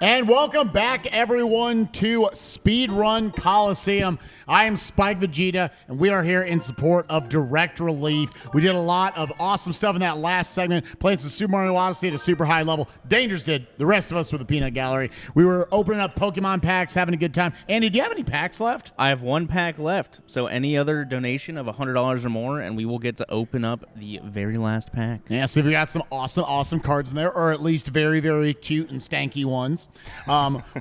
And welcome back, everyone, to Speedrun Colosseum. I am spikevegeta, and we are here in support of Direct Relief. We did a lot of awesome stuff in that last segment, playing some Super Mario Odyssey at a super high level. Dangers did. The rest of us with the Peanut Gallery. We were opening up Pokemon packs, having a good time. Andy, do you have any packs left? I have one pack left, so any other donation of $100 or more, and we will get to open up the very last pack. Yeah, see if we got some awesome cards in there, or at least very, very cute and stanky ones.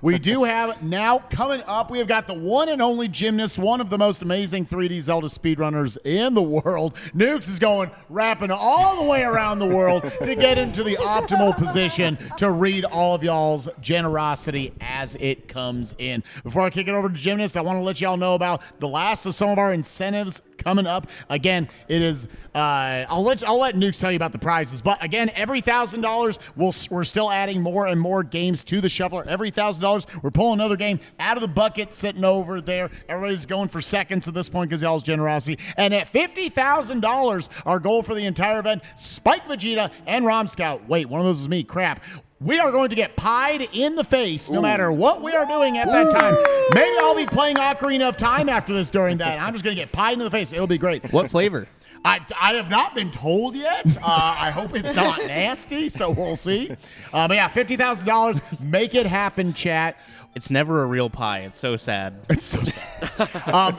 We do have now coming up, we have got the one and only Gymnast, one of the most amazing 3D Zelda speedrunners in the world. Nukes is going rapping all the way around the world to get into the optimal position to read all of y'all's generosity as it comes in. Before I kick it over to Gymnast, I want to let y'all know about the last of some of our incentives coming up. Again, it is I'll let Nukes tell you about the prizes, but again, every $1,000 we're still adding more and more games to the shuffler. Every $1,000 we're pulling another game out of the bucket sitting over there. Everybody's going for seconds at this point because y'all's generosity. And at $50,000, our goal for the entire event, Spike Vegeta and Rom Scout. Wait, one of those is me. Crap. We are going to get pied in the face no matter what we are doing at that time. Maybe I'll be playing Ocarina of Time after this during that. I'm just going to get pied in the face. It'll be great. What flavor? I have not been told yet. I hope it's not nasty, so we'll see. But yeah, $50,000. Make it happen, chat. It's never a real pie. It's so sad. It's so sad.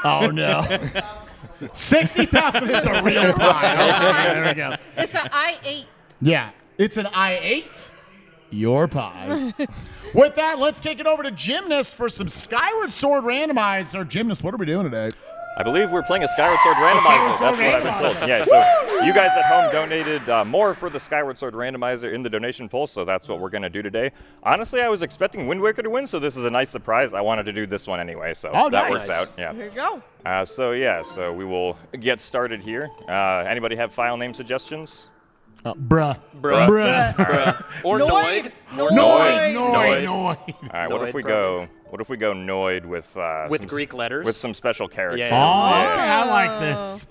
Oh, no. 60,000 is a real pie. Okay, there we go. It's an I-8. Yeah. It's an I-8, your pie. With that, let's kick it over to Gymnast for some Skyward Sword Randomizer. Gymnast, what are we doing today? I believe we're playing a Skyward Sword Randomizer. That's what I've been told. Yeah, so you guys at home donated more for the Skyward Sword Randomizer in the donation poll, so that's what we're going to do today. Honestly, I was expecting Wind Waker to win, so this is a nice surprise. I wanted to do this one anyway, so that works out. Yeah. Here you go. So we will get started here. Anybody have file name suggestions? Bruh. Or Noid. Noid. All right, what if we go Noid with Greek letters? with some special characters? Yeah. Oh, okay, I like this.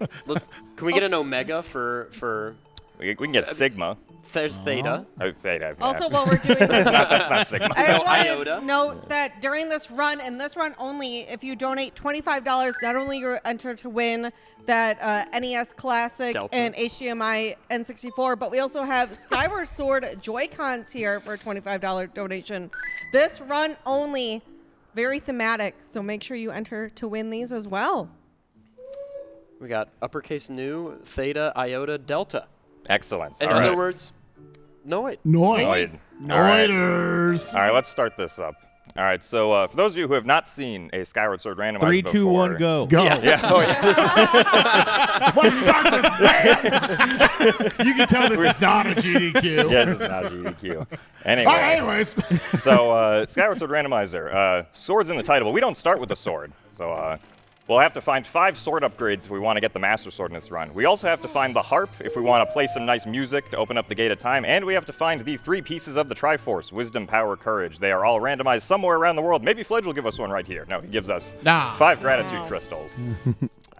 Can we get an Omega for We can get Sigma. there's Theta? Oh, Theta. Yeah. Also, while we're doing this, That's not Sigma. I just want Iota. to note that during this run, and this run only, if you donate $25, not only you're entered to win that NES Classic Delta. and HDMI N64, but we also have Skyward Sword Joy-Cons here for a $25 donation. This run only, very thematic, so make sure you enter to win these as well. We got uppercase Nu, Theta, Iota, Delta. Excellent. In All other right. words, Noid. Noid. Noiders. All right, let's start this up. All right, so for those of you who have not seen a Skyward Sword Randomizer 3, before, 2, 1, go. Go. Yeah. Oh, yeah. Let's start this, man. You can tell this is not a GDQ. Yes, it's not GDQ. Anyway. All right, anyways. So Skyward Sword Randomizer. Sword's in the title, but we don't start with the sword. So we'll have to find 5 sword upgrades if we want to get the Master Sword in this run. We also have to find the harp if we want to play some nice music to open up the Gate of Time. And we have to find the 3 pieces of the Triforce, Wisdom, Power, Courage. They are all randomized somewhere around the world. Maybe Fledge will give us one right here. No, he gives us 5 Gratitude Crystals.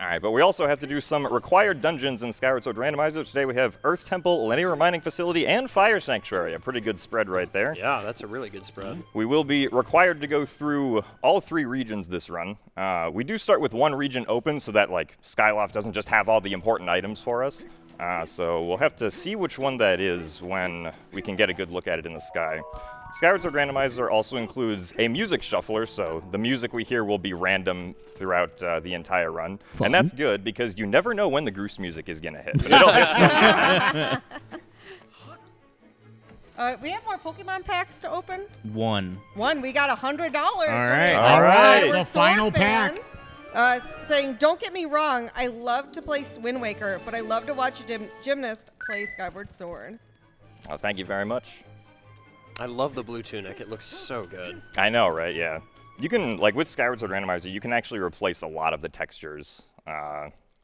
All right, but we also have to do some required dungeons in Skyward Sword Randomizer. Today we have Earth Temple, Lanayru Mining Facility, and Fire Sanctuary. A pretty good spread right there. Yeah, that's a really good spread. We will be required to go through all 3 regions this run. We do start with one region open so that like Skyloft doesn't just have all the important items for us. So we'll have to see which one that is when we can get a good look at it in the sky. Skyward Sword Randomizer also includes a music shuffler, so the music we hear will be random throughout the entire run. Fun. And that's good because you never know when the Goose music is going to hit, but it'll hit sometime. We have more Pokemon packs to open. One. We got $100. All right. All right. The final pack. Saying, don't get me wrong, I love to play Wind Waker, but I love to watch Gymnast play Skyward Sword. Oh, thank you very much. I love the blue tunic. It looks so good. I know, right? Yeah. You can, like, with Skyward Sword Randomizer, you can actually replace a lot of the textures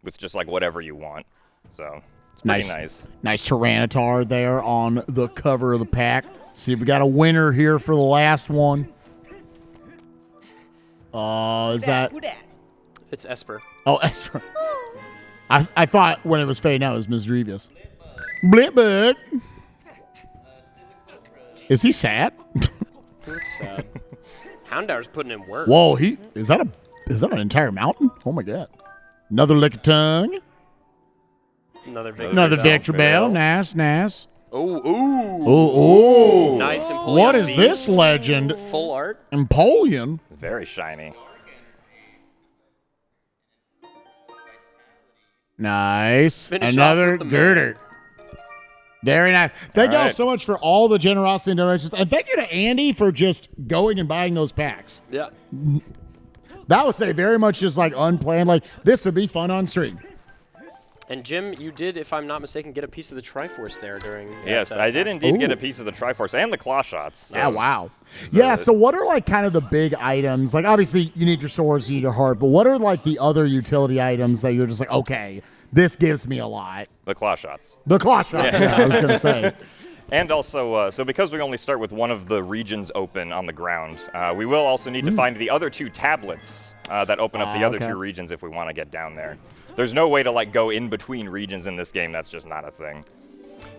with just, like, whatever you want. So, it's pretty nice. Nice Tyranitar there on the cover of the pack. See if we got a winner here for the last one. Is that? Who dat? It's Esper. Oh, Esper. I thought when it was fading out, it was Misdrevious. Blipbug. Is he sad? That's sad. Houndour's putting in work. Whoa, is that an entire mountain? Oh my god. Another lick of tongue. Another victory. Another bell. victory bell. Nice. Ooh. Oh. Nice Empoleon What is V. this legend? Full art. Empoleon. Very shiny. Nice. Finish off Another with the girder. Very nice. Thank All y'all right. so much for all the generosity and donations. And thank you to Andy for just going and buying those packs. Yeah. That was a very much just like unplanned, like this would be fun on stream. And Jim, you did, if I'm not mistaken, get a piece of the Triforce there during. Yes, that, I did indeed get Ooh. a piece of the Triforce and the claw shots. Yeah, So- wow. Yeah, so what are like kind of the big items? Like obviously you need your swords, you need your heart, but what are like the other utility items that you're just like, okay, this gives me a lot? The claw shots. The claw shots, yeah, I was gonna say. And also, so because we only start with one of the regions open on the ground, we will also need to find the other two tablets that open up the other okay. two regions if we want to get down there. There's no way to like go in between regions in this game. That's just not a thing.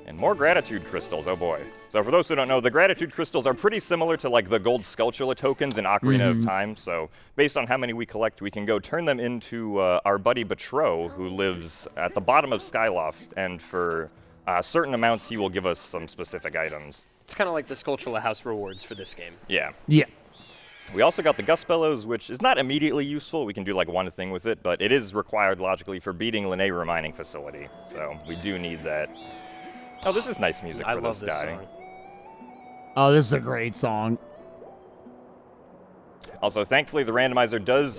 And more gratitude crystals, oh boy. So for those who don't know, the gratitude crystals are pretty similar to like the gold Skulltula tokens in Ocarina of Time. So based on how many we collect, we can go turn them into our buddy Betro, who lives at the bottom of Skyloft. And for certain amounts, he will give us some specific items. It's kind of like the Skulltula House rewards for this game. Yeah. Yeah. We also got the Gust Bellows, which is not immediately useful. We can do like one thing with it, but it is required logically for beating Lanayru mining facility. So we do need that. Oh, this is nice music I for love this this guy. song. Oh, this is a great song. Also, thankfully, the randomizer does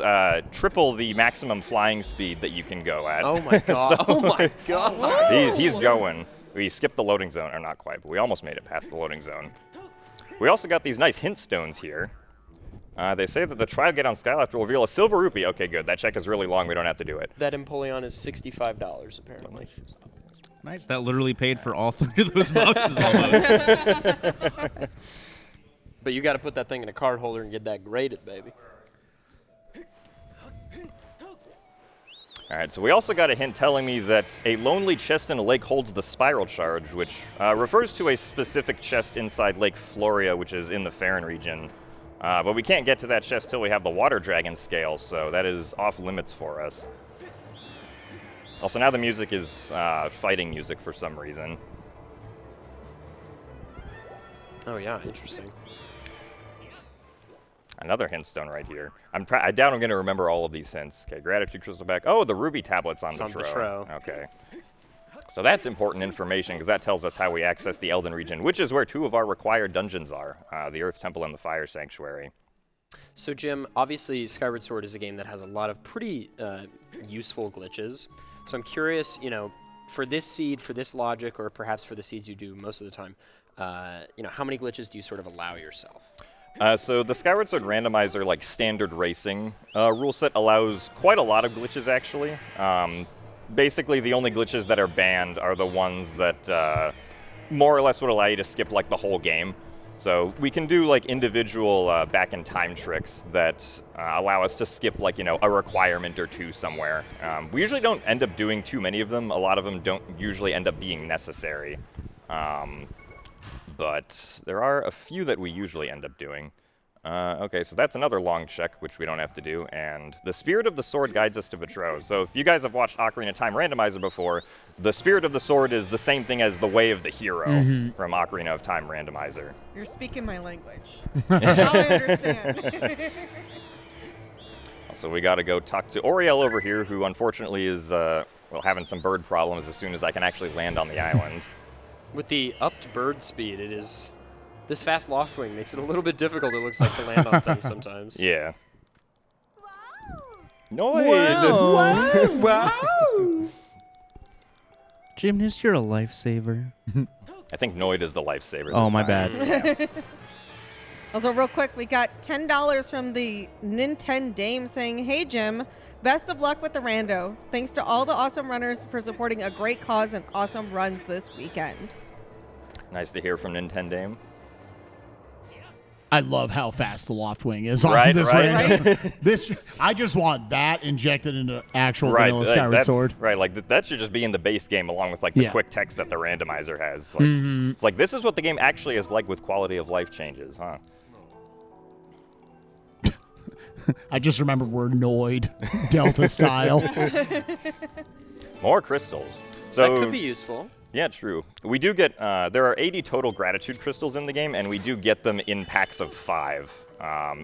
triple the maximum flying speed that you can go at. Oh my god. Oh my god. He's going. We skipped the loading zone, or not quite, but we almost made it past the loading zone. We also got these nice hint stones here. They say that the trial gate on Skyloft will reveal a silver rupee. Okay, good. That check is really long. We don't have to do it. That Empoleon is $65 apparently. Nice. That literally paid for all 3 of those boxes almost. But you got to put that thing in a card holder and get that graded, baby. All right, so we also got a hint telling me that a lonely chest in a lake holds the spiral charge, which refers to a specific chest inside Lake Floria, which is in the Farron region. But we can't get to that chest till we have the water dragon scale, so that is off limits for us. Also, now the music is fighting music for some reason. Oh yeah, interesting. Another hint stone right here. I doubt I'm going to remember all of these hints. Okay, gratitude crystal back. Oh, the ruby tablets on It's on Betro. Betro. Okay. So that's important information because that tells us how we access the Eldon region, which is where 2 of our required dungeons are, the Earth Temple and the Fire Sanctuary. So Jim, obviously Skyward Sword is a game that has a lot of pretty useful glitches. So I'm curious, you know, for this seed, for this logic, or perhaps for the seeds you do most of the time, you know, how many glitches do you sort of allow yourself? So the Skyward Sword Randomizer, like standard racing rule set, allows quite a lot of glitches, actually. Basically, the only glitches that are banned are the ones that more or less would allow you to skip like the whole game. So we can do like individual back in time tricks that allow us to skip like, you know, a requirement or 2 somewhere. We usually don't end up doing too many of them. A lot of them don't usually end up being necessary. But there are a few that we usually end up doing. Okay, so that's another long check, which we don't have to do. And the Spirit of the Sword guides us to Betro. So if you guys have watched Ocarina of Time Randomizer before, the Spirit of the Sword is the same thing as the Way of the Hero from Ocarina of Time Randomizer. You're speaking my language. Now I understand. So we got to go talk to Oriel over here, who unfortunately is well, having some bird problems as soon as I can actually land on the island. With the upped bird speed, it is... This fast loft wing makes it a little bit difficult, it looks like, to land on things sometimes. Yeah. Noid! Wow. Gymnast, you're a lifesaver. I think Noid is the lifesaver. Oh, this my time. bad. Yeah. Also, real quick, we got $10 from the Nintendo Dame saying, "Hey Jim, best of luck with the rando. Thanks to all the awesome runners for supporting a great cause and awesome runs this weekend." Nice to hear from Nintendo Dame. I love how fast the loft wing is on Right, this right. random. I just want that injected into actual vanilla like Skyward Sword. Right, like that should just be in the base game along with like the Yeah. quick text that the randomizer has. It's like, it's like this is what the game actually is like with quality of life changes, huh? I just remember we're annoyed, Delta style. More crystals. So That could be useful. yeah, true. We do get, there are 80 total gratitude crystals in the game, and we do get them in packs of 5,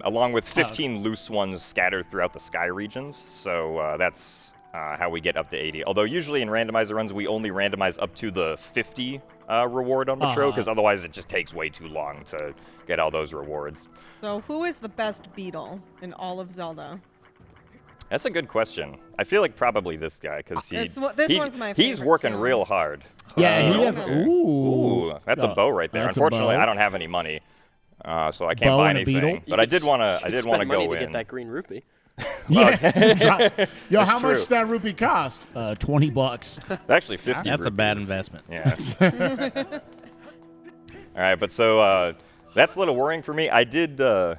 along with 15 loose ones scattered throughout the sky regions. So that's how we get up to 80. Although usually in randomizer runs, we only randomize up to the 50 reward on Patrol, because otherwise it just takes way too long to get all those rewards. So who is the best beetle in all of Zelda? That's a good question. I feel like probably this guy, because This one's my he's favorite, working too. real hard. Yeah, he does. Okay. Ooh, that's a bow right there. That's a Unfortunately, bow. I don't have any money, so I can't Bow buy and a anything. beetle? But I did want to. I did want to money go to in. get that green rupee. Yeah. Yo, how true. much does that rupee cost? $20. Actually, 50. That's a bad rupees. investment. Yeah. All right, but so that's a little worrying for me. I didn't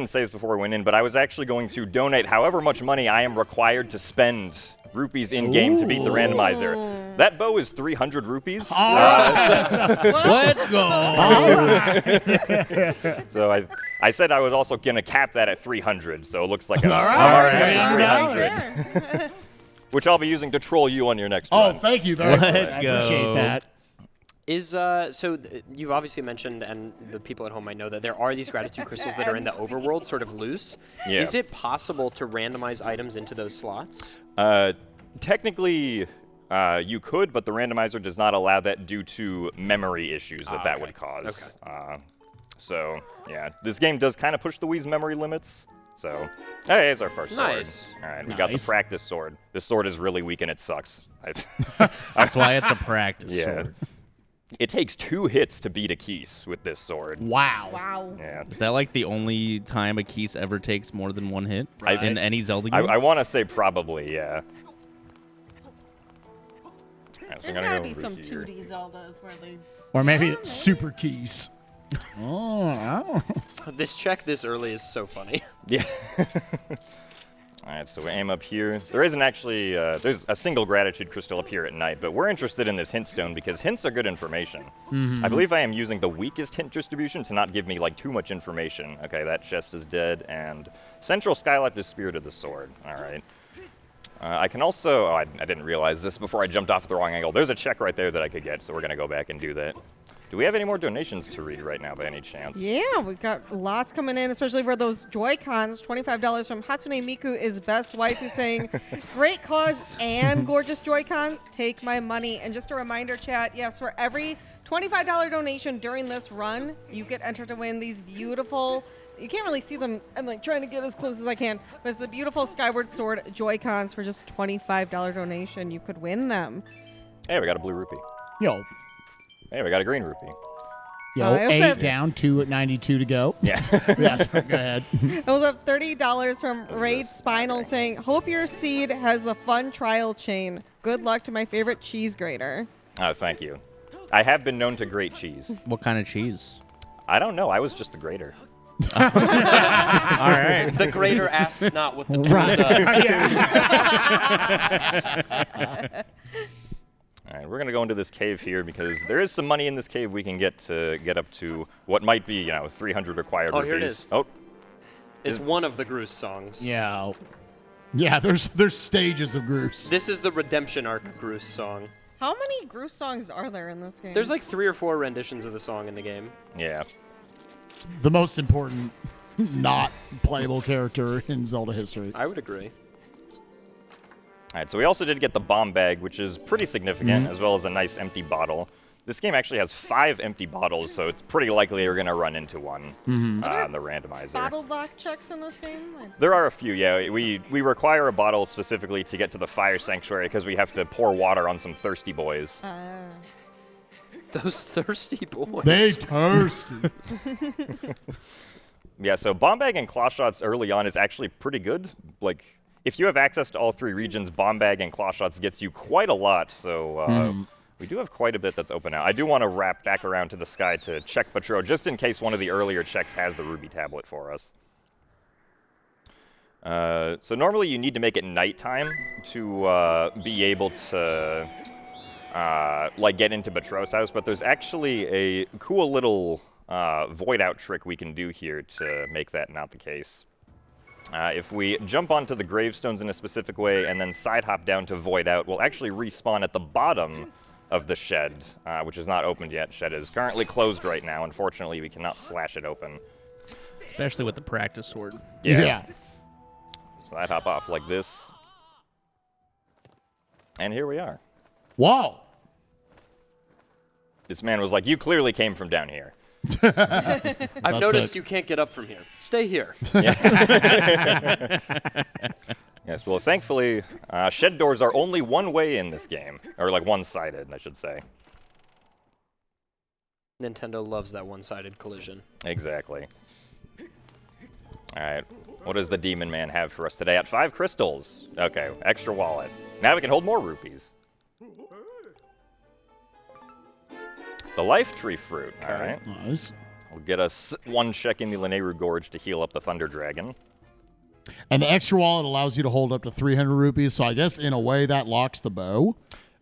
say this before we went in, but I was actually going to donate however much money I am required to spend rupees in game to beat the randomizer. That bow is 300 rupees. Let's go. So I said I was also going to cap that at 300. So it looks like I'm right. already up to Yeah. 300, which I'll be using to troll you on your next Oh, run. thank you very much. Let's I go. appreciate that. You've obviously mentioned, and the people at home might know, that there are these gratitude crystals that are in the overworld, sort of loose. Yeah. Is it possible to randomize items into those slots? Technically, you could, but the randomizer does not allow that due to memory issues that would cause. Okay. So, yeah, this game does kind of push the Wii's memory limits. So, hey, it's our first Nice. sword. All right, we got the Nice. practice sword. This sword is really weak and it sucks. That's why it's a practice Yeah. sword. It takes 2 hits to beat a Keese with this sword. Wow. Wow. Yeah. Is that like the only time a Keese ever takes more than 1 hit Right. in any Zelda I game? want to say probably, yeah. All right, so There's I'm gonna gotta go be some root here. 2D Zeldas where they. Or maybe super keys. Oh. This check this early is so funny. Yeah. All right, so we aim up here. There isn't actually, there's a single gratitude crystal up here at night, but we're interested in this hint stone because hints are good information. I believe I am using the weakest hint distribution to not give me, like, too much information. Okay, that chest is dead, and Central Skylight is Spirit of the Sword. All right. I can also, I didn't realize this before I jumped off at the wrong angle. There's a check right there that I could get, so we're going to go back and do that. Do we have any more donations to read right now by any chance? Yeah, we've got lots coming in, especially for those Joy-Cons. $25 from Hatsune Miku is best wife, who's saying, great cause and gorgeous Joy-Cons. Take my money. And just a reminder, chat, yes, for every $25 donation during this run, you get entered to win these beautiful, you can't really see them. I'm like trying to get as close as I can, but it's the beautiful Skyward Sword Joy-Cons for just $25 donation. You could win them. Hey, we got a blue rupee. Yo. Hey, we got a green rupee. Yo, I also 8 have- down, 2 at 92 to go. Yeah. Yes, go ahead. I was up $30 from Raid Spinal saying, hope your seed has the fun trial chain. Good luck to my favorite cheese grater. Oh, thank you. I have been known to grate cheese. What kind of cheese? I don't know. I was just the grater. All right. The grader asks not what the tool Right. does. All right, we're going to go into this cave here because there is some money in this cave we can get to get up to what might be, 300 required Oh, rupees. here it is. Oh, It's one of the Groose songs. Yeah. Yeah, there's stages of Groose. This is the Redemption Arc Groose song. How many Groove songs are there in this game? There's like 3 or 4 renditions of the song in the game. yeah. The most important not playable character in Zelda history. I would agree. All right, so we also did get the bomb bag, which is pretty significant, as well as a nice empty bottle. This game actually has 5 empty bottles, so it's pretty likely you're going to run into one on the randomizer. bottle lock checks in this game? There are a few, yeah. We require a bottle specifically to get to the fire sanctuary because we have to pour water on some thirsty boys. Those thirsty boys. They thirsty. Yeah, so bomb bag and claw shots early on is actually pretty good. Like, if you have access to all 3 regions, bomb bag and claw shots gets you quite a lot. So we do have quite a bit that's open now. I do want to wrap back around to the sky to check Patro, just in case one of the earlier checks has the ruby tablet for us. So normally you need to make it nighttime to be able to like get into Batro's house, but there's actually a cool little void out trick we can do here to make that not the case. If we jump onto the gravestones in a specific way and then side hop down to void out, we'll actually respawn at the bottom of the shed, which is not opened yet. Shed is currently closed right now. Unfortunately, we cannot slash it open. Especially with the practice sword. Yeah. Side hop off like this. And here we are. Whoa. This man was like, you clearly came from down here. I've noticed you can't get up from here. Stay here. Yes, well, thankfully, shed doors are only one way in this game. Or, like, one-sided, I should say. Nintendo loves that one-sided collision. Exactly. All right, what does the Demon Man have for us today? At 5 crystals. Okay, extra wallet. Now we can hold more rupees. The Life Tree Fruit, all right. Nice. Will get us 1 check in the Lanayru Gorge to heal up the Thunder Dragon. And the extra wallet allows you to hold up to 300 rupees, so I guess in a way that locks the bow.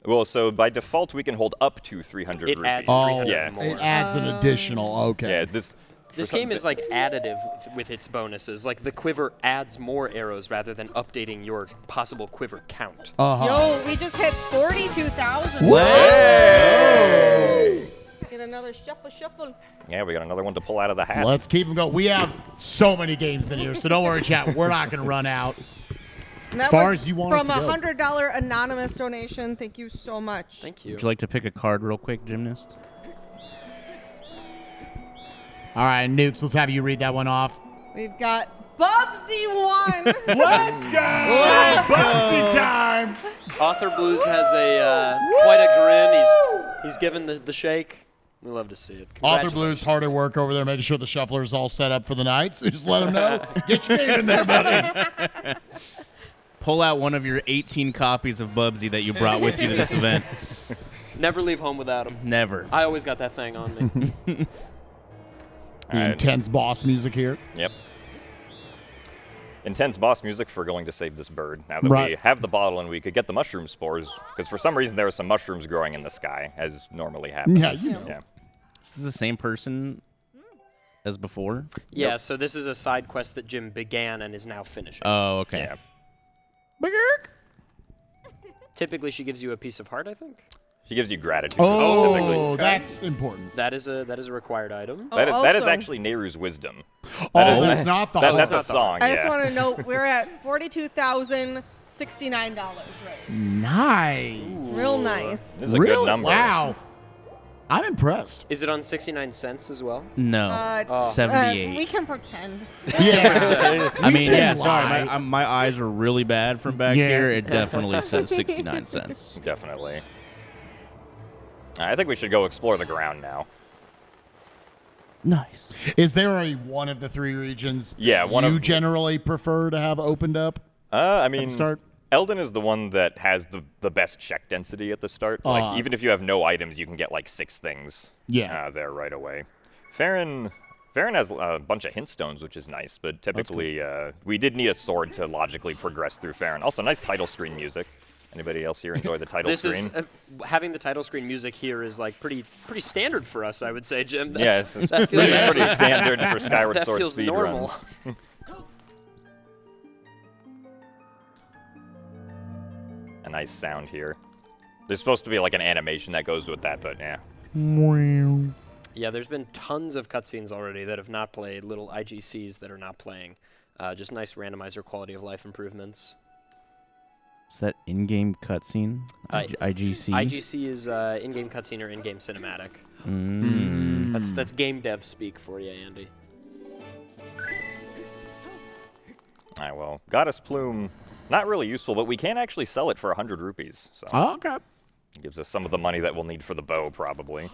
Well, so by default, we can hold up to 300 It rupees. adds Oh, 300 yeah. more. it adds an additional. Okay. Yeah, this Game is like additive with its bonuses. Like the quiver adds more arrows rather than updating your possible quiver count. Yo, we just hit 42,000. Hey! Get another shuffle. Yeah, we got another one to pull out of the hat. Let's keep them going. We have so many games in here, so don't worry, chat. We're not going to run out. And As that far was as you want us from to go. $100 anonymous donation. Thank you so much. Thank you. Would you like to pick a card real quick, Gymnast? All right, Nukes, let's have you read that one off. We've got Bubsy 1. Let's go! Bubsy time! Author Blues has a quite a grin. He's given the shake. We love to see it. Author Blue's hard at work over there making sure the shuffler's all set up for the night, so just let him know. Get your name in there, buddy. Pull out one of your 18 copies of Bubsy that you brought with you to this event. Never leave home without him. Never. I always got that thing on me. The intense boss music here. Yep. Intense boss music for going to save this bird. Now that we Right. have the bottle and we could get the mushroom spores, because for some reason there are some mushrooms growing in the sky, as normally happens. Yeah, you know. Yeah. Is this the same person as before? Yeah, so this is a side quest that Jim began and is now finishing. Oh, okay. Yeah. Typically, she gives you a piece of heart, I think. She gives you gratitude. typically. Oh, that's important. That is a required item. Oh, That is also- actually Nehru's wisdom. Oh, it's not the That's heart. a song, I yeah. just want to note we're at $42,069 raised. Nice. Real nice. This is a Really? good number. Wow. I'm impressed. Is it on 69 cents as well? No. 78. We can pretend. Yeah. I mean, You yeah, can sorry. lie. My eyes are really bad from back Yeah. here. It definitely says 69 cents. Definitely. I think we should go explore the ground now. Nice. Is there one of the 3 regions Yeah, one you of- generally prefer to have opened up? I mean, start? Eldon is the one that has the best check density at the start. Like, even if you have no items, you can get like 6 things there right away. Farron has a bunch of hint stones, which is nice, but typically we did need a sword to logically progress through Farron. Also, nice title screen music. Anybody else here enjoy the title This screen? is having the title screen music here is like pretty standard for us, I would say, Jim. Yes, it's that feels pretty standard for Skyward that Sword feels normal. speedruns. A nice sound here. There's supposed to be like an animation that goes with that, but yeah. Yeah, there's been tons of cutscenes already that have not played, little IGCs that are not playing. Just nice randomizer quality of life improvements. Is that in-game cutscene? IGC? IGC is in-game cutscene or in-game cinematic. That's game dev speak for you, Andy. All right, well, Goddess Plume, not really useful, but we can actually sell it for 100 rupees. So Oh, okay. it gives us some of the money that we'll need for the bow, probably.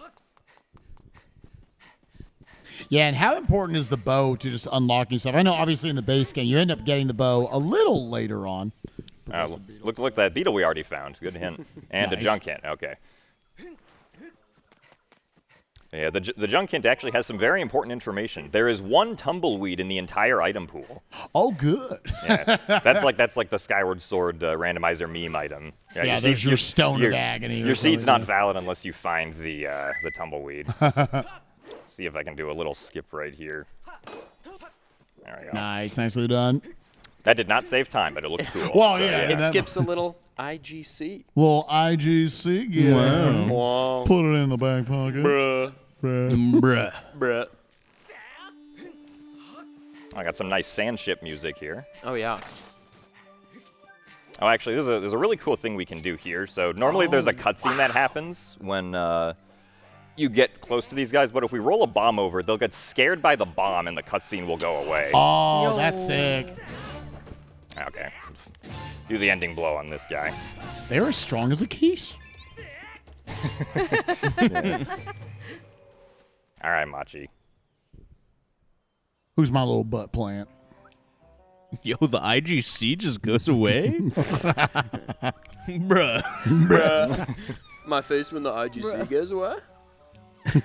Yeah, and how important is the bow to just unlocking stuff? I know, obviously, in the base game, you end up getting the bow a little later on. Look, that beetle we already found. Good hint. And a Nice. junk hint. Okay. Yeah, the junk hint actually has some very important information. There is 1 tumbleweed in the entire item pool. Oh, good. Yeah, that's like the Skyward Sword randomizer meme item. Yeah, there's your stone of agony or Your seed's something, not valid unless you find the tumbleweed. See if I can do a little skip right here. There we go. Nice. Nicely done. That did not save time, but it looked cool. Well, So, yeah. It skips a little IGC. Little IGC. Yeah. Wow. Put it in the back pocket. Bruh. Bruh. Bruh. I got some nice sand ship music here. Oh, yeah. Oh, actually, there's a really cool thing we can do here. So normally there's a cutscene that happens when you get close to these guys, but if we roll a bomb over, they'll get scared by the bomb and the cutscene will go away. Oh, that's sick. Okay. Do the ending blow on this guy. They're as strong as a keys. All right, Machi. Who's my little butt plant? Yo, the IGC just goes away? Bruh. Bruh. My face when the IGC goes away? All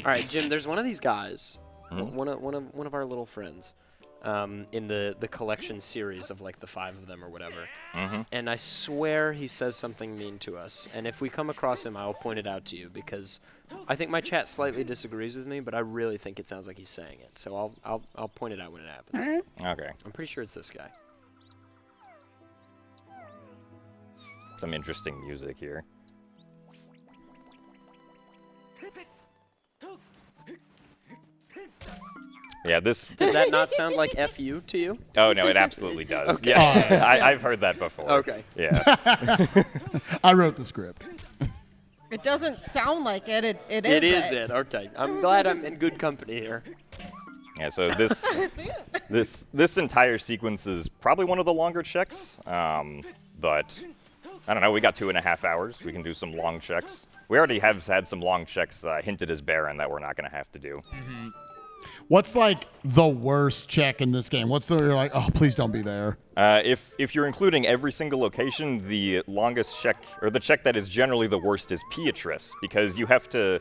right, Jim, there's one of these guys, one of our little friends, in the collection series of like the 5 of them or whatever. And I swear he says something mean to us. And if we come across him, I'll point it out to you because I think my chat slightly disagrees with me, but I really think it sounds like he's saying it. So I'll point it out when it happens. Okay. I'm pretty sure it's this guy. Some interesting music here. Yeah, this... Does that not sound like FU to you? Oh, no, it absolutely does. Okay. Yeah, I've heard that before. Okay. Yeah. I wrote the script. It doesn't sound like it. It is. It is it. Okay. I'm glad I'm in good company here. Yeah, so this entire sequence is probably one of the longer checks, but I don't know, we got 2.5 hours. We can do some long checks. We already have had some long checks hinted as Baron that we're not going to have to do. What's like the worst check in this game? What's the you're like, oh, please don't be there? If you're including every single location, the longest check, or the check that is generally the worst, is Beatrice, because you have to.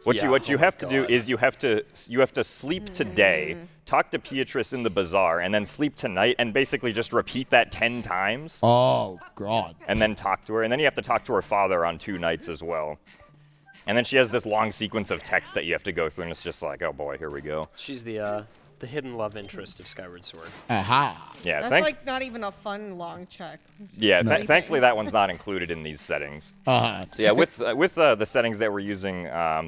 What you have to do is you have to sleep today, talk to Beatrice in the bazaar, and then sleep tonight, and basically just repeat that 10 times. Oh God! And then talk to her, and then you have to talk to her father on 2 nights as well. And then she has this long sequence of text that you have to go through, and it's just like, oh boy, here we go. She's the hidden love interest of Skyward Sword. Aha! Yeah, That's like not even a fun long check. Yeah, thankfully that one's not included in these settings. So yeah, with the settings that we're using,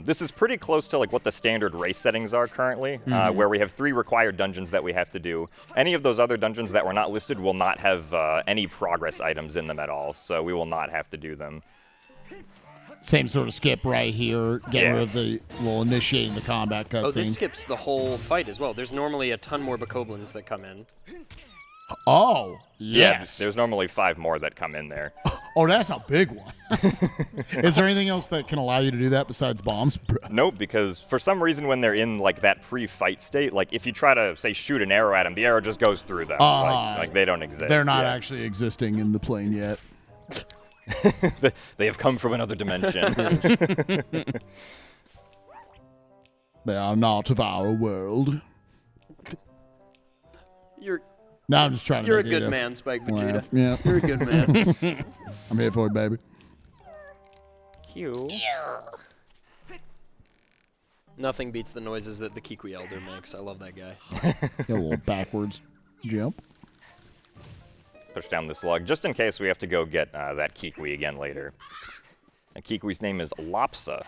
this is pretty close to like what the standard race settings are currently, where we have 3 required dungeons that we have to do. Any of those other dungeons that were not listed will not have any progress items in them at all, so we will not have to do them. Same sort of skip right here. Get rid of the initiating the combat cutscene. Oh, this skips the whole fight as well. There's normally a ton more Bokoblins that come in. Oh, yes. Yeah, there's normally 5 more that come in there. Oh, that's a big one. Is there anything else that can allow you to do that besides bombs? Nope, because for some reason when they're in like that pre-fight state, like if you try to say shoot an arrow at them, the arrow just goes through them. Like they don't exist. They're not actually existing in the plane yet. They have come from another dimension. They are not of our world. No, I'm just trying to You're a make good it man, Spikevegeta. laugh. Yeah. You're a good man. I'm here for it, baby. Cute. Nothing beats the noises that the Kikwi Elder makes. I love that guy. Got a little backwards jump. Push down this log, just in case we have to go get that Kikwi again later. The Kikwi's name is Lopsa.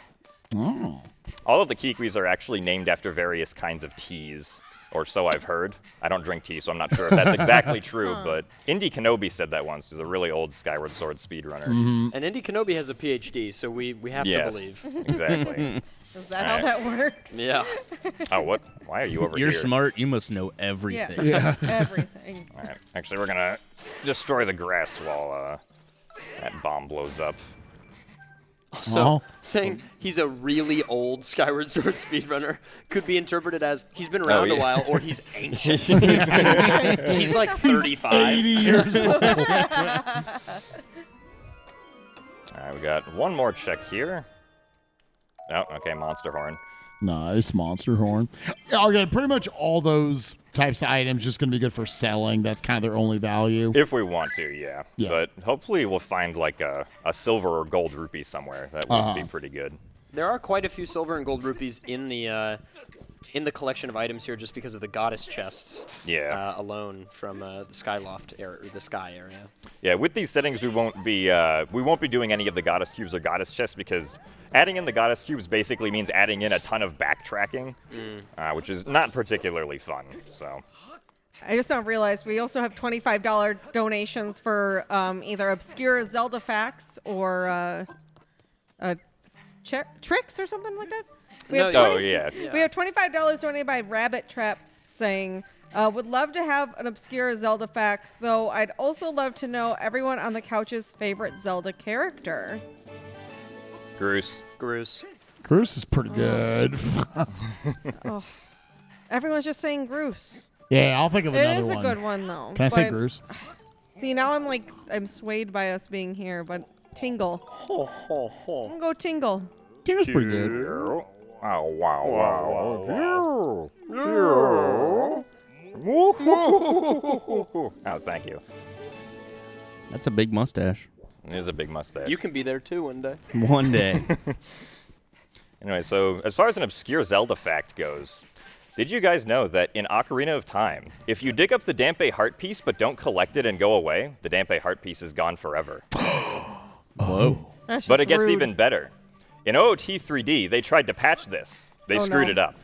Oh. All of the Kikwis are actually named after various kinds of teas, or so I've heard. I don't drink tea, so I'm not sure if that's exactly true, but Indy Kenobi said that once. He's a really old Skyward Sword speedrunner. And Indy Kenobi has a PhD, so we have to believe. Exactly. Is that how that works? Yeah. Oh, what? Why are you over here? You're smart. You must know everything. Yeah. Everything. All right. Actually, we're going to destroy the grass while that bomb blows up. So, saying he's a really old Skyward Sword speedrunner could be interpreted as he's been around a while or he's ancient. He's like 35. 80 years old. All right, we got one more check here. Oh, okay, Monster Horn. Nice, Monster Horn. Okay, pretty much all those types of items just going to be good for selling. That's kind of their only value. If we want to, yeah. But hopefully we'll find like a silver or gold rupee somewhere. That would be pretty good. There are quite a few silver and gold rupees in the in the collection of items here just because of the goddess chests alone from the Skyloft area, or the Sky area. Yeah, with these settings, we won't be doing any of the goddess cubes or goddess chests because adding in the goddess cubes basically means adding in a ton of backtracking, which is not particularly fun. So. I just don't realize we also have $25 donations for either obscure Zelda facts or tricks or something like that. We have we have $25 donated by Rabbit Trap saying, would love to have an obscure Zelda fact, though I'd also love to know everyone on the couch's favorite Zelda character. Groose. Groose is pretty good. Everyone's just saying Groose. Yeah, I'll think of another one. It is a good one, though. Can I say Groose? See, now I'm swayed by us being here, but Tingle. I'm gonna go Tingle. Tingle's pretty good. Oh, wow. Oh, thank you. That's a big mustache. It is a big mustache. You can be there too one day. One day. Anyway, so as far as an obscure Zelda fact goes, did you guys know that in Ocarina of Time, if you dig up the Dampe heart piece but don't collect it and go away, the Dampe heart piece is gone forever? Whoa. But it gets even better. In OOT 3D, they tried to patch this. They screwed it up.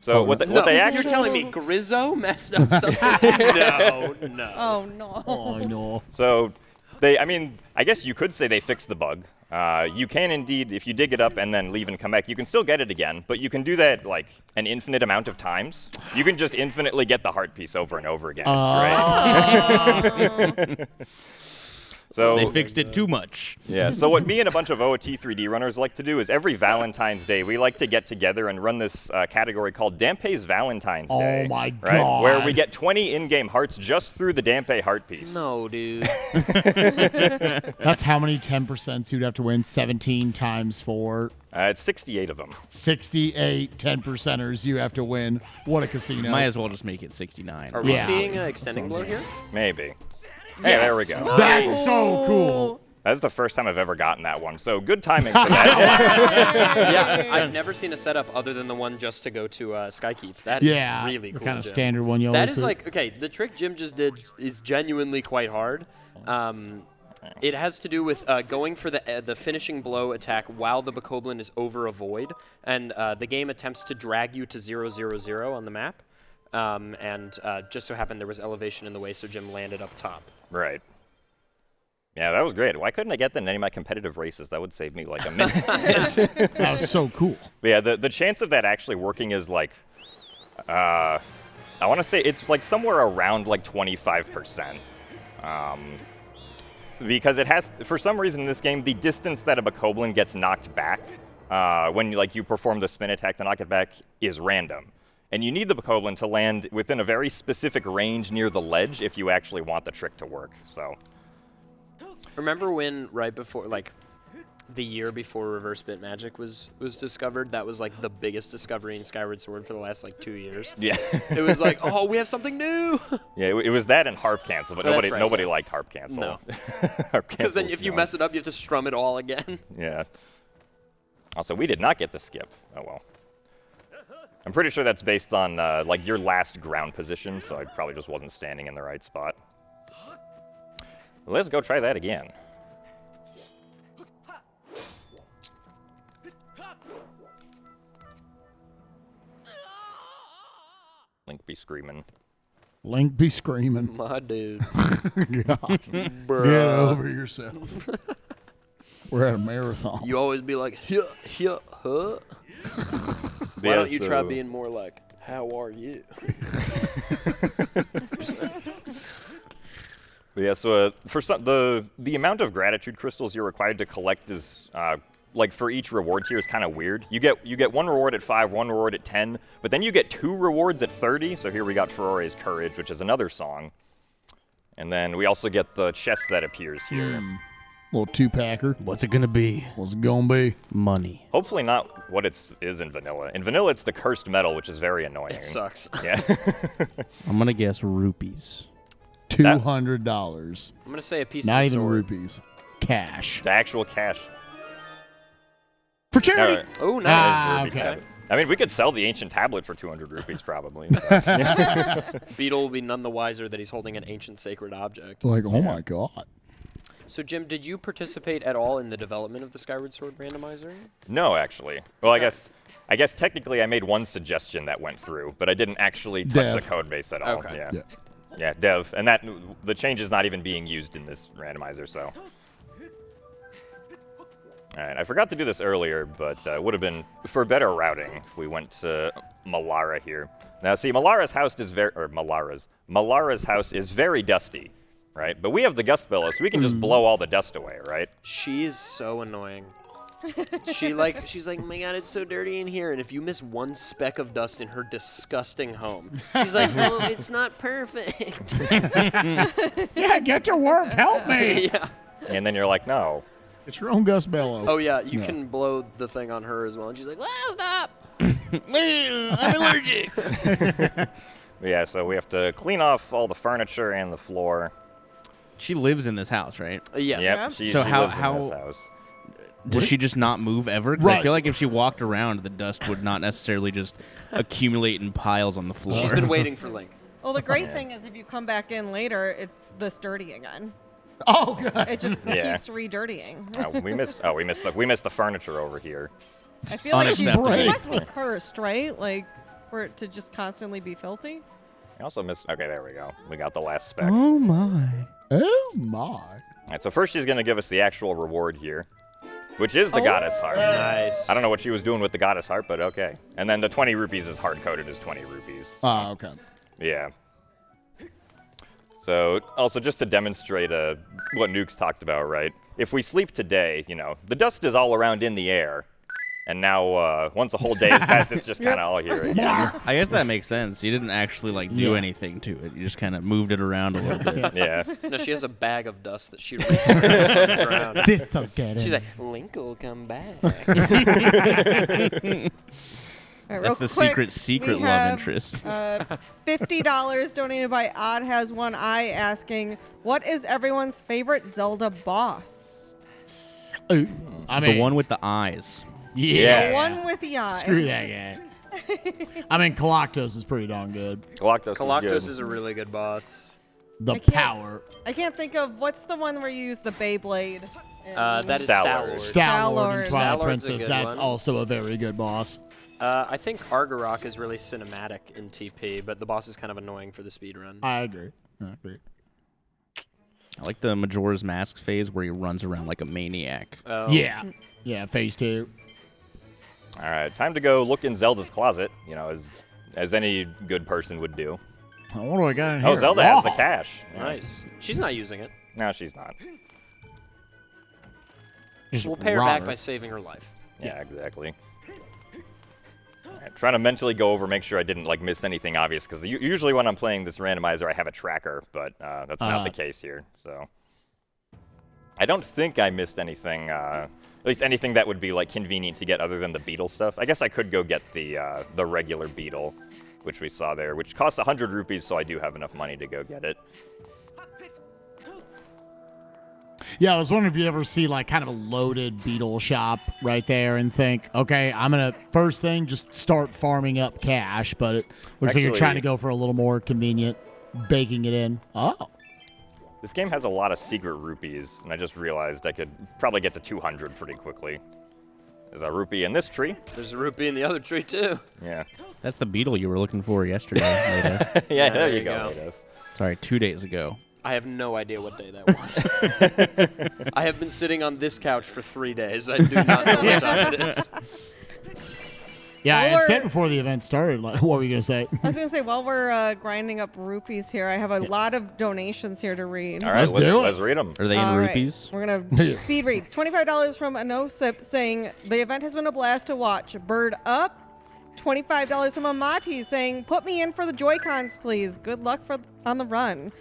So what they actually... You're telling me Grizzo messed up something? No. Oh, no. Oh, no. So I guess you could say they fixed the bug. You can indeed, if you dig it up and then leave and come back, you can still get it again, but you can do that like an infinite amount of times. You can just infinitely get the heart piece over and over again. It's great. So they fixed it too much. Yeah, so what me and a bunch of OOT 3D runners like to do is every Valentine's Day, we like to get together and run this category called Dampe's Valentine's Day. Oh, my right? God. Where we get 20 in-game hearts just through the Dampe heart piece. No, dude. That's how many 10% you'd have to win? 17 times 4. It's 68 of them. 68 10%ers you have to win. What a casino. Might as well just make it 69. Are we seeing extending blow here? Maybe. Hey, there we go. That's so cool. That's the first time I've ever gotten that one, so good timing for that. Yeah, I've never seen a setup other than the one just to go to Skykeep. That is really cool. The kind of Jim. standard one you That always is see. like, okay, the trick Jim just did is genuinely quite hard. It has to do with going for the finishing blow attack while the Bokoblin is over a void, and the game attempts to drag you to 000 on the map. And just so happened there was elevation in the way, so Jim landed up top. Right. Yeah, that was great. Why couldn't I get that in any of my competitive races? That would save me like a minute. That was so cool. But yeah, the chance of that actually working is like, I want to say it's like somewhere around like 25%. Because it has, for some reason in this game, the distance that a Bokoblin gets knocked back when you perform the spin attack to knock it back is random. And you need the Bokoblin to land within a very specific range near the ledge if you actually want the trick to work. So, remember when right before, like, the year before Reverse Bit Magic was discovered? That was like the biggest discovery in Skyward Sword for the last like 2 years. Yeah. It was like, oh, we have something new. Yeah, it was that and harp cancel, but nobody liked harp cancel. No. Because then if you mess it up, you have to strum it all again. Yeah. Also, we did not get the skip. Oh well. I'm pretty sure that's based on like your last ground position, so I probably just wasn't standing in the right spot. Let's go try that again. Link be screaming. Link be screaming. My dude. God. Get over yourself. We're at a marathon. You always be like, huh? Why don't you try being more like, how are you? Yeah, so for the amount of gratitude crystals you're required to collect is like for each reward tier is kind of weird. You get one reward at 5, one reward at 10, but then you get 2 rewards at 30. So here we got Ferore's Courage, which is another song, and then we also get the chest that appears here. Little 2-packer. What's it gonna be? What's it gonna be? Money. Hopefully not what it is in vanilla. In vanilla, it's the cursed metal, which is very annoying. It sucks. Yeah. I'm gonna guess rupees. $200. I'm gonna say a piece Not of the even sword. rupees. Cash. The actual cash. For charity. Oh, nice. Ah, Ruby okay. tab. I mean, we could sell the ancient tablet for 200 rupees probably. Beetle will be none the wiser that he's holding an ancient sacred object. Like, oh my god. So, Jim, did you participate at all in the development of the Skyward Sword randomizer? No, actually. Well, I guess technically I made one suggestion that went through, but I didn't actually touch the code base at all. Okay. Yeah, dev. And that the change is not even being used in this randomizer, so. All right, I forgot to do this earlier, but it would have been for better routing if we went to Malara here. Now, see, Malara's house is Malara's house is very dusty, right? But we have the gust bellow, so we can just blow all the dust away, right? She is so annoying. She's like, oh my god, it's so dirty in here. And if you miss one speck of dust in her disgusting home, she's like, well, it's not perfect. Yeah, get to work. Help me. Yeah. And then you're like, no. It's your own gust bellow. Oh yeah, you can blow the thing on her as well. And she's like, well, stop. I'm allergic. Yeah, so we have to clean off all the furniture and the floor. She lives in this house, right? Yes. Yep, she So lives how- in this house. Does she just not move ever? Because I Right. feel like if she walked around, the dust would not necessarily just accumulate in piles on the floor. She's been waiting for Link. Well, the great thing is if you come back in later, it's this dirty again. Oh, god. It just Yeah. keeps re-dirtying. We missed the furniture over here. I feel like she Unacceptable. must be cursed, right? Like, for it to just constantly be filthy. I also missed. Okay, there we go. We got the last spec. Oh my. Oh my. All right, so first she's gonna give us the actual reward here, which is the goddess heart. Nice. I don't know what she was doing with the goddess heart, but okay. And then the 20 rupees is hard coded as 20 rupees. Oh, okay. Yeah. So also just to demonstrate what Nuke's talked about, right? If we sleep today, the dust is all around in the air. And now, once a whole day has passed, it's just kind of all here again. I guess that makes sense. You didn't actually do anything to it. You just kind of moved it around a little bit. Yeah. No, she has a bag of dust that she recycles on the ground. This will get She's like, Link will come back. All right, real That's the quick, secret we love have, interest. $50 donated by Odd Has One Eye asking, what is everyone's favorite Zelda boss? I mean, The one with the eyes. Yeah. The one with the eyes. Screw that guy. I mean, Colosseum is pretty darn good. Galactus is is a really good boss. The I can't- power. I can't think of, what's the one where you use the Beyblade? That is Stallord. Stallord. Star-Lord and Stallord. Twilight Stallard's a Princess. good That's one. also a very good boss. I think Argarok is really cinematic in TP, but the boss is kind of annoying for the speedrun. I agree. I agree. I like the Majora's Mask phase where he runs around like a maniac. Oh. Yeah. Yeah, phase 2. All right, time to go look in Zelda's closet, as any good person would do. What do I got in here? Oh, Zelda has the Whoa. cash. Nice. She's not using it. No, she's not. We'll pay her rob back her. by saving her life. Yeah, exactly. All right, trying to mentally go over, make sure I didn't miss anything obvious, because usually when I'm playing this randomizer, I have a tracker, but that's not the case here. So I don't think I missed anything, at least anything that would be convenient to get other than the beetle stuff. I guess I could go get the regular beetle, which we saw there, which costs 100 rupees, so I do have enough money to go get it. Yeah, I was wondering if you ever see kind of a loaded beetle shop right there and think, okay, I'm going to first thing just start farming up cash, but it looks like you're Actually- trying to go for a little more convenient, baking it in. Oh. This game has a lot of secret rupees, and I just realized I could probably get to 200 pretty quickly. There's a rupee in this tree. There's a rupee in the other tree, too. Yeah. That's the beetle you were looking for yesterday. Leda. Yeah, there there you you go. go. Native. Sorry, 2 days ago. I have no idea what day that was. I have been sitting on this couch for 3 days. I do not know what time it is. Yeah, I While had said we're- before the event started, what were you going to say? I was going to say, while we're grinding up rupees here, I have a lot of donations here to read. All right, Let's do it. let's read them. Are they in All right, rupees? We're going to speed read. $25 from Anosip saying, the event has been a blast to watch. Bird up. $25 from Amati saying, put me in for the Joy-Cons, please. Good luck on the run.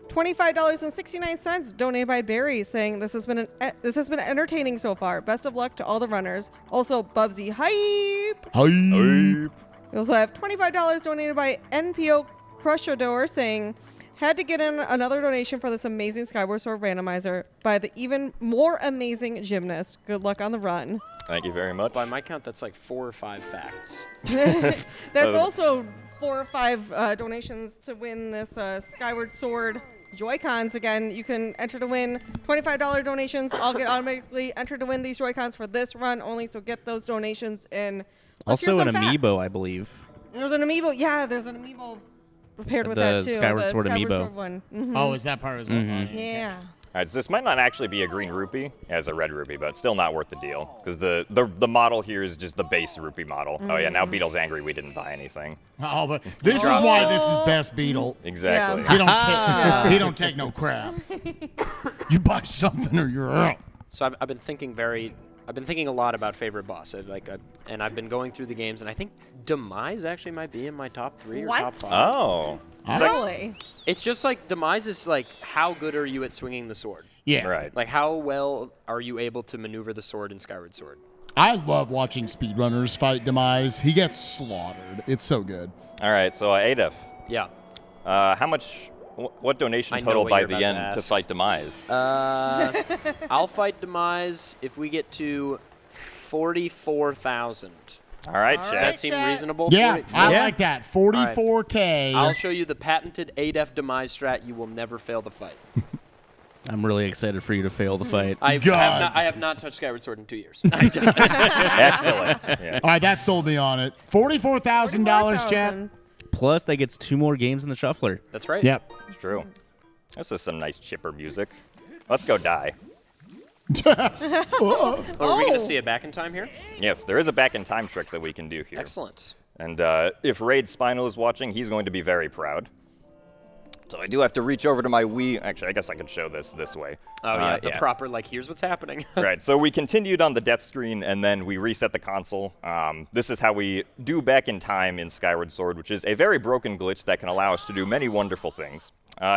$25.69 donated by Barry saying, this has been entertaining so far. Best of luck to all the runners. Also, Bubsy hype. We also have $25 donated by NPO Crushador saying, had to get in another donation for this amazing Skyward Sword randomizer by the even more amazing Gymnast. Good luck on the run. Thank you very much. By my count, that's like 4 or 5 facts. That's also 4 or 5 donations to win this Skyward Sword Joy-Cons. Again, you can enter to win $25 donations. I'll get automatically entered to win these Joy-Cons for this run only, so get those donations in. Let's hear Also an some amiibo, facts. I believe. There's an amiibo. Yeah, there's an amiibo prepared with The that too. Skyward the Sword Skyward amiibo. Sword one. Mhm. Oh, is that part of it? Yeah. All right, so this might not actually be a green rupee as a red rupee, but it's still not worth the deal because the model here is just the base rupee model. Oh yeah, now Beetle's angry we didn't buy anything. Oh, but this is why this is best Beetle. Exactly. He don't take no crap. You buy something or you're out. So I've been thinking a lot about favorite boss. And I've been going through the games, and I think Demise actually might be in my top 3 or What? top 5. Oh. Really? It's just like Demise is like, how good are you at swinging the sword? Yeah. Right. Like, how well are you able to maneuver the sword in Skyward Sword? I love watching speedrunners fight Demise. He gets slaughtered. It's so good. All right, so Adef, Yeah. how much? What donation I know total what by you're the about to end to ask. fight Demise? I'll fight Demise if we get to 44,000. All right, All Does Chad. that seem Chat. reasonable? Yeah, 40 I Yeah. like that. 44K. I'll show you the patented 8F Demise strat. You will never fail the fight. I'm really excited for you to fail the fight. I God. have not touched Skyward Sword in 2 years. Excellent. Yeah. All right, that sold me on it. $44,000, Chad. 44,000. Plus, they gets 2 more games in the shuffler. That's right. Yep. It's true. This is some nice chipper music. Let's go die. Are we going to see a back in time here? Yes, there is a back in time trick that we can do here. Excellent. And if Raid Spinal is watching, he's going to be very proud. So I do have to reach over to my Wii. Actually, I guess I could show this way. Oh, yeah. The proper, like, here's what's happening. Right, so we continued on the death screen, and then we reset the console. This is how we do back in time in Skyward Sword, which is a very broken glitch that can allow us to do many wonderful things.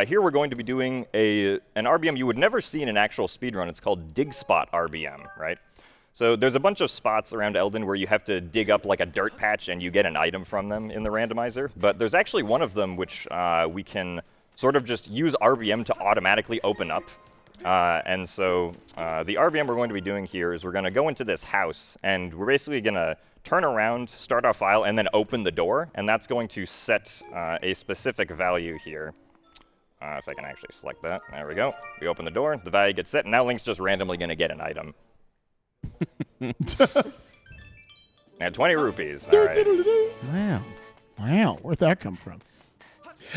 Here we're going to be doing an RBM you would never see in an actual speedrun. It's called Dig Spot RBM, right? So there's a bunch of spots around Eldon where you have to dig up like a dirt patch and you get an item from them in the randomizer. But there's actually one of them which we can sort of just use RBM to automatically open up. And so the RBM we're going to be doing here is we're going to go into this house, and we're basically going to turn around, start our file, and then open the door. And that's going to set a specific value here. If I can actually select that. There we go. We open the door, the value gets set, and now Link's just randomly going to get an item. Now 20 rupees. All right. Wow. Where'd that come from?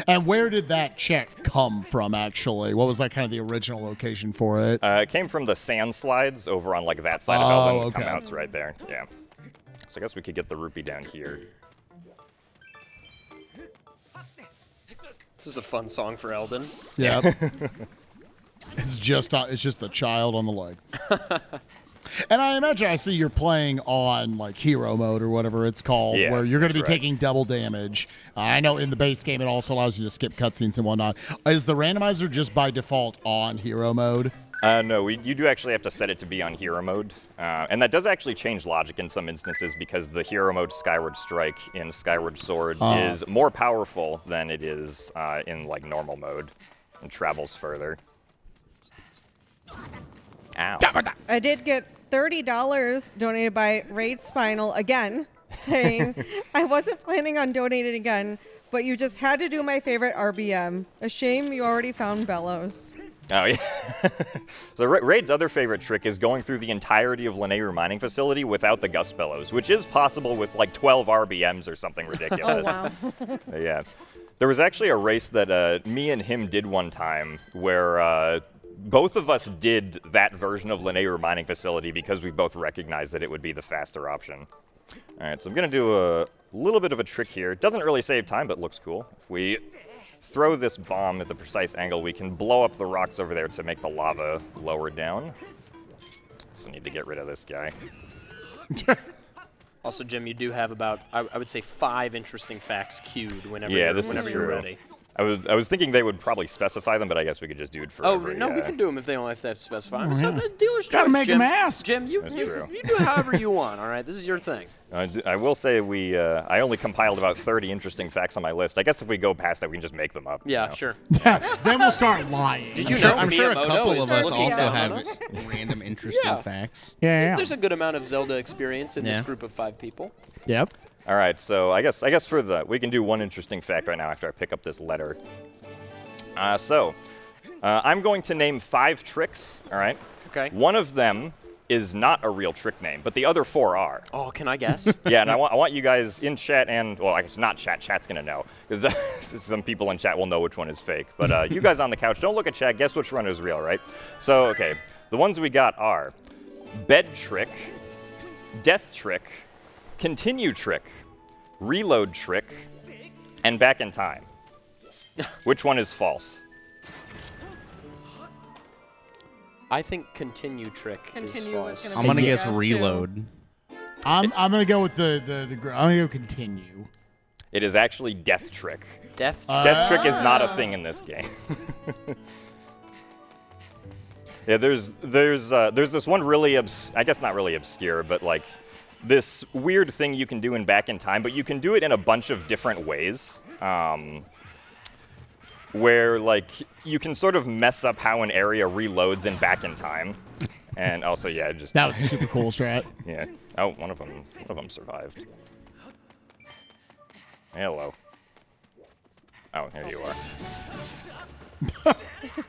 And where did that check come from, actually? What was like kind of the original location for it? It came from the sand slides over on like that side of Eldon. okay. Come out's right there. Yeah. So I guess we could get the rupee down here. This is a fun song for Eldon. Yep. It's just the child on the leg. And I imagine I see you're playing on like hero mode or whatever it's called, Yeah, where you're going to be that's right. taking double damage. I know in the base game it also allows you to skip cutscenes and whatnot. Is the randomizer just by default on hero mode? No, you do actually have to set it to be on hero mode. And that does actually change logic in some instances because the hero mode Skyward Strike in Skyward Sword is more powerful than it is in like normal mode. It travels further. Ow. I did get $30 donated by Raid Spinal again, saying, I wasn't planning on donating again, but you just had to do my favorite RBM. A shame you already found Bellows. Oh, yeah. So Raid's other favorite trick is going through the entirety of Lanayru mining facility without the gust bellows, which is possible with like 12 RBMs or something ridiculous. Oh, wow. Yeah. There was actually a race that me and him did one time where both of us did that version of Lanayru mining facility because we both recognized that it would be the faster option. All right, so I'm going to do a little bit of a trick here. It doesn't really save time, but looks cool. If we throw this bomb at the precise angle, we can blow up the rocks over there to make the lava lower down. So need to get rid of this guy. Also, Jim, you do have about, I would say, 5 interesting facts queued whenever, Yeah, this is whenever you're true. ready. I was thinking they would probably specify them, but I guess we could just do it for. Oh no, we can do them if they don't have to specify them. So it's dealer's Gotta choice, make Jim. 'em ask. Jim, you true. do however you want. All right, this is your thing. I will say I only compiled about 30 interesting facts on my list. I guess if we go past that, we can just make them up. Yeah, you know? sure. Then we'll start lying. Did you know I'm sure a Miyamoto couple is of us looking also down on have us? random interesting Yeah. facts. Yeah. There's a good amount of Zelda experience in this Yeah. group of 5 people. Yep. All right, so I guess we can do one interesting fact right now after I pick up this letter. I'm going to name 5 tricks. All right. Okay. One of them is not a real trick name, but the other 4 are. Oh, can I guess? Yeah, and I want you guys in chat and, well, I guess not chat. Chat's going to know, because some people in chat will know which one is fake. But you guys on the couch, don't look at chat. Guess which one is real, right? So, okay, the ones we got are bed trick, death trick, continue trick, reload trick, and back in time. Which one is false? I think continue trick is Continue false. was I'm gonna Yeah. guess Yes, reload. I'm gonna go with the I'm gonna go continue. It is actually death trick. Death Death trick is not a thing in this game. Yeah, there's this one really I guess not really obscure, but like this weird thing you can do in Back in Time, but you can do it in a bunch of different ways. Where like you can sort of mess up how an area reloads in Back in Time, and also just That was a super cool strat. yeah. Oh, one of them survived. Hello. Oh, here you are.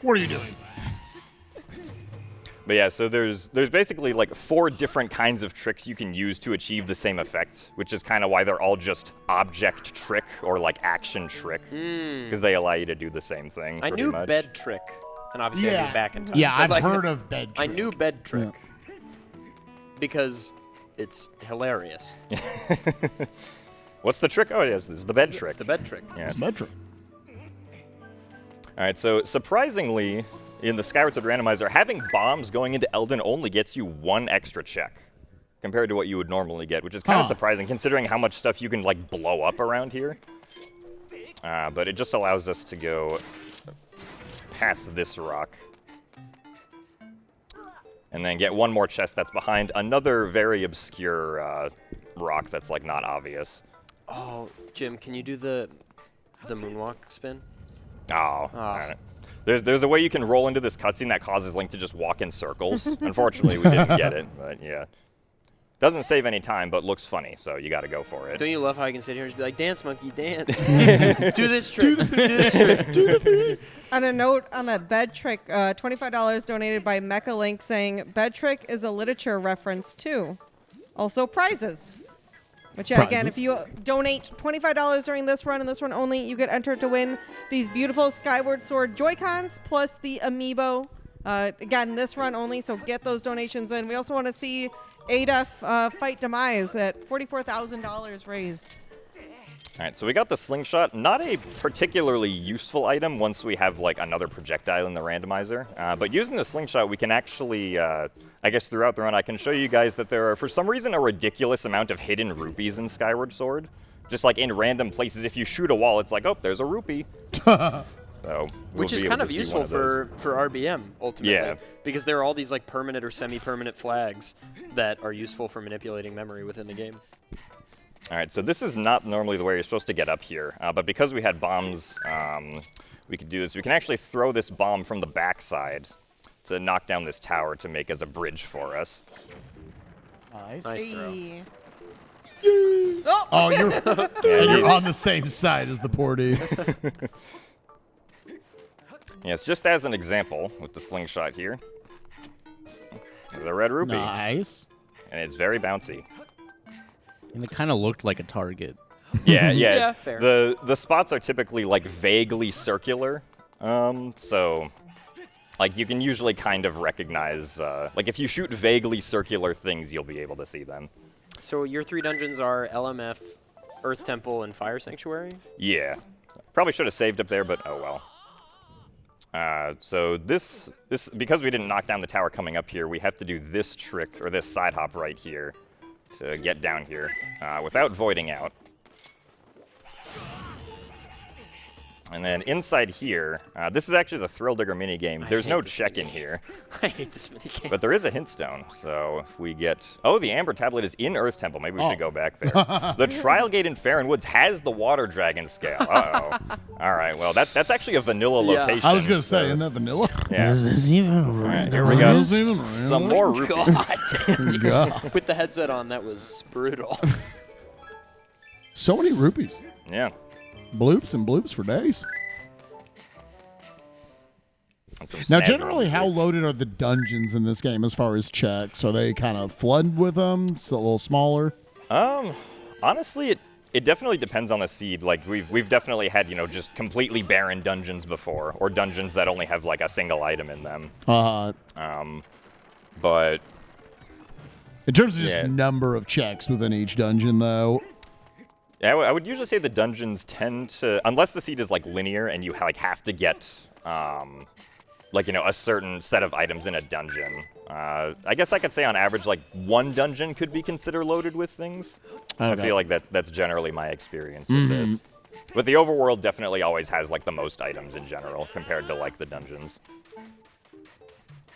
What are you doing? But yeah, so there's basically like 4 different kinds of tricks you can use to achieve the same effect, which is kind of why they're all just object trick or like action trick, because they allow you to do the same thing. I pretty knew much. bed trick, and obviously I knew back in time. Yeah, But, I've like, heard of bed trick. I knew bed trick because it's hilarious. What's the trick? Oh, yes, it's the bed trick. It's the bed trick. Yeah. It's bed trick. All right, so surprisingly, in the Skyward Sword Randomizer, having bombs going into Eldon only gets you 1 extra check compared to what you would normally get, which is kind of surprising considering how much stuff you can like blow up around here. But it just allows us to go past this rock and then get 1 more chest that's behind another very obscure rock that's like not obvious. Oh, Jim, can you do the moonwalk spin? Oh, all right. There's a way you can roll into this cutscene that causes Link to just walk in circles. Unfortunately, we didn't get it, but yeah. Doesn't save any time, but looks funny, so you got to go for it. Don't you love how I can sit here and just be like, dance, monkey, dance. Do this trick. Do this trick. Do the thing. On a note on the bed trick, $25 donated by Mecha Link saying bed trick is a literature reference too. Also prizes. Which yeah, again, if Prizes? you donate $25 during this run and this run only, you get entered to win these beautiful Skyward Sword Joy-Cons plus the Amiibo. Again, this run only, so get those donations in. We also want to see ADEF fight Demise at $44,000 raised. All right, so we got the slingshot. Not a particularly useful item once we have like another projectile in the randomizer. But using the slingshot, we can actually, I guess throughout the run, I can show you guys that there are, for some reason, a ridiculous amount of hidden rupees in Skyward Sword. Just like in random places, if you shoot a wall, it's like, oh, there's a rupee. So Which is kind of useful for RBM, ultimately. Yeah. Because there are all these like permanent or semi-permanent flags that are useful for manipulating memory within the game. All right, so this is not normally the way you're supposed to get up here, but because we had bombs, we could do this. We can actually throw this bomb from the backside to knock down this tower to make as a bridge for us. Nice. Nice throw. Hey. Oh, you're on the same side as the poor dude. Yes, just as an example with the slingshot here. There's a red rupee, Nice. and it's very bouncy. And it kind of looked like a target. Yeah, Yeah, fair. The spots are typically like vaguely circular, so like you can usually kind of recognize like if you shoot vaguely circular things, you'll be able to see them. So your 3 dungeons are LMF, Earth Temple, and Fire Sanctuary? Yeah, probably should have saved up there, but oh well. So this because we didn't knock down the tower coming up here, we have to do this trick or this side hop right here to get down here without voiding out. And then inside here, this is actually the Thrill Digger minigame. There's no this check in here, I hate this minigame. but there is a hint stone. So if we get... Oh, the Amber Tablet is in Earth Temple. Maybe we should go back there. The Trial Gate in Farron Woods has the Water Dragon scale. Uh-oh. All right, well, that's actually a vanilla Yeah. location. I was going to say, so- isn't that vanilla? Yeah. even Right, here we go. Is this even real? Some more rupees. God, God. with the headset on, that was brutal. So many rupees. Yeah. Bloops and bloops for days. And some Now, snazzy generally, how music. loaded are the dungeons in this game as far as checks? Are they kind of flooded with them? So a little smaller? Honestly, it definitely depends on the seed. Like we've definitely had, just completely barren dungeons before, or dungeons that only have like a single item in them. But In terms of just Yeah. number of checks within each dungeon, though. yeah, I would usually say the dungeons tend to, unless the seed is like linear and you have to get a certain set of items in a dungeon. I guess I could say on average, like one dungeon could be considered loaded with things. I Okay. feel like that's generally my experience with this. But the overworld definitely always has like the most items in general compared to like the dungeons.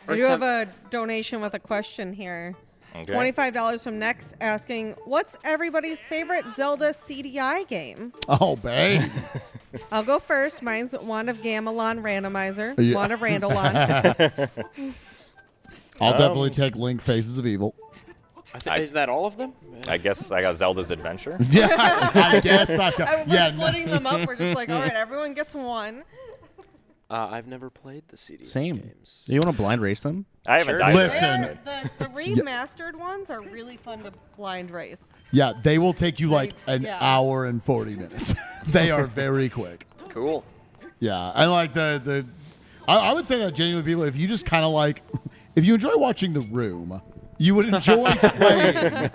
I do have a donation with a question here. Okay. $25 from Next asking, what's everybody's favorite Zelda CDI game? Oh, babe. I'll go first. Mine's Wand of Gamelon Randomizer. Yeah. Wand of Randolon. I'll definitely take Link Faces of Evil. Is that all of them? I guess I got Zelda's Adventure. Yeah, I guess I've got. We're Yeah, splitting them up. We're just like, all right, everyone gets one. I've never played the CD Same. games. Do you want to blind race them? I haven't Sure. died. Listen. The remastered ones are really fun to blind race. yeah, they will take you like an Yeah. hour and 40 minutes. They are very quick. Cool. Yeah, and like I would say that genuine people, if you just kind of like, if you enjoy watching The Room, you would enjoy playing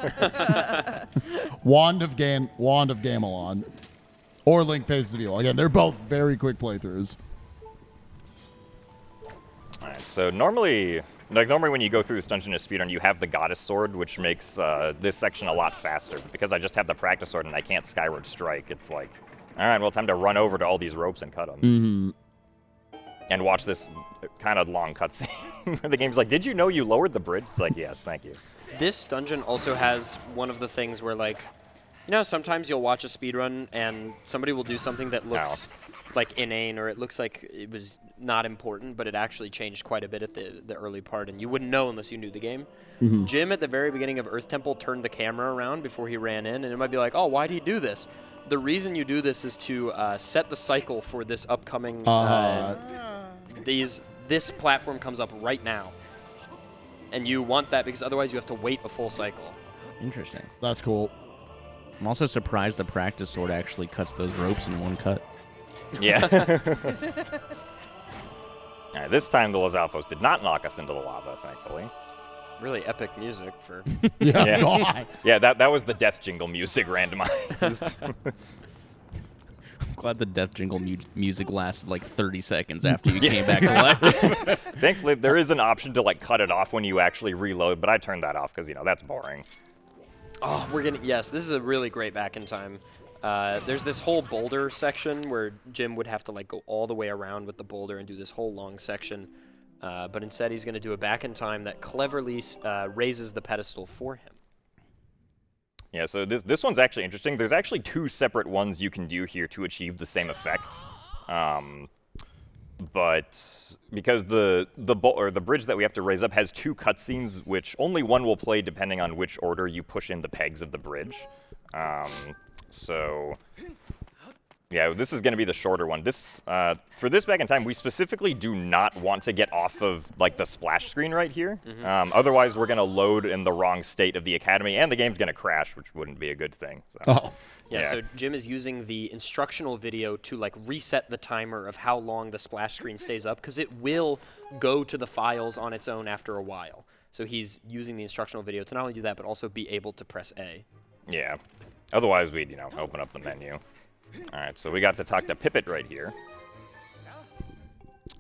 Wand of Gamelon or Link Faces of Evil. Again, they're both very quick playthroughs. All right, so normally when you go through this dungeon as speedrun, you have the Goddess Sword, which makes this section a lot faster. But because I just have the Practice Sword and I can't Skyward Strike, it's like, all right, well, time to run over to all these ropes and cut them. Mm-hmm. And watch this kind of long cutscene. The game's like, did you know you lowered the bridge? It's like, yes, thank you. This dungeon also has one of the things where, like, sometimes you'll watch a speedrun and somebody will do something that looks like inane, or it looks like it was not important, but it actually changed quite a bit at the early part, and you wouldn't know unless you knew the game. Jim, at the very beginning of Earth Temple, turned the camera around before he ran in, and it might be like, oh, why do you do this? The reason you do this is to set the cycle for this upcoming... This platform comes up right now, and you want that because otherwise you have to wait a full cycle. Interesting. That's cool. I'm also surprised the Practice Sword actually cuts those ropes in one cut. Yeah. All right, this time the Los Alfos did not knock us into the lava, thankfully. Really epic music for... Yeah, Yeah. God. Yeah, that was the death jingle music randomized. Glad the death jingle music lasted like 30 seconds after you came back to life. Thankfully, there is an option to like cut it off when you actually reload, but I turned that off because that's boring. Oh, yes, this is a really great back in time. There's this whole boulder section where Jim would have to like go all the way around with the boulder and do this whole long section. But instead, he's going to do a back in time that cleverly raises the pedestal for him. Yeah, so this one's actually interesting. There's actually two separate ones you can do here to achieve the same effect. But because the bridge that we have to raise up has two cutscenes, which only one will play depending on which order you push in the pegs of the bridge. So yeah, this is going to be the shorter one. This for this back in time, we specifically do not want to get off of like the splash screen right here. Otherwise, we're going to load in the wrong state of the academy, and the game's going to crash, which wouldn't be a good thing. So. Oh. Yeah, so Jim is using the instructional video to like reset the timer of how long the splash screen stays up, because it will go to the files on its own after a while. So he's using the instructional video to not only do that, but also be able to press A. Yeah. Otherwise, we'd open up the menu. All right, so we got to talk to Pippet right here.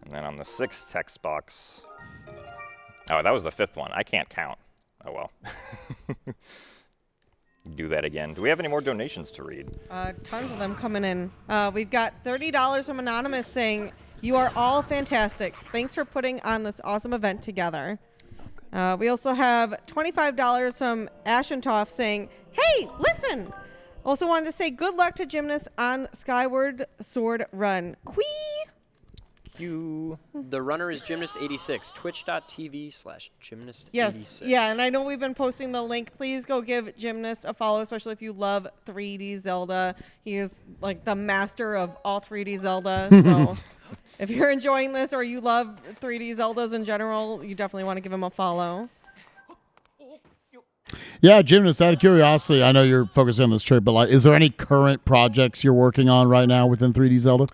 And then on the 6th text box... Oh, that was the 5th one. I can't count. Oh, well. do that again. Do we have any more donations to read? Tons of them coming in. We've got $30 from Anonymous saying, "You are all fantastic. Thanks for putting on this awesome event together." We also have $25 from Ashentoff saying, "Hey, listen! Also wanted to say good luck to Gymnast on Skyward Sword Run. Quee!" You. The runner is Gymnast86, twitch.tv/Gymnast86. Yes, yeah, and I know we've been posting the link. Please go give Gymnast a follow, especially if you love 3D Zelda. He is like the master of all 3D Zelda. So if you're enjoying this or you love 3D Zeldas in general, you definitely want to give him a follow. Yeah, Gymnast, out of curiosity, I know you're focusing on this trip, but like, is there any current projects you're working on right now within 3D Zelda?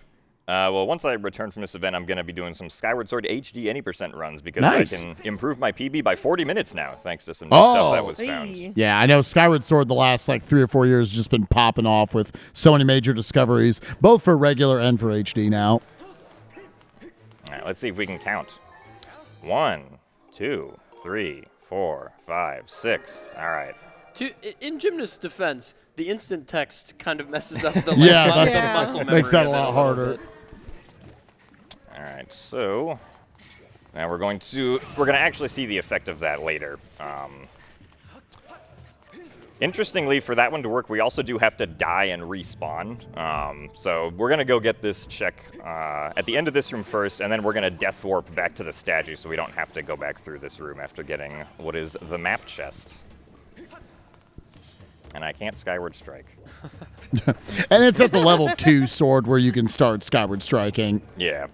Well, once I return from this event, I'm going to be doing some Skyward Sword HD any % runs because Nice. I can improve my PB by 40 minutes now, thanks to some new stuff that was found. Hey. Yeah, I know Skyward Sword the last like 3 or 4 years has just been popping off with so many major discoveries, both for regular and for HD now. All right, let's see if we can count. 1, 2, 3, 4, 5, 6. All right. In Gymnast's defense, the instant text kind of messes up the Yeah, like, that's- muscle memory makes that a of it lot little harder. bit. All right, so now we're going to actually see the effect of that later. Interestingly, for that one to work, we also do have to die and respawn. So we're going to go get this check at the end of this room first, and then we're going to death warp back to the statue so we don't have to go back through this room after getting what is the map chest. And I can't Skyward Strike. And it's at the level 2 sword where you can start Skyward Striking. Yeah.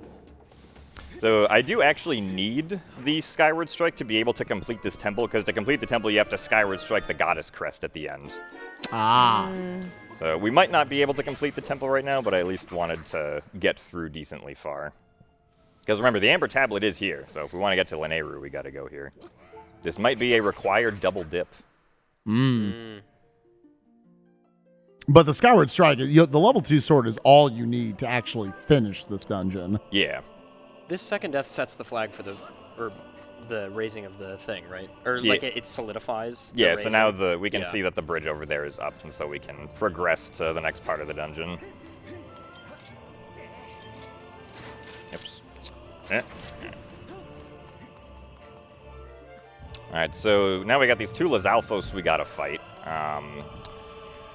So I do actually need the Skyward Strike to be able to complete this temple, because to complete the temple, you have to Skyward Strike the Goddess Crest at the end. Ah. So we might not be able to complete the temple right now, but I at least wanted to get through decently far. Because remember, the Amber Tablet is here, so if we want to get to Lanayru, we got to go here. This might be a required double dip. But the Skyward Strike, the level 2 sword is all you need to actually finish this dungeon. Yeah. This second death sets the flag for the raising of the thing, right? Or Yeah. like it solidifies. Yeah, the so now raising. we can see that the bridge over there is up, and so we can progress to the next part of the dungeon. Oops. Eh. Alright, so now we got these 2 Lizalfos we gotta fight.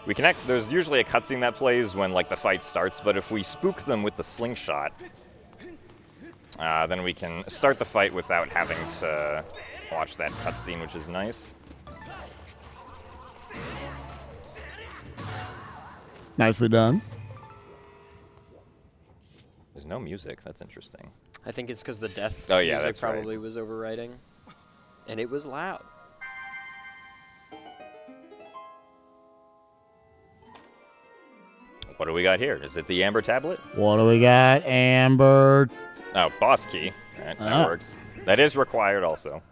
We can there's usually a cutscene that plays when like the fight starts, but if we spook them with the slingshot, then we can start the fight without having to watch that cutscene, which is nice. Nicely done. There's no music. That's interesting. I think it's because the death Oh, yeah, music that's right. probably was overriding, and it was loud. What do we got here? Is it the Amber Tablet? What do we got? Amber. Oh, boss key. That works. That is required also.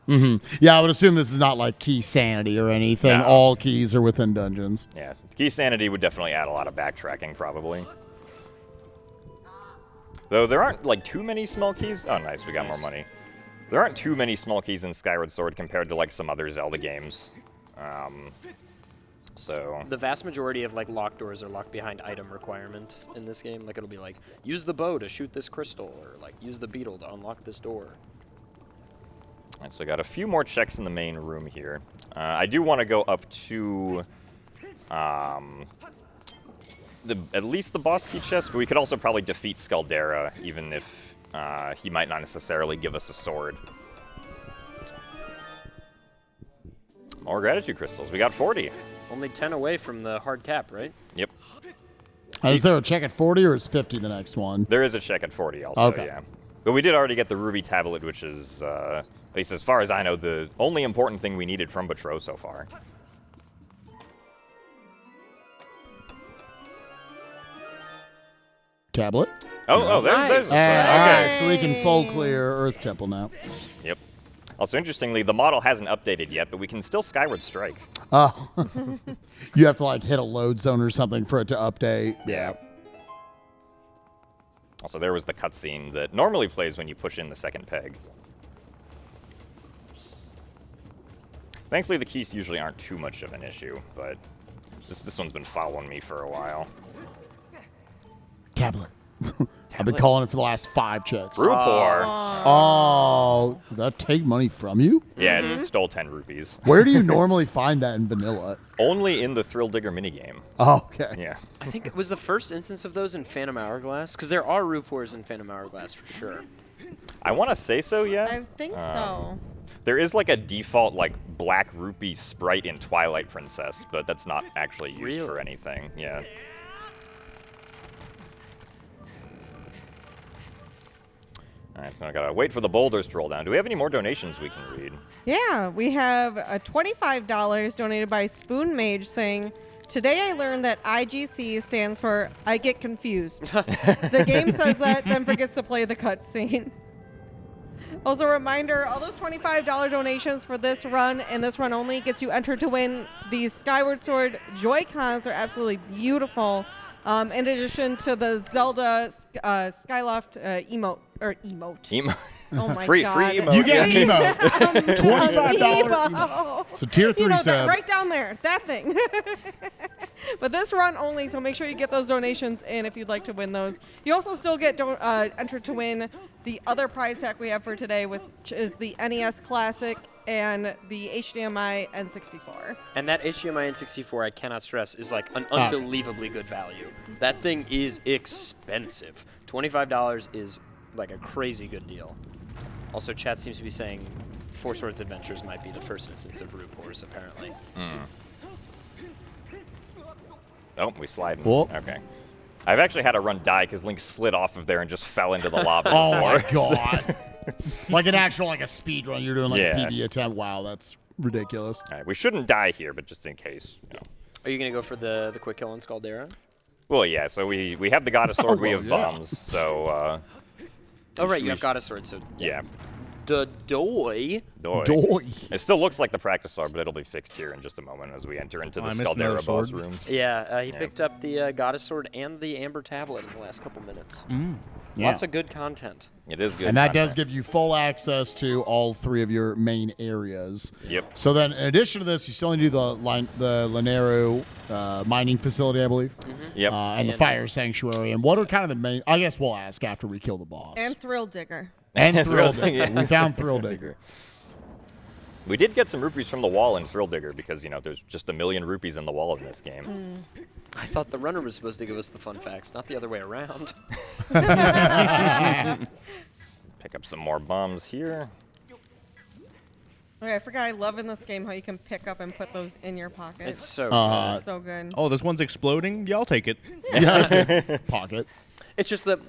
Yeah, I would assume this is not like key sanity or anything. No. All keys are within dungeons. Yeah, key sanity would definitely add a lot of backtracking, probably. Though there aren't like too many small keys. Oh, nice, we got more money. There aren't too many small keys in Skyward Sword compared to like some other Zelda games. So The vast majority of like locked doors are locked behind item requirement in this game. Like it'll be like use the bow to shoot this crystal, or like use the beetle to unlock this door. Alright, so I got a few more checks in the main room here. I do want to go up to at least the boss key chest, but we could also probably defeat Scaldera, even if he might not necessarily give us a sword. More gratitude crystals. We got 40. Only 10 away from the hard cap, right? Yep. Is there a check at 40 or is 50 the next one? There is a check at 40 also, Okay. yeah. But we did already get the Ruby Tablet, which is, at least as far as I know, the only important thing we needed from Batro so far. Tablet. Oh, there's All okay. right, so we can full clear Earth Temple now. Yep. Also, interestingly, the model hasn't updated yet, but we can still Skyward Strike. Oh. You have to like hit a load zone or something for it to update. Yeah. Also, there was the cutscene that normally plays when you push in the second peg. Thankfully, the keys usually aren't too much of an issue, but This one's been following me for a while. Tablet. I've been calling it for the last 5 checks. Rupor. Oh, did that take money from you? Yeah, it stole 10 rupees. Where do you normally find that in vanilla? Only in the Thrill Digger minigame. Oh, okay. Yeah. I think it was the first instance of those in Phantom Hourglass, because there are Rupors in Phantom Hourglass for sure. I want to say so, yeah. I think so. There is like a default like black rupee sprite in Twilight Princess, but that's not actually used for anything. Yeah. All right, so I gotta wait for the boulders to roll down. Do we have any more donations we can read? Yeah, we have a $25 donated by Spoon Mage saying, "Today I learned that IGC stands for I get confused. The game says that, then forgets to play the cutscene." Also, a reminder, all those $25 donations for this run and this run only gets you entered to win these Skyward Sword Joy-Cons. They're absolutely beautiful. In addition to the Zelda Skyloft emote. Oh my free god. Free emote. You get an yeah. emote. $25 emote. It's a tier 3 that sub. right down there, that thing. But this run only, so make sure you get those donations in if you'd like to win those. You also still get entered to win the other prize pack we have for today, which is the NES Classic and the HDMI N64. And that HDMI N64, I cannot stress, is like an unbelievably good value. That thing is expensive. $25 is like a crazy good deal. Also, chat seems to be saying Four Swords Adventures might be the first instance of Rupors, apparently. Oh, we slide. Whoop. Okay. I've actually had a run die because Link slid off of there and just fell into the lava. Oh my before. god. Like an actual, like a speed run. You're doing like Yeah. a PB attempt. Wow, that's ridiculous. All right, we shouldn't die here, but just in case. You know. Are you going to go for the quick kill on Scaldera? Well, yeah, so we have the Goddess Sword, we well, have yeah. bombs, so... Oh, right, we you have sh- Goddess Sword, so... yeah. The Doi. Doi. Doy. It still looks like the practice sword, but it'll be fixed here in just a moment as we enter into the I missed another Scaldera boss sword. room. Yeah, he picked up the Goddess Sword and the Amber Tablet in the last couple minutes. Yeah. Lots of good content. It is good. And that does content. give you full access to all 3 of your main areas. Yep. So then, in addition to this, you still need to do the Lanayru mining facility, I believe. Yep. And the fire sanctuary. And what are kind of the main... I guess we'll ask after we kill the boss. And Thrill Digger. And Thrill Thrill Digger. Digger. We found Thrill Digger. We did get some rupees from the wall in Thrill Digger because, you know, there's just 1 million rupees in the wall in this game. I thought the runner was supposed to give us the fun facts, not the other way around. Pick up some more bombs here. Okay, I forgot I love in this game how you can pick up and put those in your pocket. It's so It's so good. Oh, this one's exploding? Yeah, I'll take it. Yeah. Pocket. It's just that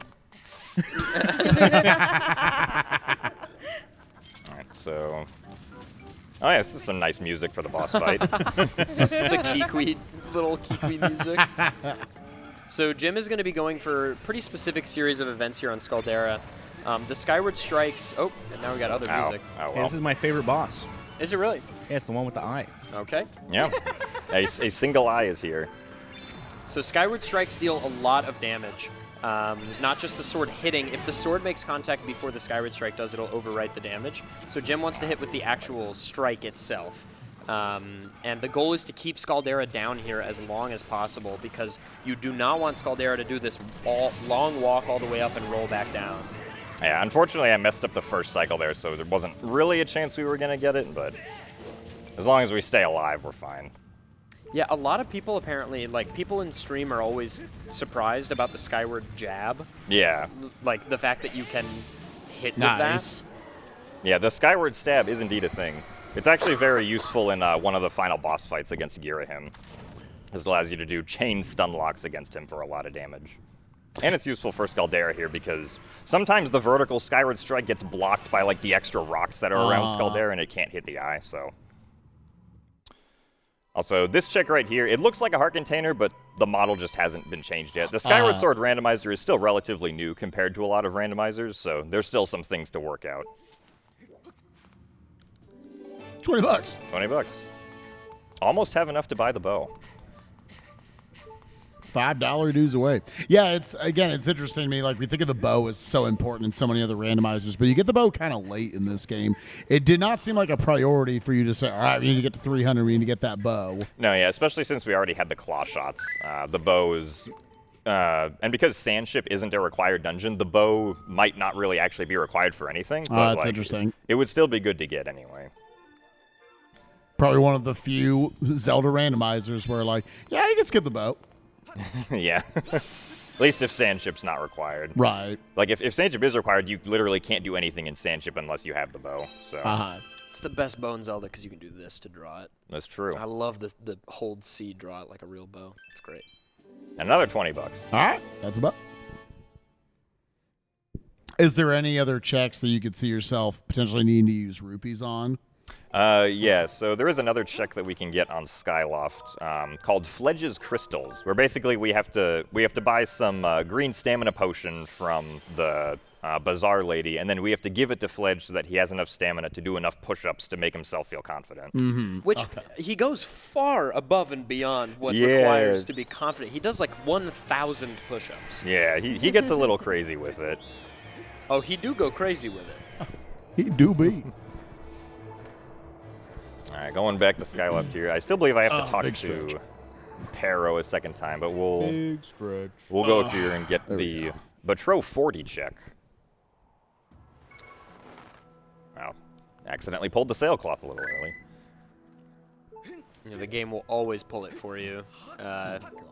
All right, so... Oh, yeah, this is some nice music for the boss fight. the Kikwi, little Kikwi music. So Jim is going to be going for a pretty specific series of events here on Scaldera. The Skyward Strikes. Oh, and now we got other Ow. music. Oh, Hey, well. this is my favorite boss. Is it really? Yeah, it's the one with the eye. Okay. Yeah. A single eye is here. So Skyward Strikes deal a lot of damage. Not just the sword hitting. If the sword makes contact before the Skyward Strike does, it'll overwrite the damage. So Jim wants to hit with the actual strike itself. And the goal is to keep Scaldera down here as long as possible because you do not want Scaldera to do this long walk all the way up and roll back down. Yeah, unfortunately I messed up the first cycle there, so there wasn't really a chance we were going to get it, but as long as we stay alive, we're fine. Yeah, a lot of people apparently, like, people in stream are always surprised about the Skyward Jab. Yeah. Like, the fact that you can hit Nice. with Yeah, the Skyward Stab is indeed a thing. It's actually very useful in one of the final boss fights against Girahim. This allows you to do chain stun locks against him for a lot of damage. And it's useful for Scaldera here because sometimes the vertical Skyward Strike gets blocked by, like, the extra rocks that are around Scaldera and it can't hit the eye, so... Also, this chick right here, it looks like a heart container, but the model just hasn't been changed yet. The Skyward Sword Randomizer is still relatively new compared to a lot of randomizers, so there's still some things to work out. $20. 20 bucks. Almost have enough to buy the bow. $5 dues away. Yeah, it's interesting to me. Like, we think of the bow as so important in so many other randomizers, but you get the bow kind of late in this game. It did not seem like a priority for you to say, all right, we need to get to 300, we need to get that bow. No, yeah, especially since we already had the claw shots. The bow is... and because Sandship isn't a required dungeon, the bow might not really actually be required for anything. But, That's interesting. It would still be good to get anyway. Probably one of the few Zelda randomizers where, like, yeah, you can skip the bow. Yeah. At least if Sandship's not required. Right. Like, if Sandship is required, you literally can't do anything in Sandship unless you have the bow. So It's the best bow in Zelda because you can do this to draw it. That's true. I love the hold C, draw it like a real bow. It's great. Another $20. All right. That's a bow. Is there any other checks that you could see yourself potentially needing to use rupees on? Yeah, so there is another check that we can get on Skyloft called Fledge's Crystals, where basically we have to buy some green stamina potion from the bazaar lady, and then we have to give it to Fledge so that he has enough stamina to do enough push-ups to make himself feel confident. Mm-hmm. Which he goes far above and beyond what requires to be confident. He does like 1,000 push-ups. Yeah, he gets a little crazy with it. Oh, he do go crazy with it. He do be. All right, going back to Skyloft here. I still believe I have to talk big to stretch. Pero a second time, but we'll Stretch. go here and get the Betro 40 check. Wow, accidentally pulled the sailcloth a little early. You know, the game will always pull it for you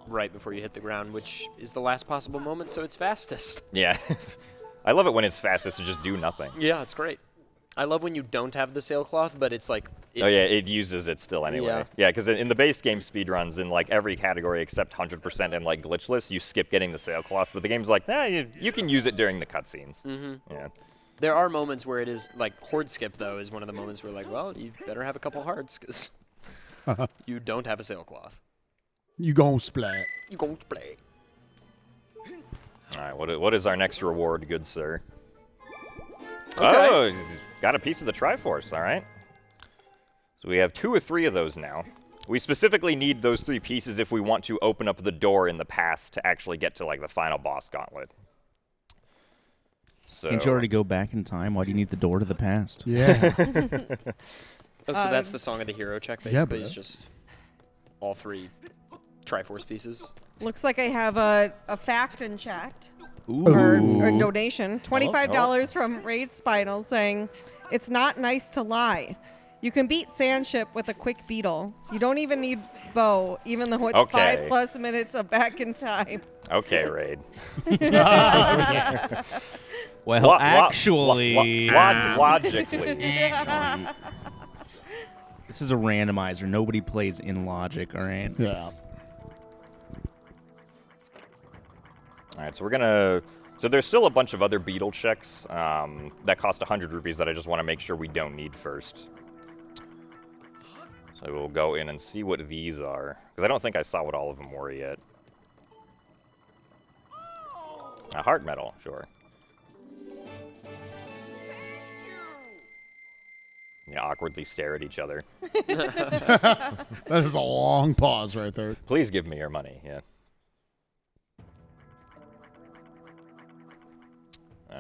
right before you hit the ground, which is the last possible moment, so it's fastest. Yeah, I love it when it's fastest to just do nothing. Yeah, it's great. I love when you don't have the sailcloth, but it's like... Oh yeah, it uses it still anyway. Yeah, because in the base game speedruns, in like every category except 100% and like glitchless, you skip getting the sailcloth, but the game's like, nah, you can use it during the cutscenes. Mm-hmm. Yeah. There are moments where it is, like, horde skip, though, is one of the moments where, like, well, you better have a couple hearts, because you don't have a sailcloth. You gon' splat. You gon' play. All right, what is our next reward, good sir? Okay. Oh, he's got a piece of the Triforce, all right. So we have 2 or 3 of those now. We specifically need those 3 pieces if we want to open up the door in the past to actually get to, like, the final boss gauntlet. So, Can't you already go back in time? Why do you need the door to the past? Yeah. Oh, so that's the Song of the Hero check, Yeah, basically. bro. It's just all 3 Triforce pieces. Looks like I have a fact in chat. Ooh. Or a donation. $25 from Raid Spinal saying, it's not nice to lie. You can beat Sandship with a quick beetle. You don't even need bow, even though it's Okay. 5+ minutes of back in time. Okay, Raid. Well, actually, logically. this is a randomizer. Nobody plays in logic, all right? Yeah. All right, so we're gonna. So there's still a bunch of other beetle checks that cost 100 rupees that I just want to make sure we don't need first. So we'll go in and see what these are, because I don't think I saw what all of them were yet. A heart medal, sure. Yeah, awkwardly stare at each other. That is a long pause right there. Please give me your money. Yeah.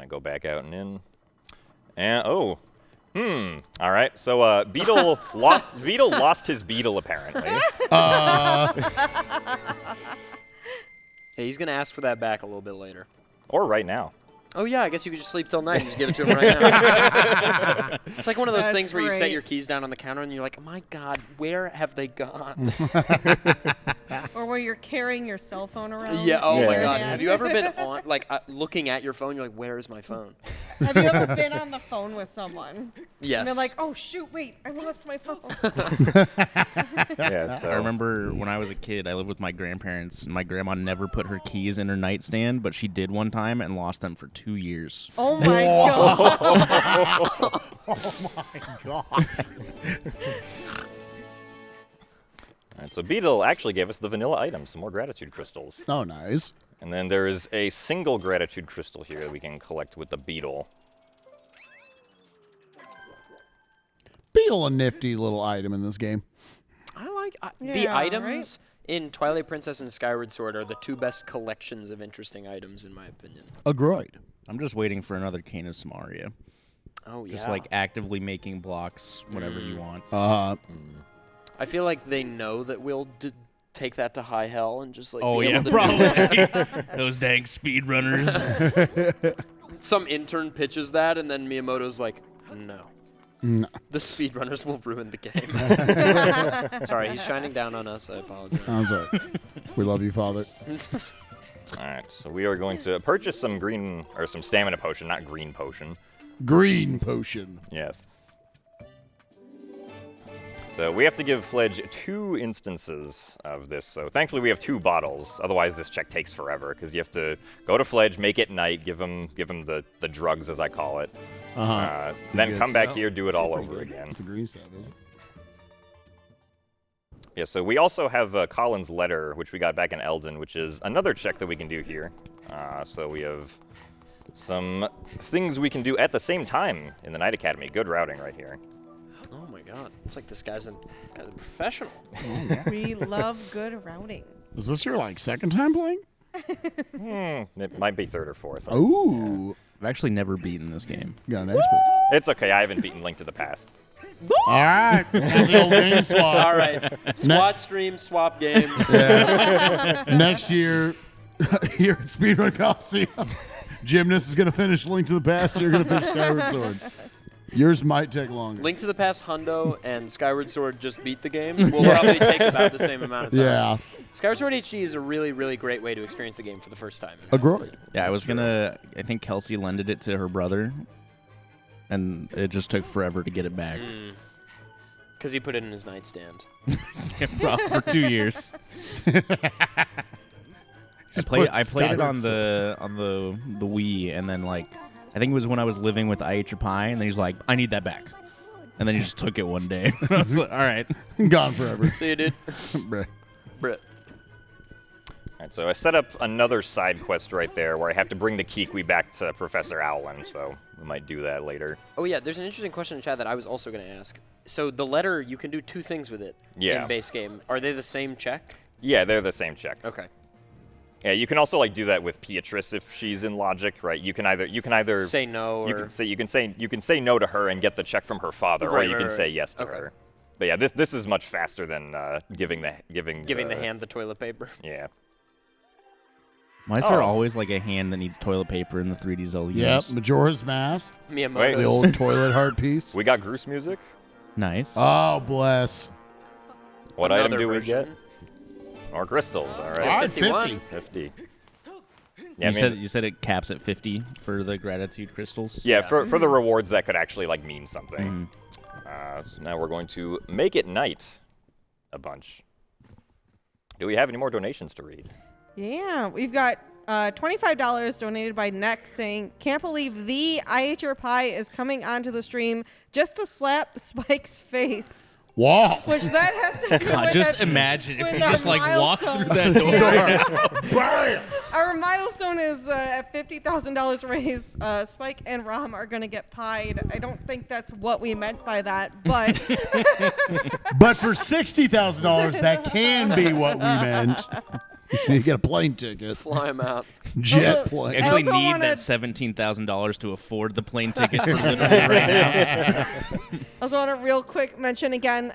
Go back out and in. And all right. So Beetle lost his beetle apparently. Hey, he's going to ask for that back a little bit later. Or right now. Oh, yeah, I guess you could just sleep till night and just give it to him right now. It's like one of those That's things where you set great. your keys down on the counter and you're like, oh, my God, where have they gone? Or where you're carrying your cell phone around. Yeah, oh, my Yeah. God. Have you ever been on, like, looking at your phone? You're like, where is my phone? Have you ever been on the phone with someone? Yes. And they're like, oh, shoot, wait, I lost my phone. Yeah. So I remember when I was a kid, I lived with my grandparents. My grandma never put her keys in her nightstand, but she did one time and lost them for 2 years. Oh, my God. God. All right, so Beetle actually gave us the vanilla item, some more gratitude crystals. Oh, nice. And then there is a single gratitude crystal here that we can collect with the Beetle. Beetle, a nifty little item in this game. I like the Yeah, items in Twilight Princess and Skyward Sword are the two best collections of interesting items, in my opinion. Agreed. I'm just waiting for another Cane of Samaria. Oh, yeah. Just like actively making blocks whenever you want. I feel like they know that we'll take that to high hell and just like. Oh, be yeah, able to probably. Those dang speedrunners. Some intern pitches that, and then Miyamoto's like, no. The speedrunners will ruin the game. Sorry, he's shining down on us. I apologize. I'm sorry. We love you, Father. All right, so we are going to purchase some some stamina potion, not green potion. Green potion. Yes. So we have to give Fledge 2 instances of this. So thankfully we have 2 bottles. Otherwise this check takes forever because you have to go to Fledge, make it night, give him the drugs as I call it. Then come back here, do it all over again. It's a green stuff, is it? Yeah, so we also have Colin's letter, which we got back in Eldon, which is another check that we can do here. So we have some things we can do at the same time in the Night Academy. Good routing right here. Oh my god. It's like this guy's a professional. We love good routing. Is this your like second time playing? It might be 3rd or 4th. Oh, I've actually never beaten this game. you got an expert. It's okay, I haven't beaten Link to the Past. All right, that's the old game swap. All right. Squad stream, swap games. Next year, here at Speedrun Colosseum, Gymnast is going to finish Link to the Past. You're going to finish Skyward Sword. Yours might take longer. Link to the Past Hundo and Skyward Sword just beat the game. Will probably take about the same amount of time. Yeah. Skyward Sword HD is a really, really great way to experience the game for the first time. Agreed. Yeah, I think Kelsey lended it to her brother, and it just took forever to get it back. Because he put it in his nightstand. For 2 years. I played it on the Wii, and then like I think it was when I was living with IHPI, and then he's like, I need that back. And then he just took it one day. I was like, all right. Gone forever. See you, dude. Bruh. Brit. All right, so I set up another side quest right there where I have to bring the Kikwi back to Professor Owlin, so we might do that later. Oh, yeah, there's an interesting question in chat that I was also going to ask. So the letter, you can do 2 things with it in base game. Are they the same check? Yeah, they're the same check. Okay. Yeah, you can also like do that with Beatrice if she's in Logic, right? You can either say no, you can say no to her and get the check from her father, or you can say yes to her. But yeah, this is much faster than giving the hand the toilet paper. Yeah. Why is there always like a hand that needs toilet paper in the 3D Zelda games? Yep, Majora's Mask. Miyamoto's. The old toilet heart piece. We got Groose music. Nice. Oh, bless. What Another item do we version. get? More crystals. All right. 51. 50. Yeah, You said it caps at 50 for the gratitude crystals? Yeah, for the rewards that could actually like mean something. So now we're going to make it night a bunch. Do we have any more donations to read? Yeah, we've got $25 donated by Neck saying, can't believe the IHR Pie is coming onto the stream just to slap Spike's face. Wow. Which that has to do God, with just imagine if with you our just like walk milestone. through that door. Our milestone is at $50,000 raised. Spike and Rom are going to get pied. I don't think that's what we meant by that, but But for $60,000, that can be what we meant. You need to get a plane ticket. Fly him out. Jet plane. Actually also need wanted- that $17,000 to afford the plane ticket for literally right now. I also want to real quick mention again,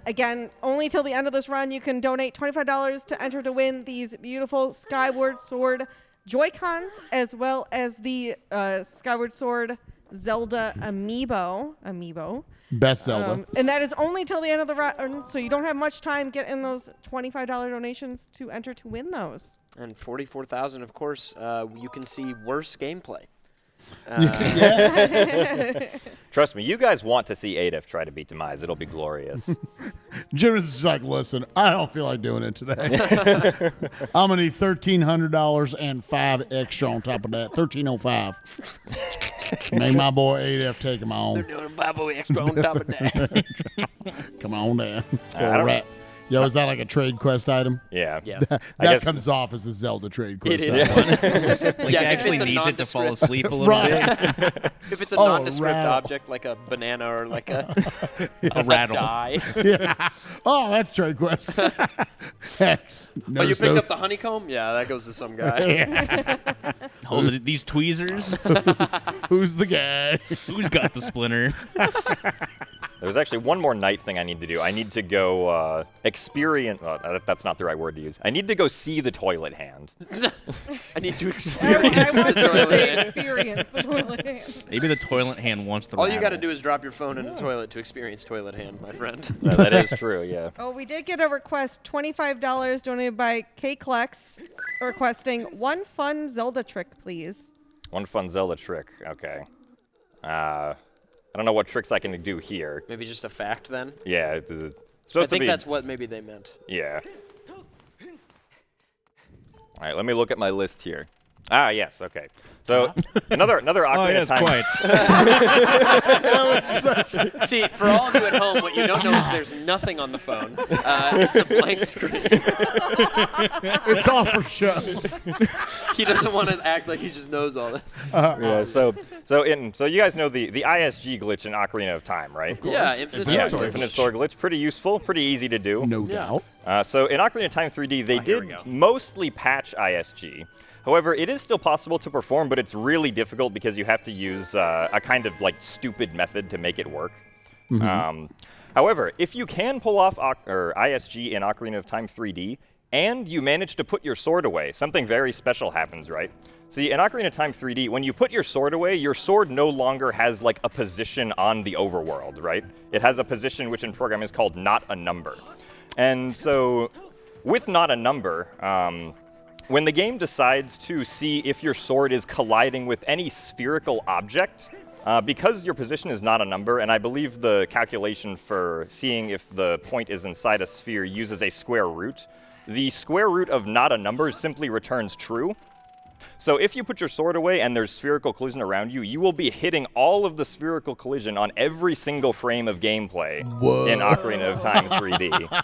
only till the end of this run, you can donate $25 to enter to win these beautiful Skyward Sword Joy-Cons, as well as the Skyward Sword Zelda Amiibo. Best Zelda. And that is only till the end of the run, so you don't have much time getting those $25 donations to enter to win those. And 44,000, of course, you can see worse gameplay. Trust me, you guys want to see Adif try to beat Demise. It'll be glorious. Jim is just like, listen, I don't feel like doing it today. I'm going to need $1,300 and 5 extra on top of that. $1,305. Make my boy AF take him on. They're doing a Bible extra on top of that. Come on down. I don't know. Yo, is that like a trade quest item? Yeah. Yeah. That guess- comes off as a Zelda trade quest. It is. item. Like Yeah, he if actually it's a needs it to fall nondescript- asleep a little bit. If it's a Oh, nondescript rattle. object like a banana or like a A rattle. die. Yeah. Oh, that's trade quest. X. Oh, you picked up the honeycomb? Yeah, that goes to some guy. Oh, these tweezers. Who's the guy? Who's got the splinter? There's actually one more night thing I need to do. I need to go experience. That's not the right word to use. I need to go see the toilet hand. I need to I experience want the to toilet. say experience the toilet hand. Maybe the toilet hand wants the All you got to rattle. do is drop your phone in the toilet to experience toilet hand, my friend. That is true. Yeah. Oh, we did get a request, $25 donated by K-Klex, requesting one fun Zelda trick, please. One fun Zelda trick. Okay. I don't know what tricks I can do here. Maybe just a fact then. Yeah. It's supposed I to think be. that's what maybe they meant. Yeah. All right. Let me look at my list here. Ah, yes. Okay. So another Oh, Ocarina yes, of Time. quite. See, for all of you at home, what you don't know is there's nothing on the phone. It's a blank screen. It's all for show. He doesn't want to act like he just knows all this. Yeah. So you guys know the ISG glitch in Ocarina of Time, right? Yeah, infinite Yeah. sword. Infinite sword glitch. Pretty useful. Pretty easy to do. No Yeah. doubt. So in Ocarina of Time 3D, they here we did go. mostly patch ISG. However, it is still possible to perform, but it's really difficult because you have to use a kind of like stupid method to make it work. However, if you can pull off ISG in Ocarina of Time 3D, and you manage to put your sword away, something very special happens, right? See, in Ocarina of Time 3D, when you put your sword away, your sword no longer has like a position on the overworld, right? It has a position which in programming is called not a number. And so, with not a number, when the game decides to see if your sword is colliding with any spherical object, because your position is not a number, and I believe the calculation for seeing if the point is inside a sphere uses a square root, the square root of not a number simply returns true. So if you put your sword away and there's spherical collision around you, you will be hitting all of the spherical collision on every single frame of gameplay in Ocarina of Time 3D.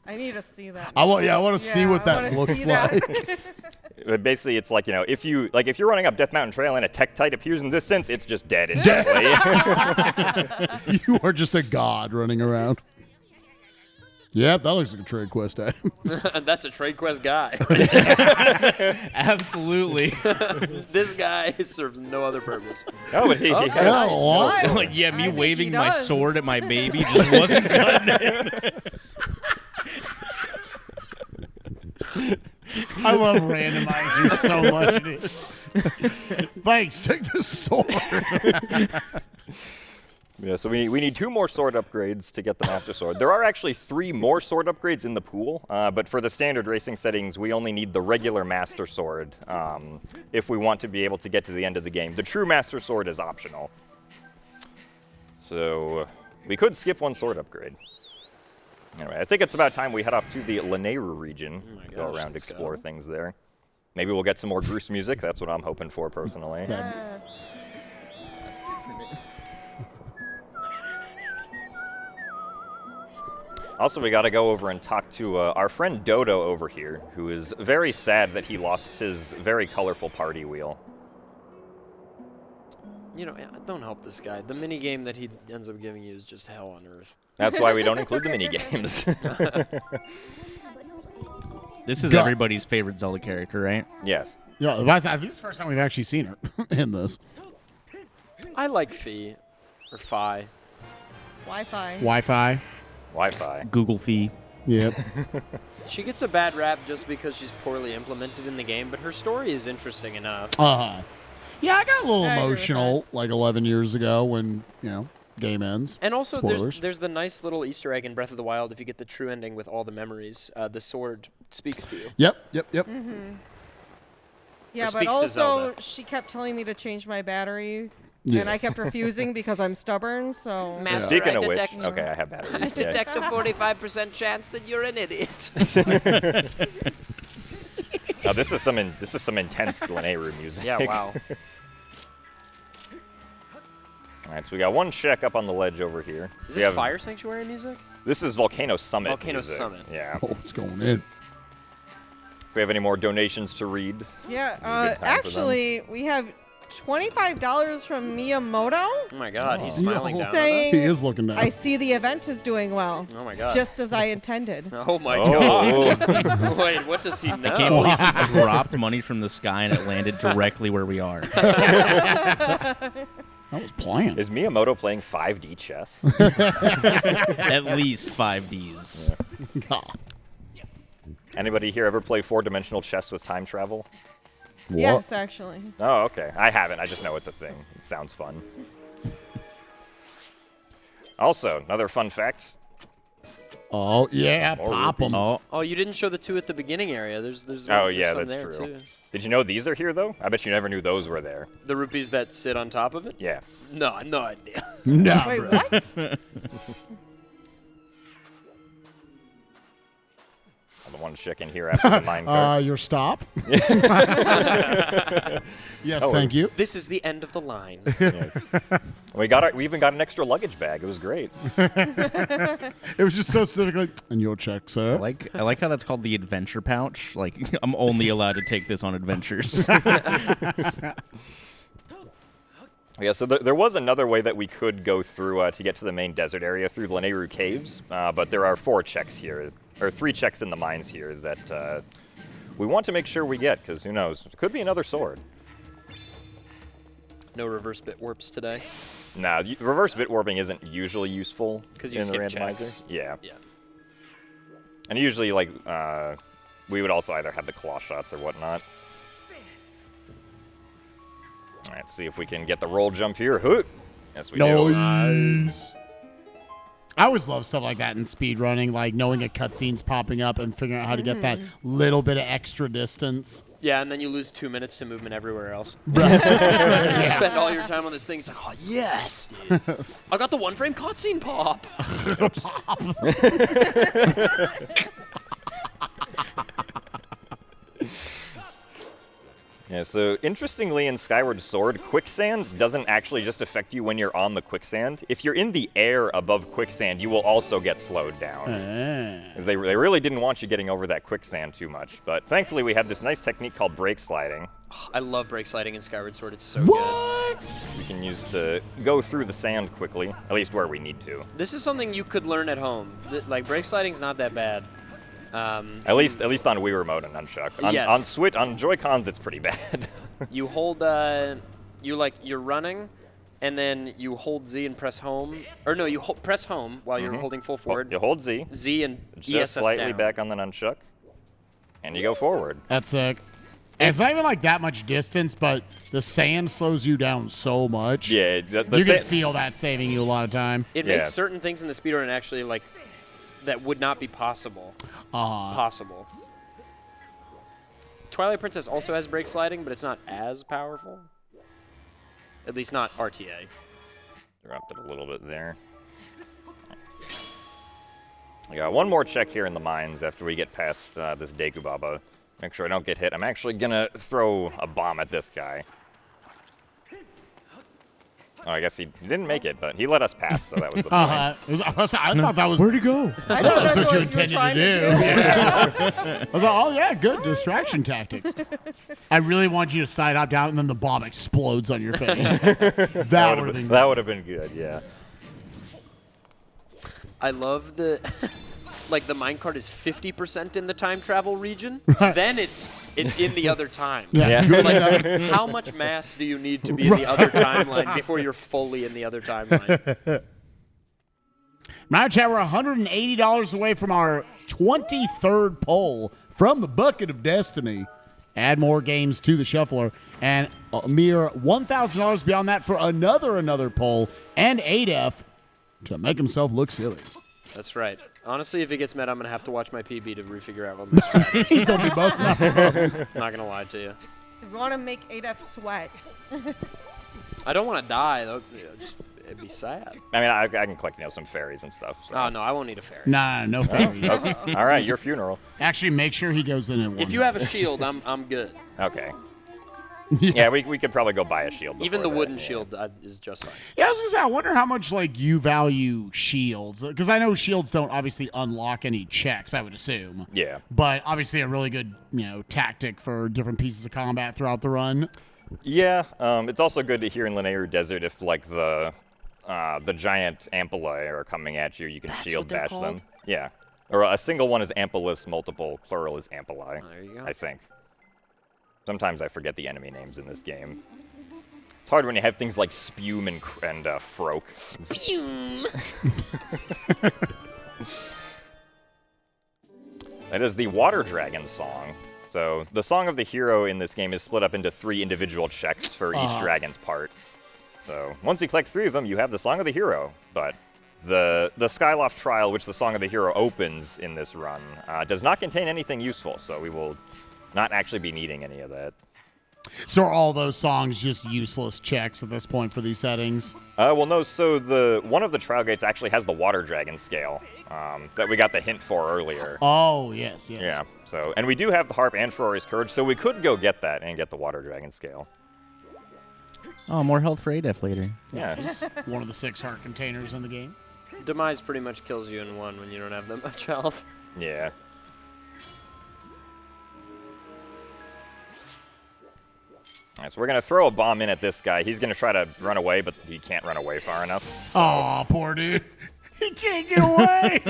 I need to see that. I want to see what I that wanna looks see that. like. But basically, it's like, if you're running up Death Mountain Trail and a Tektite appears in the distance, it's just dead instantly. You are just a god running around. Yep, that looks like a trade quest item. That's a trade quest guy. Absolutely. This guy serves no other purpose. Oh, but he Okay. has- Yeah, what? Like, yeah, me I think waving he my does. sword at my baby just wasn't cutting it. I love Randomizer so much. Dude. Thanks, take the sword. Yeah, so we need 2 more sword upgrades to get the Master Sword. There are actually 3 more sword upgrades in the pool, but for the standard racing settings, we only need the regular Master Sword if we want to be able to get to the end of the game. The true Master Sword is optional. So we could skip 1 sword upgrade. Anyway, I think it's about time we head off to the Lanayru region, go gosh, around, let's explore go. things there. Maybe we'll get some more Groose music. That's what I'm hoping for personally. Yes. Also, we got to go over and talk to our friend Dodo over here, who is very sad that he lost his very colorful party wheel. You know, don't help this guy. The mini game that he ends up giving you is just hell on earth. That's why we don't include the mini games. This is God. everybody's favorite Zelda character, right? Yes. Yeah, I think it's the first time we've actually seen her in this. I like Fi, or Fi. Wi-Fi. Wi-Fi. Wi-Fi. Google fee. Yep. She gets a bad rap just because she's poorly implemented in the game, but her story is interesting enough. Yeah, I got a little I agree with emotional like 11 years ago when, game ends. And also, Spoilers. there's the nice little Easter egg in Breath of the Wild. If you get the true ending with all the memories, the sword speaks to you. Yep. Yeah, but speaks to also Zelda. she kept telling me to change my battery, Yeah. and I kept refusing because I'm stubborn. So Master, Speaking I of which, detect- okay, I have batteries. I yeah. detect a 45% chance that you're an idiot. Now, this is some intense Lanayru music. Yeah, wow. All right, so we got 1 check up on the ledge over here. Is We this have- Fire Sanctuary music? This is Volcano Summit. Volcano music. Summit. Yeah. Oh, it's going in. If we have any more donations to read. Yeah, Good time for them. actually, we have $25 from Miyamoto Oh my God, he's smiling down saying, He is looking down. I see the event is doing well. on us. Oh my God. Just as I intended. Oh my Oh. God. Wait, what does he know? I can't believe he dropped money from the sky and it landed directly where we are. That was planned. Is Miyamoto playing 5D chess? At least 5Ds. God. Anybody here ever play 4-dimensional chess with time travel? Yes, actually. Oh, okay. I haven't. I just know it's a thing. It sounds fun. Also, another fun fact. Oh, yeah, More pop them. Oh, Oh, you didn't show the two at the beginning area. There's Oh, there's yeah, some that's there true. Too. Did you know these are here, though? I bet you never knew those were there. The rupees that sit on top of it? Yeah. No, no idea. No, Wait, bro. what? I'm the one chicken here after the minecart. Your stop? Yes, Oh, thank you. This is the end of the line. Yes. We even got an extra luggage bag. It was great. It was just so specific, like, and your check, sir. I like how that's called the adventure pouch. Like, I'm only allowed to take this on adventures. Yeah, so there was another way that we could go through to get to the main desert area through the Lanayru caves, but there are 4 checks here, or 3 checks in the mines here that we want to make sure we get, because who knows? It could be another sword. No reverse bit warps today. Nah, reverse bit warping isn't usually useful 'Cause you in the skip randomizer. checks. Yeah. Yeah. And usually, like, we would also either have the claw shots or whatnot. All right, see if we can get the roll jump here. Hoot! Yes, we do. Nice. I always love stuff like that in speedrunning, like knowing a cutscene's popping up and figuring out how to get that little bit of extra distance. Yeah, and then you lose 2 minutes to movement everywhere else. You spend all your time on this thing. It's like, oh, yes, dude. I got the 1-frame cutscene pop. Yeah, so interestingly in Skyward Sword, quicksand doesn't actually just affect you when you're on the quicksand. If you're in the air above quicksand, you will also get slowed down. 'Cause they really didn't want you getting over that quicksand too much. But thankfully we have this nice technique called brake sliding. I love brake sliding in Skyward Sword. It's so What? We can use to go through the sand quickly, at least where we need to. good. This is something you could learn at home. Like, brake sliding's not that bad. At least on Wii Remote and Nunchuck. Yes. On Switch, on Joy-Cons, it's pretty bad. You hold, you're running, and then you hold Z and press home. Or no, you press home while you're holding full forward. You hold Z, Z and just ESS slightly down. back on the Nunchuck, and you go forward. That's sick. And it's not even like that much distance, but the sand slows you down so much. Yeah, the You sa- can feel that saving you a lot of time. It Yeah. makes certain things in the speedrun actually, like, that would not be possible. Possible. Twilight Princess also has brake sliding, but it's not as powerful. At least not RTA. Dropped it a little bit there. I got one more check here in the mines after we get past this Deku Baba. Make sure I don't get hit. I'm actually gonna throw a bomb at this guy. Oh, I guess he didn't make it, but he let us pass, so that was the point. I thought that was. Where'd he go? I That's thought that's what you what you were intended to trying do. to do. Yeah. I was like, oh yeah, good distraction tactics. I really want you to side hop down, and then the bomb explodes on your face. that would have been. That would have been good, yeah. I love the... like, the minecart is 50% in the time travel region. Then it's in the other time. Yeah. So, like, how much mass do you need to be in the other timeline before you're fully in the other timeline? My chat, we're $180 away from our 23rd poll from the Bucket of Destiny. Add more games to the shuffler, and a mere $1,000 beyond that for another poll and 8F to make himself look silly. That's right. Honestly, if it gets met, I'm going to have to watch my PB to refigure out what my strat is. He's gonna be busting up. Not going to lie to you. If you want to make 8F sweat. I don't want to die, though. It'd be sad. I mean, I can collect, some fairies and stuff. So. Oh, no, I won't need a fairy. Nah, no fairies. All right, your funeral. Actually, make sure he goes in and If you have a shield, I'm good. Okay. Yeah, we could probably go buy a shield. Even the before wooden that, yeah. shield is just fine. Yeah, I was gonna say, I wonder how much like you value shields, because I know shields don't obviously unlock any checks. I would assume. Yeah. But obviously a really good tactic for different pieces of combat throughout the run. Yeah, it's also good to hear in Lanayru Desert if like the giant ampullae are coming at you, you can That's shield what they're bash them. called? Yeah. Or a single one is ampulus, multiple plural is ampullae. There you go. I think. Sometimes I forget the enemy names in this game. It's hard when you have things like spume and froke. Spume. That is the Water Dragon song. So the song of the hero in this game is split up into 3 individual checks for each dragon's part. So once you collect 3 of them, you have the song of the hero. But the Skyloft trial, which the song of the hero opens in this run, does not contain anything useful. So we will not actually be needing any of that. So are all those songs just useless checks at this point for these settings? Well, no. So one of the trial gates actually has the Water Dragon scale that we got the hint for earlier. Oh, yes. Yeah. So, and we do have the harp and Ferrari's Courage, so we could go get that and get the Water Dragon scale. Oh, more health for ADEF later. Yeah. One of the 6 heart containers in the game. Demise pretty much kills you in one when you don't have that much health. Yeah. All right, so we're going to throw a bomb in at this guy. He's going to try to run away, but he can't run away far enough. Oh, poor dude. He can't get away.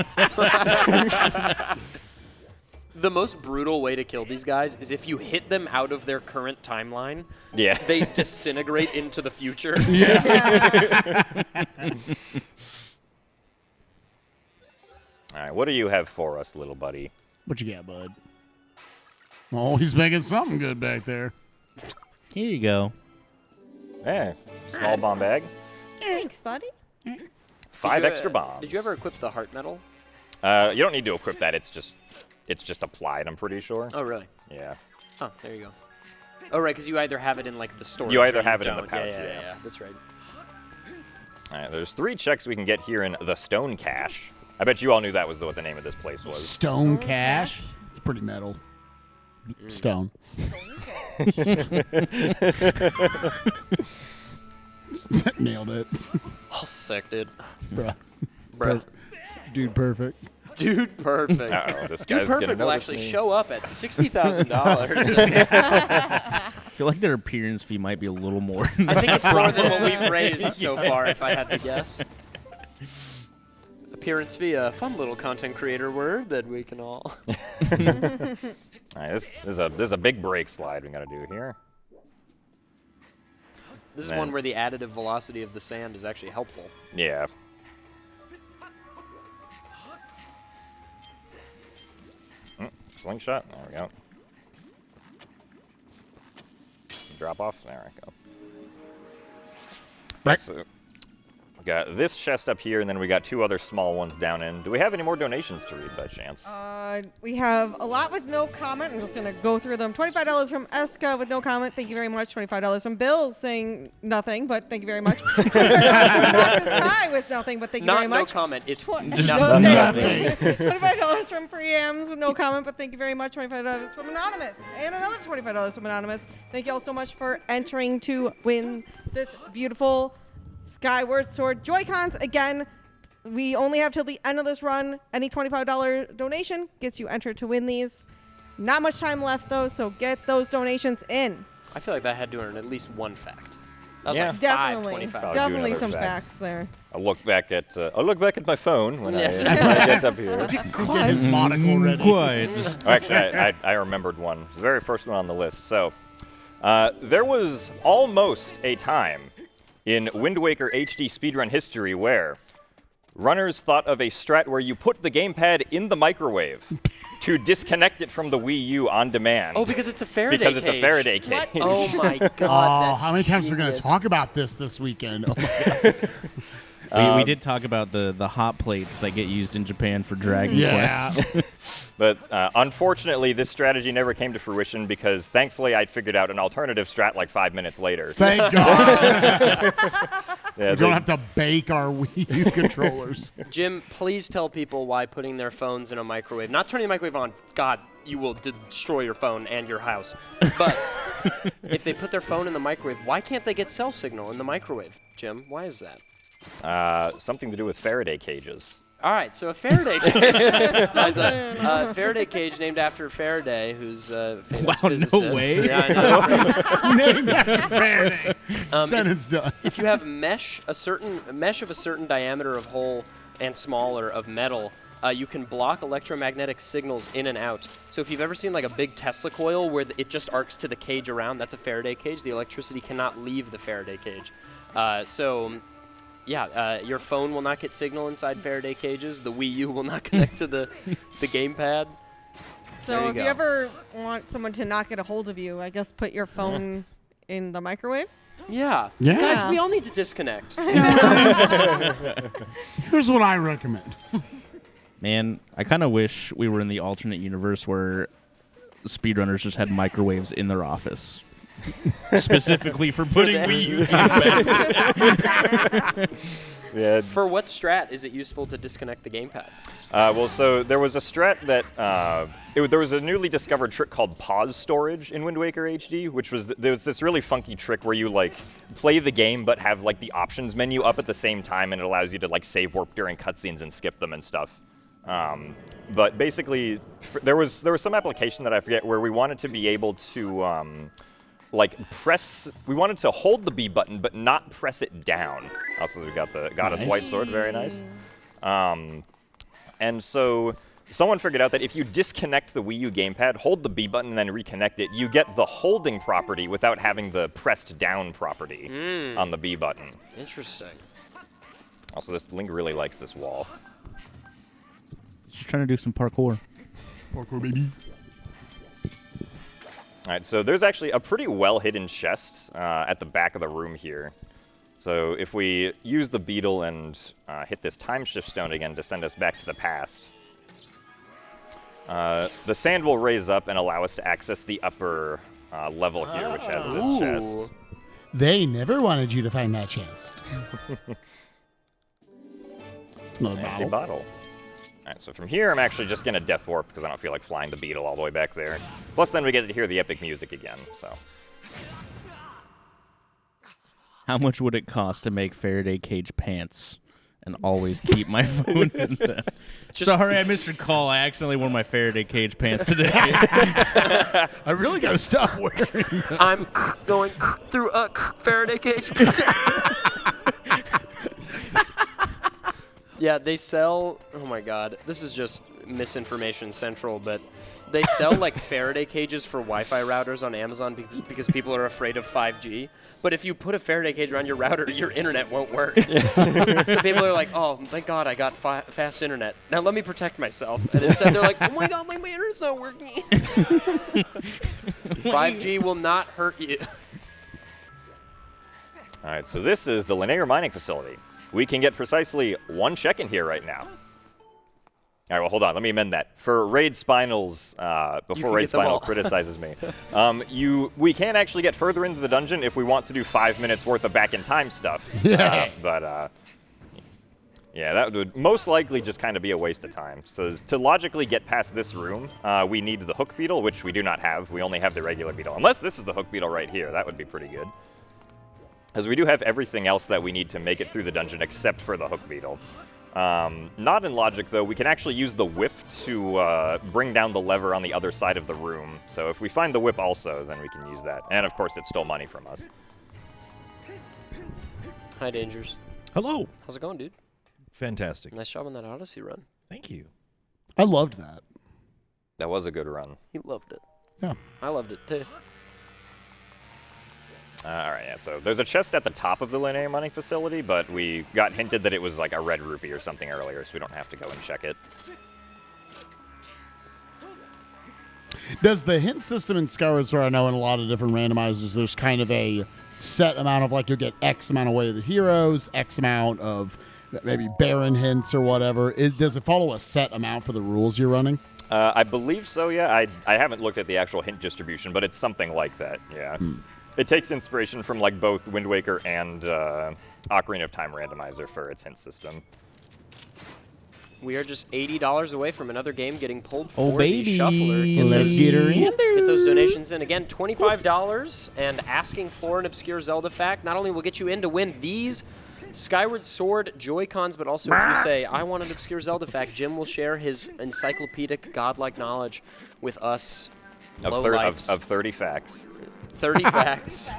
The most brutal way to kill these guys is if you hit them out of their current timeline. Yeah. They disintegrate into the future. All right, what do you have for us, little buddy? What you got, bud? Oh, he's making something good back there. Here you go. Yeah, small bomb bag. Thanks, buddy. 5 extra bombs. Did you ever equip the heart metal? You don't need to equip that. It's just applied, I'm pretty sure. Oh, really? Yeah. Oh, there you go. Oh, right, because you either have it in, like, the storage You either or have it in the don't. pouch, Yeah, yeah. that's right. All right, there's 3 checks we can get here in the Stone Cache. I bet you all knew that was what the name of this place was. Stone Cache. It's pretty metal. Stone. Nailed it. Oh, sick, dude. Bruh. Dude, perfect. Dude, perfect. Uh-oh, this Dude, guy's gonna perfect will notice actually me. show up at $60,000. I feel like their appearance fee might be a little more. I think it's more than what we've raised so far, if I had to guess. Appearance fee, a fun little content creator word that we can all. All right, this is a big break slide we got to do here. This is Man. one where the additive velocity of the sand is actually helpful. Yeah. Slingshot. There we go. Drop off. There we go. Right. So we got this chest up here, and then we got 2 other small ones down in. Do we have any more donations to read by chance? We have a lot with no comment. I'm just going to go through them. $25 from Eska with no comment. Thank you very much. $25 from Bill saying nothing, but thank you very much. $25 from Not This High with nothing, but thank you very Not no much. comment. It's No, nothing. Nothing. $25 from Preams with no comment, but thank you very much. $25 from Anonymous. And another $25 from Anonymous. Thank you all so much for entering to win this beautiful Skyward Sword Joy-Cons. Again, we only have till the end of this run. Any $25 donation gets you entered to win these. Not much time left, though, so get those donations in. I feel like that had to earn at least one fact. That was Yeah. like Definitely. 5.25. do Definitely another some fact. facts there. I'll look back at my phone when Yes. I get up here. Get his monocle ready. Quiet. Oh, actually, I remembered one. It's the very first one on the list. So, there was almost a time in Wind Waker HD speedrun history where runners thought of a strat where you put the gamepad in the microwave to disconnect it from the Wii U on demand. Oh, because it's a Faraday because it's a cage. Faraday cage. What? Oh my god, Oh, that's how many times we're going to genius. talk about this weekend? Oh my God. We did talk about the hot plates that get used in Japan for Dragon Yeah. Quest. But unfortunately, this strategy never came to fruition because thankfully I'd figured out an alternative strat like 5 minutes later. Thank God. Yeah, We don't have to bake our Wii U controllers. Jim, please tell people why putting their phones in a microwave, not turning the microwave on, God, you will destroy your phone and your house. But if they put their phone in the microwave, why can't they get cell signal in the microwave, Jim? Why is that? Something to do with Faraday cages. All right, so a Faraday cage. Faraday cage named after Faraday, who's a famous physicist. No way. Yeah, I know. Named after Faraday. Sentence done. If you have mesh of a certain diameter of hole and smaller of metal, you can block electromagnetic signals in and out. So if you've ever seen like a big Tesla coil where it just arcs to the cage around, that's a Faraday cage. The electricity cannot leave the Faraday cage. Your phone will not get signal inside Faraday cages. The Wii U will not connect to the gamepad. So if you ever want someone to not get a hold of you, I guess put your phone in the microwave. Yeah. Yeah. Guys, we all need to disconnect. Here's what I recommend. Man, I kind of wish we were in the alternate universe where speedrunners just had microwaves in their office. Specifically for putting Wii U gamepads. Yeah. For what strat is it useful to disconnect the gamepad? Well, so there was a strat that there was a newly discovered trick called pause storage in Wind Waker HD, which was there was this really funky trick where you like play the game but have like the options menu up at the same time, and it allows you to like save warp during cutscenes and skip them and stuff. But basically, there was some application that I forget where we wanted to be able to we wanted to hold the B button but not press it down. Also, we got the Goddess White Sword, very nice. And so someone figured out that if you disconnect the Wii U gamepad, hold the B button and then reconnect it, you get the holding property without having the pressed down property on the B button. Interesting. Also, this Link really likes this wall. Just trying to do some parkour. Parkour, baby. All right, so there's actually a pretty well-hidden chest at the back of the room here. So if we use the beetle and hit this time shift stone again to send us back to the past, the sand will raise up and allow us to access the upper level here, which has this chest. They never wanted you to find that chest. Another Empty bottle. bottle. All right, so from here, I'm actually just going to death warp because I don't feel like flying the beetle all the way back there. Plus, then we get to hear the epic music again, so. How much would it cost to make Faraday cage pants and always keep my phone in them? Sorry, I missed your call. I accidentally wore my Faraday cage pants today. I really got to stop wearing them. I'm going through a Faraday cage. Yeah, they sell, oh my god, this is just misinformation central, but they sell like Faraday cages for Wi-Fi routers on Amazon because people are afraid of 5G. But if you put a Faraday cage around your router, your internet won't work. So people are like, oh, thank God I got fast internet. Now let me protect myself. And instead they're like, oh my God, my internet's not working. 5G will not hurt you. All right, so this is the Lanayru mining facility. We can get precisely one check in here right now. All right, well, hold on. Let me amend that. For Raid Spinals, before Raid Spinal criticizes me, we can actually get further into the dungeon if we want to do 5 minutes worth of back-in-time stuff. Yeah. Yeah, that would most likely just kind of be a waste of time. So to logically get past this room, we need the hook beetle, which we do not have. We only have the regular beetle. Unless this is the hook beetle right here. That would be pretty good. Because we do have everything else that we need to make it through the dungeon except for the hook beetle. Not in logic, though. We can actually use the whip to bring down the lever on the other side of the room. So if we find the whip also, then we can use that. And, of course, it stole money from us. Hi, Dangers. Hello. How's it going, dude? Fantastic. Nice job on that Odyssey run. Thank you. I loved that. That was a good run. He loved it. Yeah. I loved it, too. All right, yeah, so there's a chest at the top of the Lanayru mining facility, but we got hinted that it was like a red rupee or something earlier, so we don't have to go and check it. Does the hint system in Skyward Sword, I know in a lot of different randomizers, there's kind of a set amount of, like, you'll get X amount away of the heroes, X amount of maybe Baron hints or whatever. Does it follow a set amount for the rules you're running? I believe so, yeah. I haven't looked at the actual hint distribution, but it's something like that, yeah. It takes inspiration from like both Wind Waker and Ocarina of Time Randomizer for its hint system. We are just $80 away from another game getting pulled Oh, for baby. the shuffler. Let's get her in. Get those donations in. Again, $25 and asking for an obscure Zelda fact not only will get you in to win these Skyward Sword Joy-Cons, but also if you say, I want an obscure Zelda fact, Jim will share his encyclopedic godlike knowledge with us. Of 30 facts. 30 facts.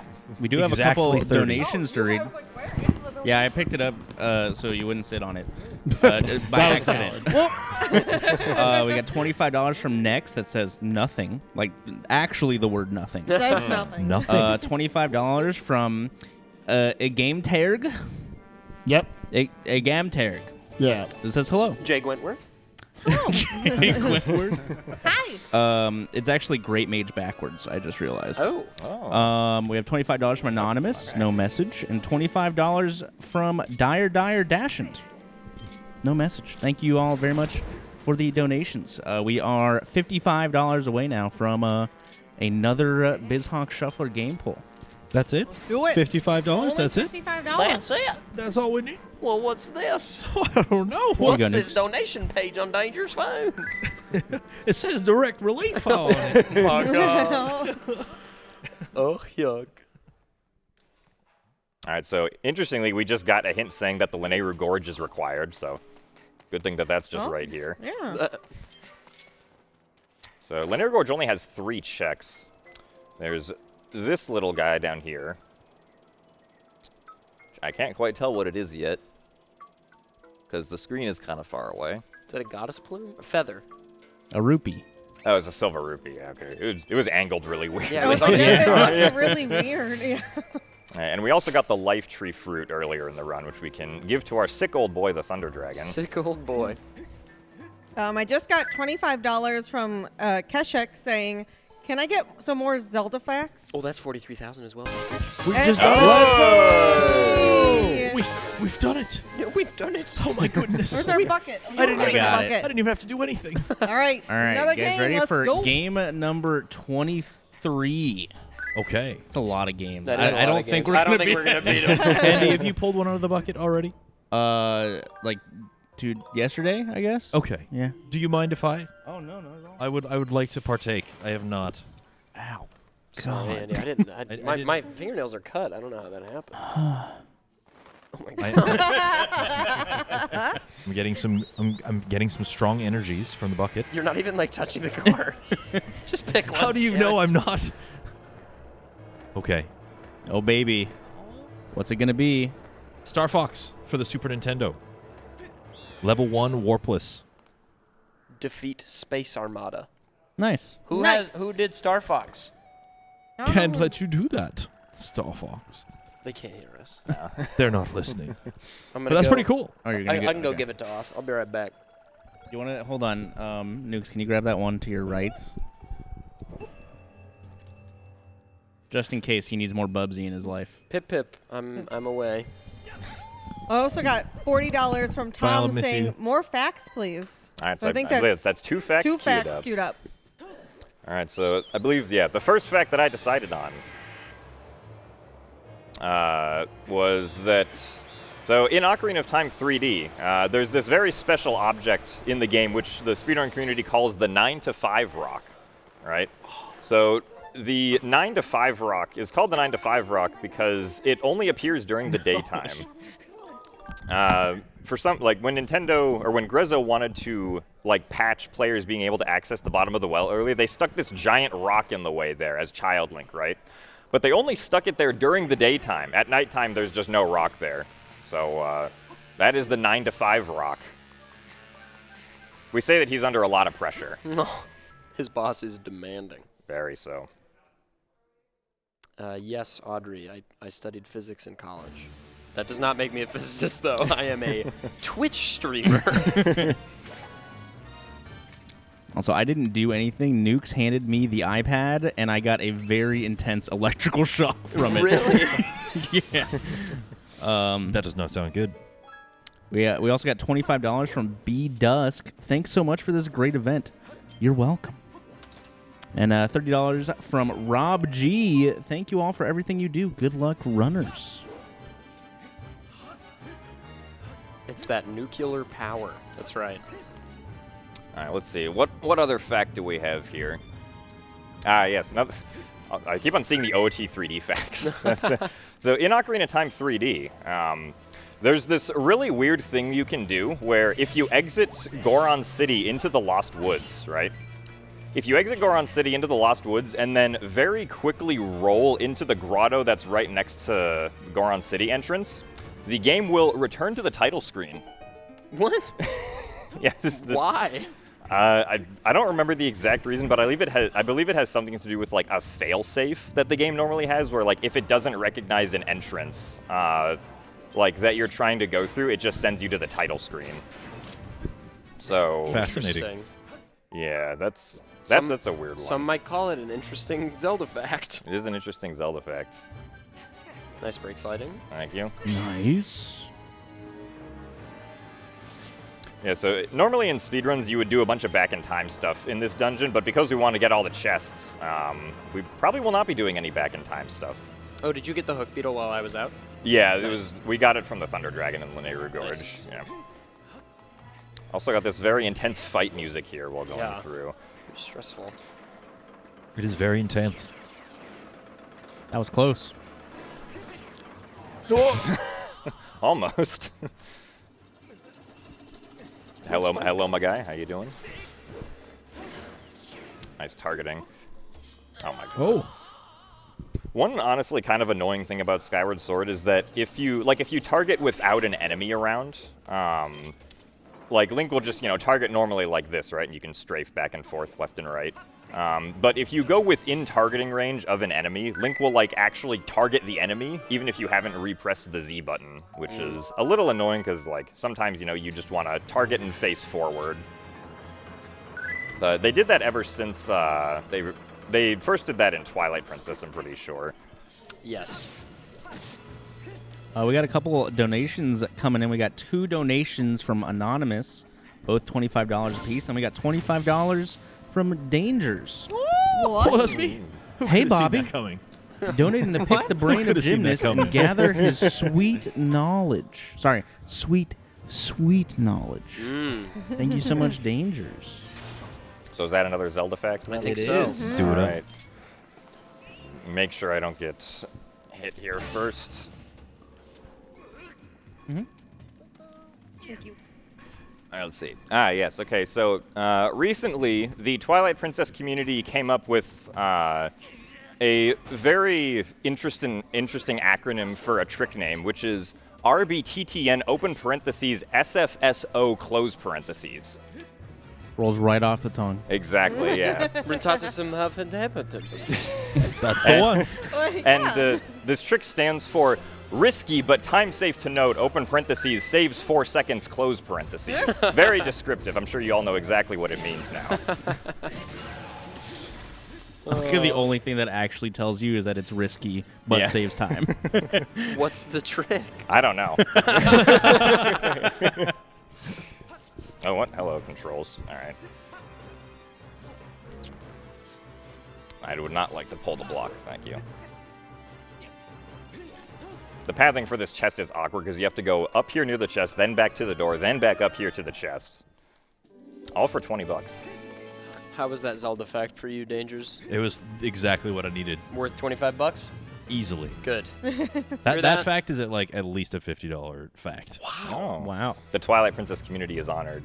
We do have a Exactly couple 30. donations to read. Yeah, I picked it up so you wouldn't sit on it by accident. We got $25 from Next that says nothing, like actually the word nothing. Says nothing. Nothing. $25 from a game tag. Yep. A gam tag. Yeah. It says hello. Jake Wentworth. Hi. It's actually Great Mage backwards. I just realized. Oh. We have $25 from Anonymous, no message, and $25 from Dire Dashant. No message. Thank you all very much for the donations. We are $55 away now from another BizHawk Shuffler game pull. That's it? Do it. $55? That's it? $55. it. That's all we need? Well, what's this? I don't know. What's What's this this donation page on Danger's phone? It says direct relief on it. My God. Oh, yuck. All right, so interestingly, we just got a hint saying that the Lanayru Gorge is required, so good thing that that's just right here. Yeah. So Lanayru Gorge only has 3 checks. There's this little guy down here. I can't quite tell what it is yet, because the screen is kind of far away. Is that a goddess plume? A feather. A rupee. Oh, it's a silver rupee. Yeah, okay. It was angled really weird. Yeah, It was really weird. Yeah. And we also got the life tree fruit earlier in the run, which we can give to our sick old boy, the Thunder Dragon. Sick old boy. I just got $25 from Keshek saying, can I get some more Zelda facts? Oh, that's 43,000 as well. We've And- just Hey! We've done it. Yeah, we've done it. Oh my goodness. Where's our bucket? I didn't I even got I it. didn't even have to do anything. All right. All right, Another guys, game. ready Let's for go. game number 23? Okay. It's a lot of games. That is a I lot don't of think games. we're I don't gonna think we're going to beat him. Andy, have you pulled one out of the bucket already? like, dude, yesterday, I guess. Okay. Yeah. Do you mind if I? Oh no, not at all. I would like to partake. I have not. Ow. Sorry, Andy. I didn't. I didn't- My fingernails are cut. I don't know how that happened. Oh my God. I'm getting some. I'm getting some strong energies from the bucket. You're not even like touching the cards. Just pick one. How do you damn know it. I'm not? Okay. Oh baby, what's it gonna be? Star Fox for the Super Nintendo. Level 1 Warpless. Defeat Space Armada. Nice. Who Nice. Who did Star Fox? Can't let you do that, Star Fox. They can't hear us. They're not listening. I'm But gonna that's go- pretty cool. Oh, you're I, gonna get. I can go okay. give it to Off. I'll be right back. You want to hold on, Nukes? Can you grab that one to your right? Just in case he needs more Bubsy in his life. Pip Pip, I'm away. I also got $40 from Bye, Tom I'll miss saying, you. more facts, please. All right, So I think believe that's 2 facts two queued facts up. queued up. All right, so I believe, the first fact that I decided on was that, so in Ocarina of Time 3D, there's this very special object in the game which the speedrun community calls the 9 to 5 rock, right? So the 9 to 5 rock is called the 9 to 5 rock because it only appears during the daytime. For some, like when Nintendo or when Grezzo wanted to like patch players being able to access the bottom of the well early, they stuck this giant rock in the way there as Child Link, right? But they only stuck it there during the daytime. At nighttime, there's just no rock there. So that is the 9 to 5 rock. We say that he's under a lot of pressure. No, his boss is demanding. Very so. Yes, Audrey, I studied physics in college. That does not make me a physicist, though. I am a Twitch streamer. Also, I didn't do anything. Nukes handed me the iPad, and I got a very intense electrical shock from it. Really? Yeah. That does not sound good. We also got $25 from B Dusk. Thanks so much for this great event. You're welcome. And $30 from Rob G. Thank you all for everything you do. Good luck, runners. It's that nuclear power. That's right. All right, let's see. What other fact do we have here? Yes. Another. I keep on seeing the OT 3D facts. So in Ocarina of Time 3D, there's this really weird thing you can do where if you exit Goron City into the Lost Woods, right? If you exit Goron City into the Lost Woods and then very quickly roll into the grotto that's right next to Goron City entrance, the game will return to the title screen. What? Yeah. Why? I don't remember the exact reason, but I believe it has something to do with like a failsafe that the game normally has, where like if it doesn't recognize an entrance, like that you're trying to go through, it just sends you to the title screen. So Fascinating. yeah, that's a weird one. Some might call it an interesting Zelda fact. It is an interesting Zelda fact. Nice brake sliding. Thank you. Nice. Yeah, so normally in speedruns you would do a bunch of back-in-time stuff in this dungeon, but because we want to get all the chests, we probably will not be doing any back-in-time stuff. Oh, did you get the hook beetle while I was out? Yeah, Nice. we got it from the Thunder Dragon in Lanayru Gorge. Nice. Yeah. Also got this very intense fight music here while going Yeah. through. Pretty stressful. It is very intense. That was close. Almost. Hello, my guy. How you doing? Nice targeting. Oh my goodness. Oh. One honestly kind of annoying thing about Skyward Sword is that if you target without an enemy around, like Link will just target normally like this, right? And you can strafe back and forth, left and right. But if you go within targeting range of an enemy, Link will like actually target the enemy, even if you haven't repressed the Z button, which is a little annoying because like sometimes you just want to target and face forward. They did that ever since they first did that in Twilight Princess, I'm pretty sure. Yes. We got a couple donations coming in. We got 2 donations from Anonymous, both $25 a piece. Then we got $25 from Dangers. Oh, that's me. Who Hey, could've seen Bobby. that coming? Donating to pick the brain of could've seen that Gymnast and coming? gather his sweet knowledge. Sorry, sweet knowledge. Thank you so much, Dangers. So is that another Zelda fact? I think It so. is. Do it up. Alright. Make sure I don't get hit here first. Thank you. All right, let's see. Yes. Okay. So recently, the Twilight Princess community came up with a very interesting acronym for a trick name, which is RBTTN open parentheses SFSO close parentheses. Rolls right off the tongue. Exactly. Yeah. That's the one. And this trick stands for risky but time safe to note, open parentheses, saves 4 seconds, close parentheses. Very descriptive. I'm sure you all know exactly what it means now. The only thing that actually tells you is that it's risky, but Yeah. saves time. What's the trick? I don't know. Oh, what? Hello, controls. All right. I would not like to pull the block, thank you. The pathing for this chest is awkward because you have to go up here near the chest, then back to the door, then back up here to the chest. All for $20. How was that Zelda fact for you, Dangers? It was exactly what I needed. Worth $25? Easily. Good. That fact is at least a $50 fact. Oh. Wow. The Twilight Princess community is honored.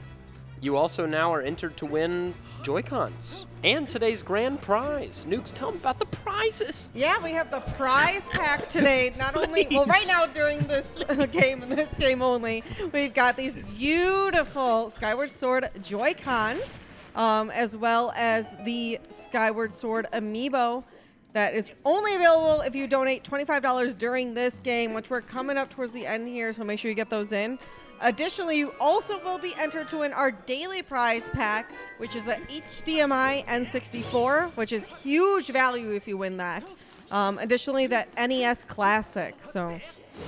You also now are entered to win Joy-Cons and today's grand prize. Nukes, tell me about the prizes. Yeah, we have the prize pack today. Not only, well, right now during this game, and this game only, we've got these beautiful Skyward Sword Joy-Cons, as well as the Skyward Sword Amiibo that is only available if you donate $25 during this game, which we're coming up towards the end here, so make sure you get those in. Additionally, you also will be entered to win our daily prize pack, which is a HDMI N64, which is huge value if you win that. Additionally, that NES Classic. So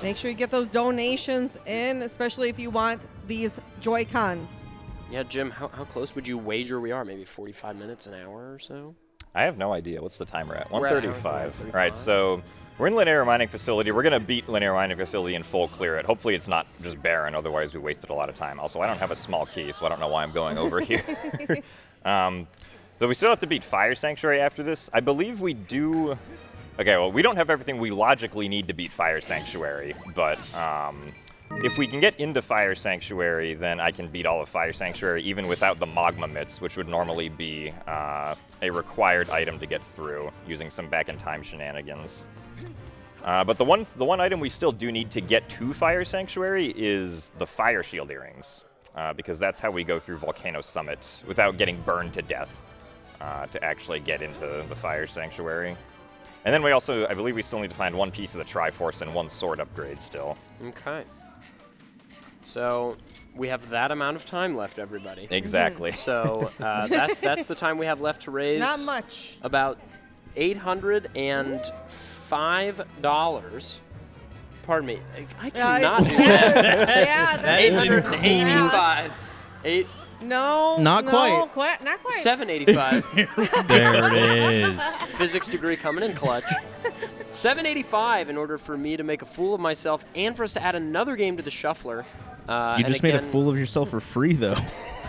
make sure you get those donations in, especially if you want these Joy-Cons. Yeah, Jim, how close would you wager we are? Maybe 45 minutes, an hour or so? I have no idea. What's the timer at? We're at 135. All right, so we're in Lanayru Mining Facility. We're going to beat Lanayru Mining Facility in full clear it. Hopefully it's not just barren, otherwise we wasted a lot of time. Also, I don't have a small key, so I don't know why I'm going over here. So we still have to beat Fire Sanctuary after this. I believe we do... Okay, well, we don't have everything we logically need to beat Fire Sanctuary, but if we can get into Fire Sanctuary, then I can beat all of Fire Sanctuary even without the Magma Mitts, which would normally be a required item to get through using some back-in-time shenanigans. But the one item we still do need to get to Fire Sanctuary is the Fire Shield Earrings, because that's how we go through Volcano Summit without getting burned to death to actually get into the Fire Sanctuary. And then we also, I believe we still need to find one piece of the Triforce and one sword upgrade still. Okay. So we have that amount of time left, everybody. Exactly. So that's the time we have left to raise. Not much. About $805. Pardon me. I cannot do that. Yeah, that's 885. No. Not no, quite. Not quite. 785. There it is. Physics degree coming in clutch. 785 in order for me to make a fool of myself and for us to add another game to the shuffler. You just made a fool of yourself for free, though.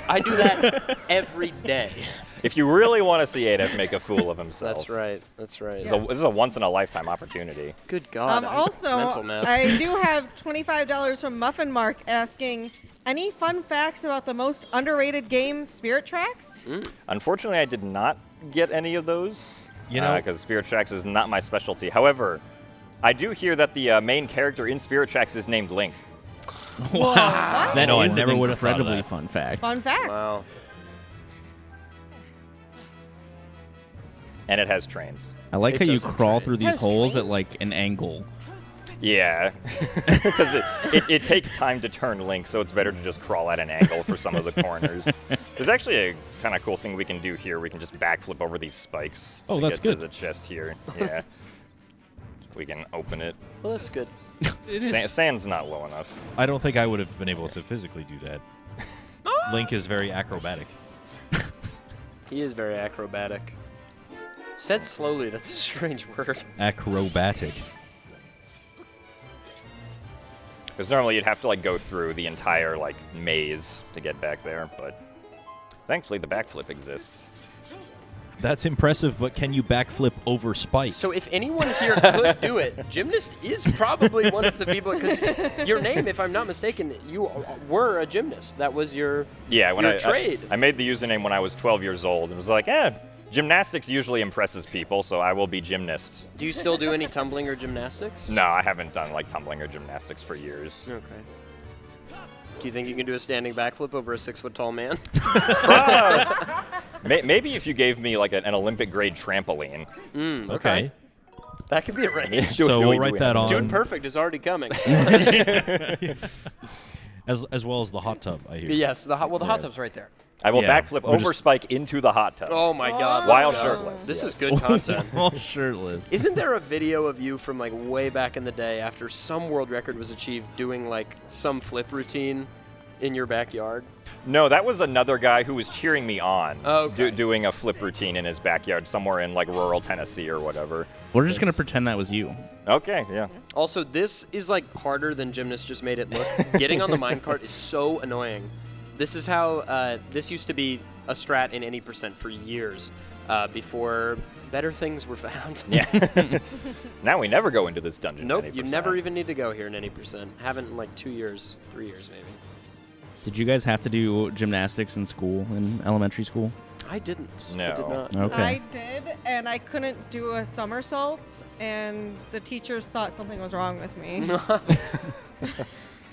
I do that every day. If you really want to see ADF make a fool of himself. That's right. That's right. This is a once-in-a-lifetime opportunity. Good God. Also, mental math. I do have $25 from Muffin Mark asking, any fun facts about the most underrated game, Spirit Tracks? Unfortunately, I did not get any of those. You know, because Spirit Tracks is not my specialty. However, I do hear that the main character in Spirit Tracks is named Link. Wow. That No, I is never an would have thought of incredibly that. fun fact. Fun fact. Wow. And it has trains. I like It how you doesn't crawl train. through these Has holes at trains? like an angle. Yeah, because it takes time to turn Link, so it's better to just crawl at an angle for some of the corners. There's actually a kind of cool thing we can do here. We can just backflip over these spikes. Oh, to that's get good. to the chest here. Yeah. We can open it. Well, that's good. Sand's not low enough. I don't think I would have been able to physically do that. Link is very acrobatic. He is very acrobatic. Said slowly, that's a strange word. Acrobatic. Because normally you'd have to like go through the entire like maze to get back there, but thankfully the backflip exists. That's impressive, but can you backflip over spikes? So if anyone here could do it, Gymnast is probably one of the people, because your name, if I'm not mistaken, you were a gymnast. That was your Yeah, trade. I made the username when I was 12 years old. It was like, gymnastics usually impresses people, so I will be gymnast. Do you still do any tumbling or gymnastics? No, I haven't done like tumbling or gymnastics for years. Okay. Do you think you can do a standing backflip over a 6-foot-tall man? Maybe if you gave me like an Olympic grade trampoline. Okay. That could be arranged. So we'll write that on. Dude Perfect is already coming. As well as the hot tub, I hear. Yes, the hot tub's right there. I will Yeah, backflip we're over just- spike into the hot tub. Oh my God. While let's go. shirtless, This is yes. good content. All shirtless. Isn't there a video of you from like way back in the day after some world record was achieved doing like some flip routine in your backyard? No, that was another guy who was cheering me on, Okay. doing a flip routine in his backyard somewhere in like rural Tennessee or whatever. We're just gonna pretend that was you. Okay, yeah. Also, this is like harder than Gymnast just made it look. Getting on the minecart is so annoying. This is how this used to be a strat in any percent for years before better things were found. Yeah. Now we never go into this dungeon. Nope, at you 80%. never even need to go here in any percent. Haven't in like 2 years, 3 years maybe. Did you guys have to do gymnastics in school, in elementary school? I didn't. No. I did not. Okay. I did, and I couldn't do a somersault, and the teachers thought something was wrong with me.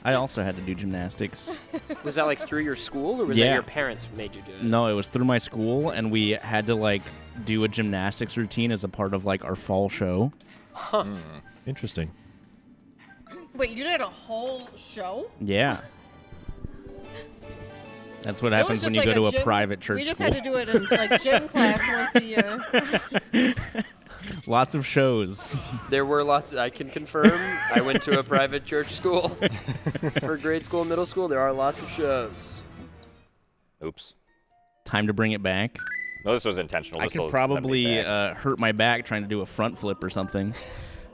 I also had to do gymnastics. Was that like through your school, or was Yeah. that your parents made you do it? No, it was through my school, and we had to like do a gymnastics routine as a part of like our fall show. Interesting. Wait, you did a whole show? Yeah. That's what It was happens when just you like go to a gym- private church We just school. had to do it in like gym class once a year. Lots of shows. There were lots. I can confirm. I went to a private church school for grade school and middle school. There are lots of shows. Oops. Time to bring it back. No, this was intentional. I This could was probably them being hurt my back trying to do a front flip or something.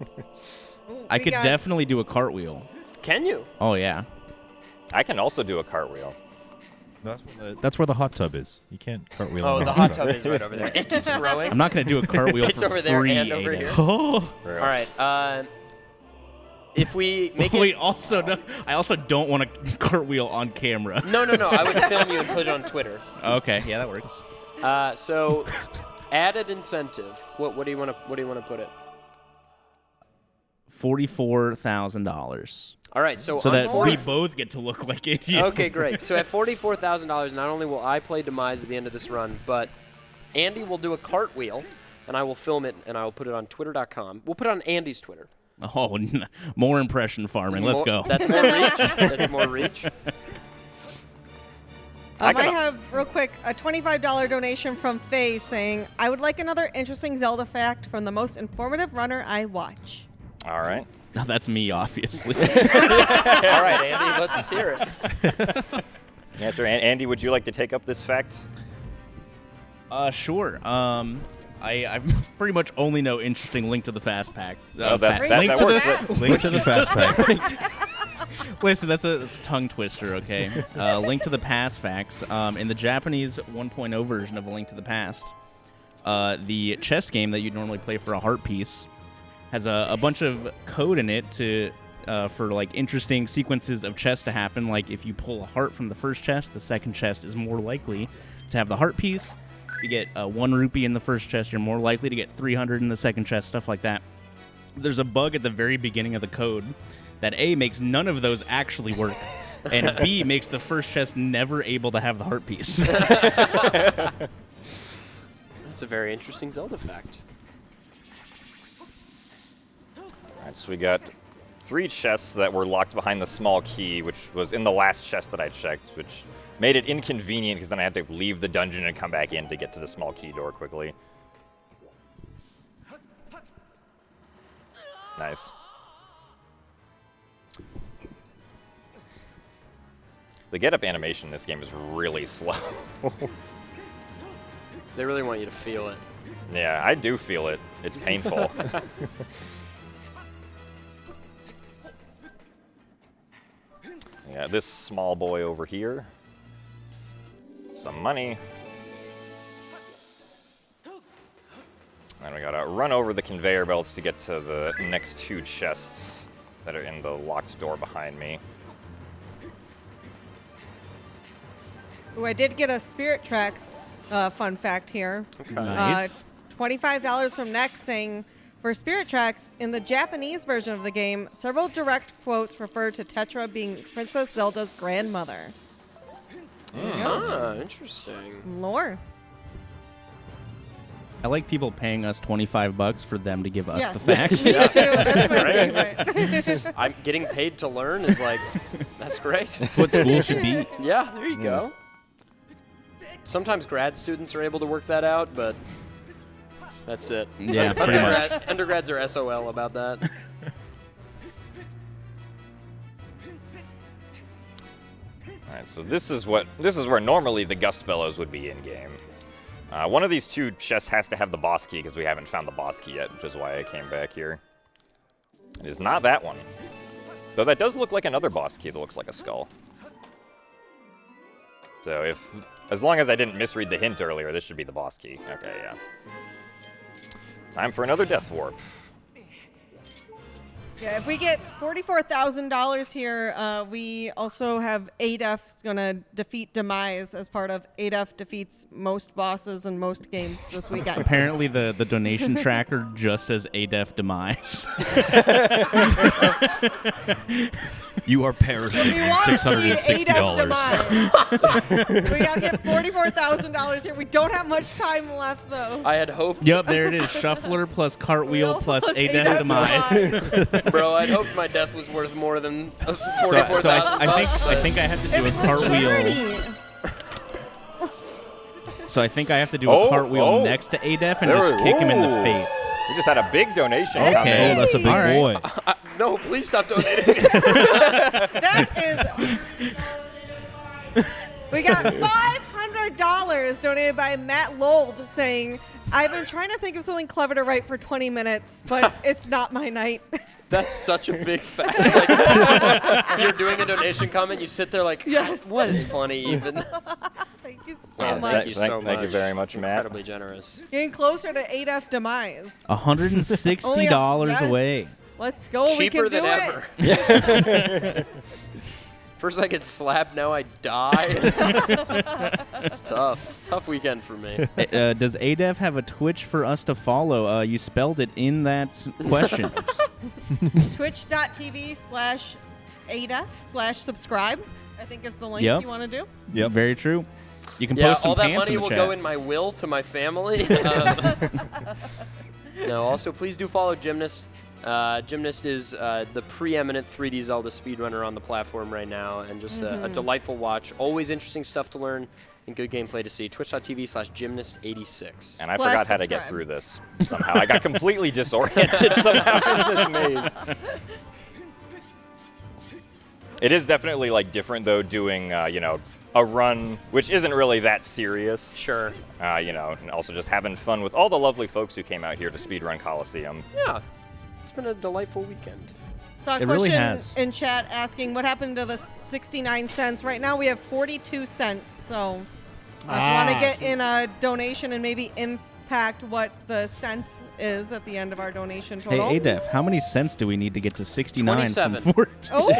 Ooh, I we could got- definitely do a cartwheel. Can you? Oh, yeah. bad. I can also do a cartwheel. That's where the hot tub is. You can't cartwheel. Oh, on the hot tub is right over there. It keeps growing. I'm not going to do a cartwheel It's for over there free, and over Ada. here. Oh, All right. If we make it. Wait, also, no, I also don't want a cartwheel on camera. No. I would film you and put it on Twitter. Okay, yeah, that works. So, added incentive. What do you want to put it? $44,000. All right. So that on we both get to look like idiots. Okay, great. So at $44,000, not only will I play Demise at the end of this run, but Andy will do a cartwheel, and I will film it, and I will put it on Twitter.com. We'll put it on Andy's Twitter. Oh, more impression farming. Let's go. That's more reach. That's more reach. I have, real quick, a $25 donation from Faye saying, I would like another interesting Zelda fact from the most informative runner I watch. All right. Now, that's me, obviously. All right, Andy, let's hear it. Yeah, sure. Andy, would you like to take up this fact? Sure. I pretty much only know interesting Link to the Fast Pack. Oh, that Link to works. the Link to the fast pack. Listen, that's a tongue twister, okay? Link to the Past facts. In the Japanese 1.0 version of A Link to the Past, the chess game that you'd normally play for a heart piece has a bunch of code in it to for like interesting sequences of chess to happen. Like if you pull a heart from the first chest, the second chest is more likely to have the heart piece. If you get 1 rupee in the first chest, you're more likely to get 300 in the second chest, stuff like that. There's a bug at the very beginning of the code that A, makes none of those actually work, and B, makes the first chest never able to have the heart piece. That's a very interesting Zelda fact. All right, so we got 3 chests that were locked behind the small key, which was in the last chest that I checked, which made it inconvenient because then I had to leave the dungeon and come back in to get to the small key door quickly. Nice. The get-up animation in this game is really slow. They really want you to feel it. Yeah, I do feel it. It's painful. Yeah, this small boy over here. Some money. And we gotta run over the conveyor belts to get to the next 2 chests that are in the locked door behind me. Ooh, I did get a Spirit Tracks fun fact here. Nice. $25 from Next saying, for Spirit Tracks, in the Japanese version of the game, several direct quotes refer to Tetra being Princess Zelda's grandmother. Interesting. Lore. I like people paying us $25 for them to give us Yes. the facts. Me too. That's my favorite. I'm getting paid to learn is like, that's great. That's what school should be. Yeah, there you go. Sometimes grad students are able to work that out, but that's it. Yeah, pretty much. Undergrads are SOL about that. All right, so this is where normally the Gust Bellows would be in game. One of these 2 chests has to have the boss key because we haven't found the boss key yet, which is why I came back here. It is not that one. Though that does look like another boss key that looks like a skull. So as long as I didn't misread the hint earlier, this should be the boss key. Okay, yeah. Time for another death warp. Yeah, if we get $44,000 here, we also have ADEF's going to defeat Demise as part of ADEF defeats most bosses in most games this weekend. Apparently, the donation tracker just says ADEF Demise. You are perishing We in want to see $660. ADEF Demise. We got to get $44,000 here. We don't have much time left, though. I had hoped, Yep, there it is. Shuffler plus cartwheel plus ADEF Demise. bro, I'd hoped my death was worth more than So, $44,000. so I think I have to do a cartwheel. So I think I have to do a cartweel next to ADEF and just kick him in the face. We just had a big donation come Okay. in. Oh, that's a big All right. boy. No, please stop donating. That is. We got $500 $100 donated by Matt Lold saying, I've been trying to think of something clever to write for 20 minutes, but it's not my night. That's such a big fact. Like, you're doing a donation comment, you sit there like, Yes. what is funny even? Thank you so Wow, much. thank you so much. Thank you very much, Matt. Incredibly generous. Getting closer to 8F Demise. $160 Yes. away. Let's go. We Cheaper can than do it. ever. First I get slapped, now I die. It's tough. Tough weekend for me. Does ADEF have a Twitch for us to follow? You spelled it in that question. Twitch.tv/ADF/subscribe, I think is the link Yep. you want to do. Yep. Very true. You can Yeah, post some all that pants money in the will chat. go in my will to my family. No, also please do follow Gymnast. Gymnast is the preeminent 3D Zelda speedrunner on the platform right now, and just a delightful watch. Always interesting stuff to learn and good gameplay to see. Twitch.tv/Gymnast86. And I Slash forgot how to get subscribe. through this somehow. I got completely disoriented somehow in this maze. It is definitely like different though doing you know, a run which isn't really that serious. Sure. You know, and also just having fun with all the lovely folks who came out here to speedrun Colosseum. Yeah. It's been a delightful weekend. Saw a It really question has. in chat asking what happened to the 69 cents. Right now we have 42 cents. So if you want to get in a donation and maybe impact what the cents is at the end of our donation Hey, total. ADEF, how many cents do we need to get to 69 27. from 40? Oh,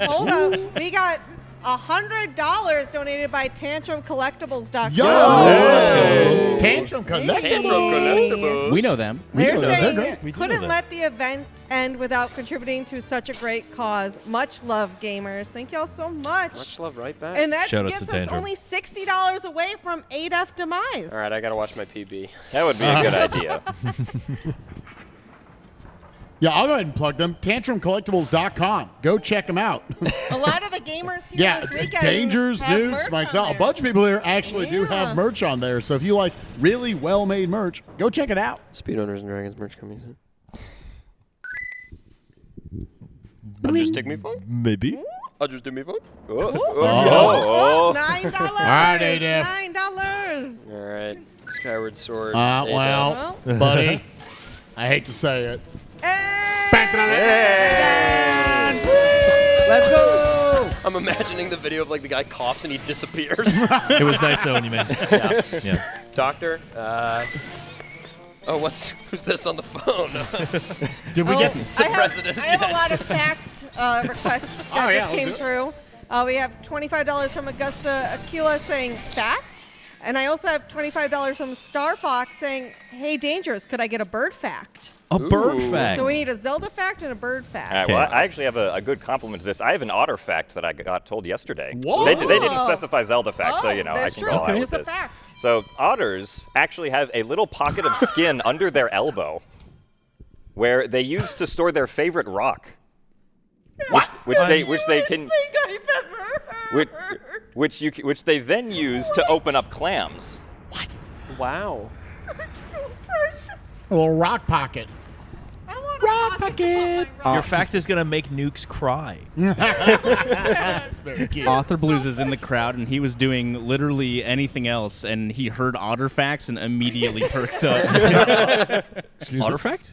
hold up. We got $100 donated by TantrumCollectibles.com. Yo! Tantrum Collectibles. Tantrum Collectibles. We know them. They're know them. They're saying great. We do know couldn't them. let the event end without contributing to such a great cause. Much love, gamers. Thank y'all so much. Much love right back. And that Shout outs gets to us Tantrum. only $60 away from 8F Demise. All right, I got to watch my PB. That would be a good idea. Yeah, I'll go ahead and plug them. TantrumCollectibles.com. Go check them out. A lot of the gamers here Yeah, this weekend Dangers, have Nukes, merch myself. on A there. bunch of people here actually do Yeah. have merch on there. So if you like really well-made merch, go check it out. Speedrunners and Dragons merch coming soon. I'll just take me phone. Maybe. I'll just do me phone. Oh, $9. All right, ADF. $9. All right. Skyward Sword. Well, buddy, I hate to say it. Let's go! I'm imagining the video of like the guy coughs and he disappears. It was nice knowing you, man. Yeah. Doctor. Oh, who's this on the phone? Did we get? the president. I have a lot of fact requests that yeah, just let's came do it. through. We have $25 from Augusta Aquila saying fact. And I also have $25 from Star Fox saying, hey, Dangerous, could I get a bird fact? A bird Ooh. fact. So we need a Zelda fact and a bird All right, fact. well, Okay. I actually have a good compliment to this. I have an otter fact that I got told yesterday. Whoa. They didn't specify Zelda fact, so you know I that's can true. go out Just with a this. fact. So otters actually have a little pocket of skin under their elbow, where they use to store their favorite rock, which they can which they then use to open up clams. Wow. A little rock pocket. I want a pocket to put my Your rock. fact is gonna make Nukes cry. That's very cute. Author Blues is in the crowd, and he was doing literally anything else, and he heard otter facts and immediately perked up. Otter fact?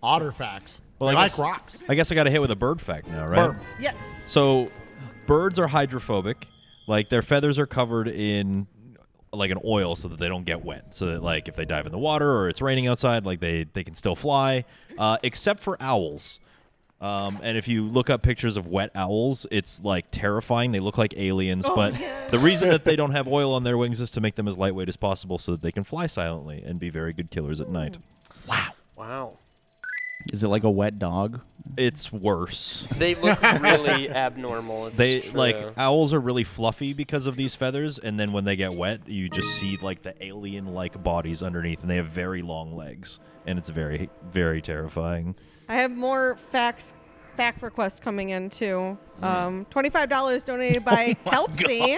Otter facts. Well, I They like guess- rocks. I guess I got to hit with a bird fact now, right? Bird. Yes. So, birds are hydrophobic. Like their feathers are covered in like an oil so that they don't get wet. So that like if they dive in the water or it's raining outside, like they can still fly, except for owls. And if you look up pictures of wet owls, it's like terrifying. They look like aliens. But the reason that they don't have oil on their wings is to make them as lightweight as possible so that they can fly silently and be very good killers at night. Wow. Is it like a wet dog? It's worse. They look really abnormal. It's They true. like owls are really fluffy because of these feathers, and then when they get wet, you just see like the alien-like bodies underneath, and they have very long legs, and it's very, very terrifying. I have more fact requests coming in too. $25 donated by Kelsey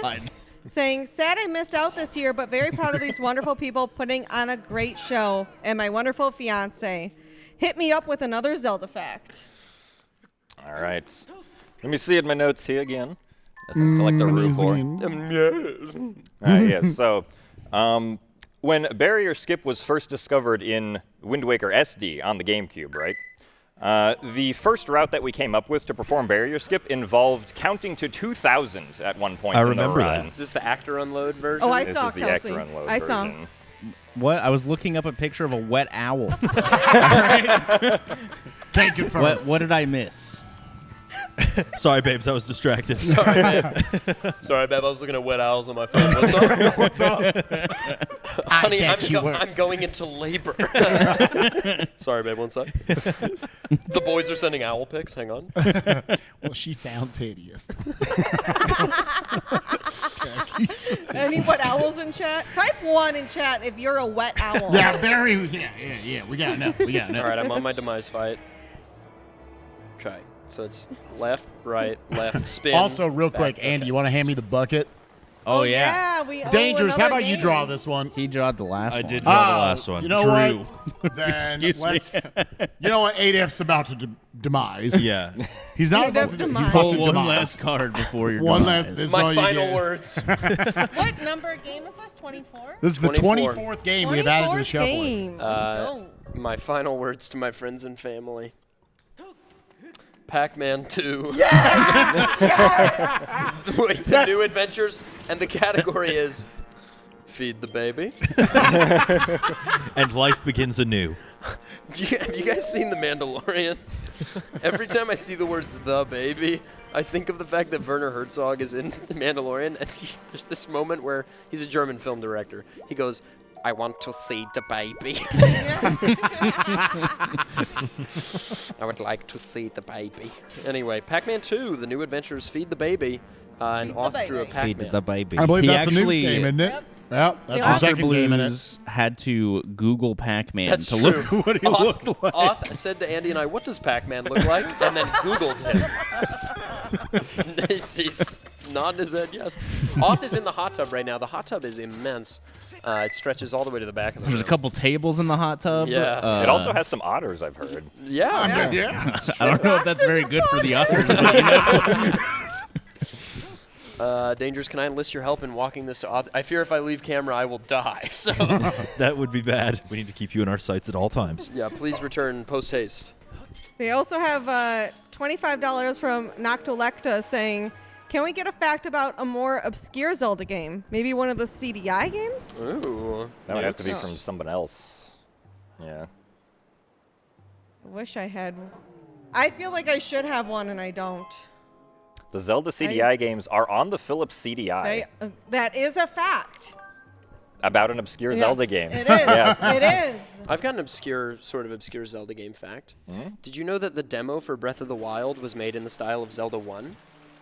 saying, sad I missed out this year, but very proud of these wonderful people putting on a great show and my wonderful fiance. Hit me up with another Zelda fact. All right. Let me see in my notes here again. As in collect the root boar. Yes. So, when barrier skip was first discovered in Wind Waker SD on the GameCube, right? The first route that we came up with to perform barrier skip involved counting to 2,000 at one point I in the remember run. that. Is this the actor unload version? Oh, I This saw is the Kelsey. actor unload I saw. version. What? I was looking up a picture of a wet owl. Can't confirm. What did I miss? Sorry, babes, I was distracted. Sorry, babe. Sorry, babe. I was looking at wet owls on my phone. What's up? What's up? Honey, bet you were. I'm going into labor. Sorry, babe. One sec. The boys are sending owl pics. Hang on. Well, she sounds hideous. Any wet owls in chat? Type 1 in chat if you're a wet owl. Yeah, very. Yeah. We gotta know. We gotta know. All right, I'm on my Demise fight. Okay, so it's left, right, left, spin. Also, real back. quick, Andy, you want to hand me the bucket? Oh, yeah. We owe Dangerous. How another about you game. draw this one? He drawed the last one. I did draw the last one. You know Drew. what? Then Excuse me. let's. You know what? 8F's about to demise. Yeah. He's not 8F about to. He's demise. about Pull to one demise. last card before your One demise. last- this- My all you final get. words. What number game is this? 24? This is the 24. 24th game we have added to the 24th shuffle. game. Let's go. My final words to my friends and family. Pac-Man 2. Yes! Wait, the new adventures, and the category is feed the baby. And life begins anew. Have you guys seen The Mandalorian? Every time I see the words "the baby," I think of the fact that Werner Herzog is in The Mandalorian, and there's this moment where he's a German film director. He goes, "I want to see the baby." I would like to see the baby. Anyway, Pac-Man 2, The New Adventures, Feed the Baby, and Feed the Off drew a baby. Pac-Man. baby. I believe He that's a news actually, game, isn't it? Yep. Yep, that's Yeah. the Oscar second game in it. Blues had to Google Pac-Man That's to true. look what he looked like. Oth said to Andy and I, "What does Pac-Man look like?" And then Googled him. He's nodding his head yes. Oth is in the hot tub right now. The hot tub is immense. It stretches all the way to the back of the There's a room. couple tables in the hot tub. Yeah. It also has some otters, I've heard. Yeah. Yeah. I don't know if that's very good for the others. But you know. Dangerous, can I enlist your help in walking this to Oth? I fear if I leave camera, I will die. So, That would be bad. We need to keep you in our sights at all times. yeah, please return post-haste. They also have $25 from Noctolecta saying, "Can we get a fact about a more obscure Zelda game? Maybe one of the CDI games?" Ooh. That would have to be Yes. from someone else. Yeah. I wish I had. I feel like I should have one, and I don't. The Zelda CDI games are on the Philips CDI That is a fact. about an obscure Zelda game. It is. Yes. It is. I've got an sort of obscure Zelda game fact. Did you know that the demo for Breath of the Wild was made in the style of Zelda 1?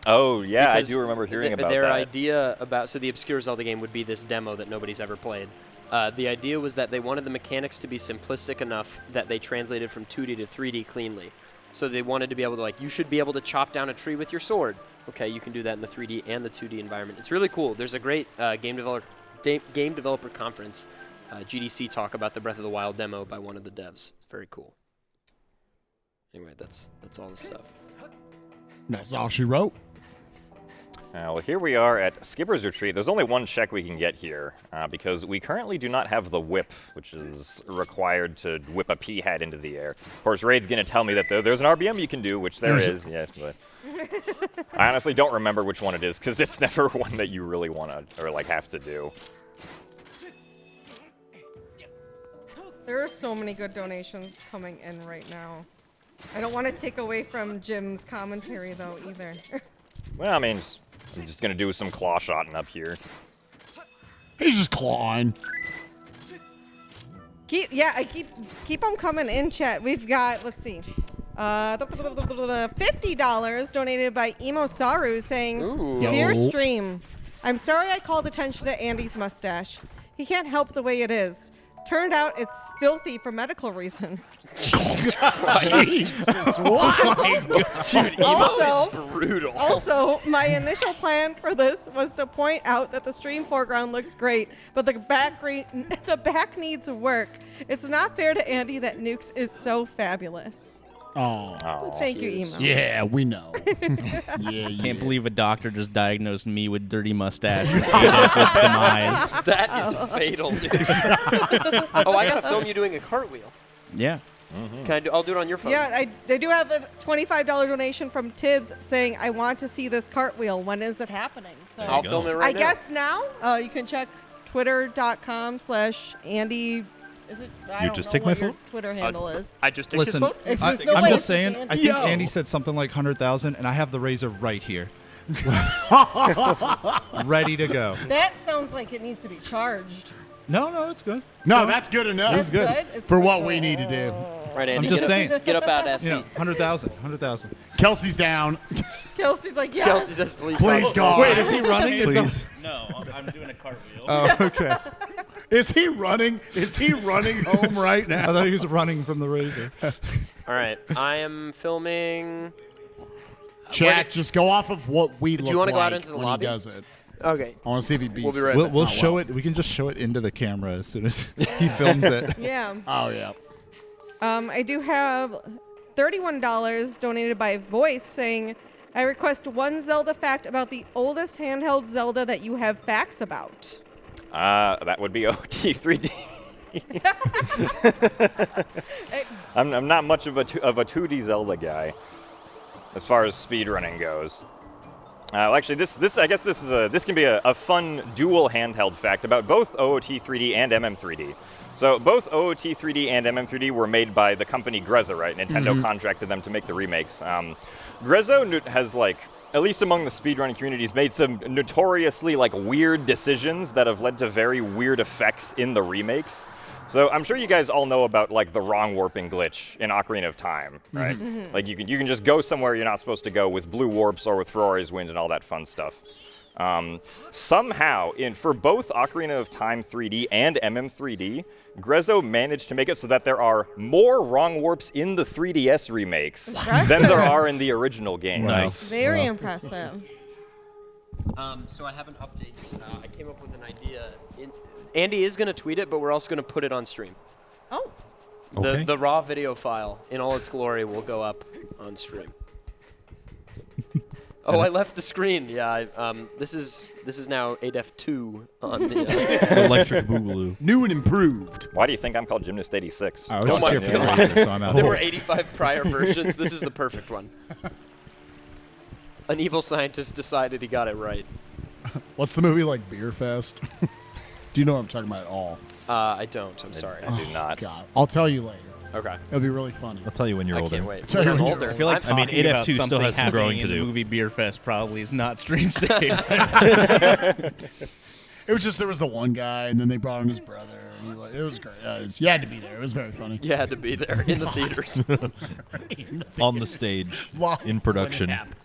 Oh, yeah, Because I do remember hearing about their that. idea about, so the obscure Zelda game would be this demo that nobody's ever played. The idea was that they wanted the mechanics to be simplistic enough that they translated from 2D to 3D cleanly. So they wanted to be able to, like, you should be able to chop down a tree with your sword. Okay, you can do that in the 3D and the 2D environment. It's really cool. There's a great game developer conference, GDC talk about the Breath of the Wild demo by one of the devs. It's very cool. Anyway, that's all the stuff. That's all she wrote. Well, here we are at Skipper's Retreat. There's only one check we can get here, because we currently do not have the whip, which is required to whip a pea hat into the air. Of course, Raid's going to tell me that there's an RBM you can do, which there is, yes, but I honestly don't remember which one it is, because it's never one that you really want to, or like, have to do. There are so many good donations coming in right now. I don't want to take away from Jim's commentary, though, either. Well, I mean, I'm just going to do some claw shotting up here. He's just clawing. Keep them coming in, chat. We've got, let's see, $50 donated by Emosaru saying, Ooh. "Dear Yo. stream, I'm sorry I called attention to Andy's mustache. He can't help the way it is. Turned out it's filthy for medical reasons." Jesus, why? Dude, Emo Also- is brutal. Also, my initial plan for this was to point out that the stream foreground looks great, but the back needs work. It's not fair to Andy that Nukes is so fabulous. Oh. Thank you, cute. emo. Yeah, we know. Yeah. Can't believe a doctor just diagnosed me with dirty mustache and AF with Demise. That is fatal, dude. Oh, I gotta film you doing a cartwheel. Yeah. I'll do it on your phone. Yeah, I do have a $25 donation from Tibbs saying, I want to see this cartwheel. When is it happening? So I'll film it right I now. guess now you can check twitter.com/Andy. Is it? I You don't just know take what my your phone? Twitter handle is. I just take Listen, his phone. If I, there's no I'm way just to saying. see I Andy. think Andy said something like 100,000, and I have the razor right here, ready to go. That sounds like it needs to be charged. No, it's good. No, that's good enough. That's good. It's For good. what we need to do. Right, Andy. I'm just saying. Get up out of that You know, seat. 100,000. Kelsey's down. Kelsey's like, yes. Kelsey says, please. Please, stop. God. Wait, is he running? Please. No, I'm doing a cartwheel. Oh, okay. Is he running? Is he running home right I now? thought he was running from the razor. All right, I am filming. Chat, just go off of what we look you wanna like go out into the when lobby? he does it. Okay. I want to see if he beats. We'll be right it. back. We'll Oh, show wow. it. We can just show it into the camera as soon as he films it. Yeah. Oh yeah. I do have $31 donated by Voice saying, I request one Zelda fact about the oldest handheld Zelda that you have facts about. That would be OT3D. I'm not much of a 2D Zelda guy as far as speedrunning goes. Actually, this can be a fun dual handheld fact about both OOT3D and MM3D. So both OOT3D and MM3D were made by the company Grezzo, right? Nintendo contracted them to make the remakes. Grezzo has, like, at least among the speedrunning communities, made some notoriously, like, weird decisions that have led to very weird effects in the remakes. So I'm sure you guys all know about, like, the wrong warping glitch in Ocarina of Time, right? Like, you can just go somewhere you're not supposed to go with blue warps or with Ferrari's wind and all that fun stuff. Somehow, for both Ocarina of Time 3D and MM3D, Grezzo managed to make it so that there are more wrong warps in the 3DS remakes than there are in the original game. Nice. Very impressive. So I have an update. I came up with an idea. Andy is going to tweet it, but we're also going to put it on stream. Oh. Okay. The raw video file in all its glory will go up on stream. Oh, I left the screen. Yeah, this is now ADEF2 on the. Electric Boogaloo. New and improved. Why do you think I'm called Gymnast86? I was Oh just my here for the God. razor, so I'm out. There were 85 prior versions. This is the perfect one. An evil scientist decided he got it right. What's the movie like? Beer Fest. Do you know what I'm talking about at all? I don't. I'm sorry. I do not. God, I'll tell you later. Okay. It'll be really funny. I'll tell you when you're I older. can't wait. Tell When you I'm when you're older. older. I feel like I mean, talking about 8F2 still something has some growing happening to in the do. movie Beer Fest probably is not stream safe. It was just there was the one guy, and then they brought in his brother. And it was great. You had to be there. It was very funny. You had to be there in the theaters. On the stage, Wow. in production. When it happened.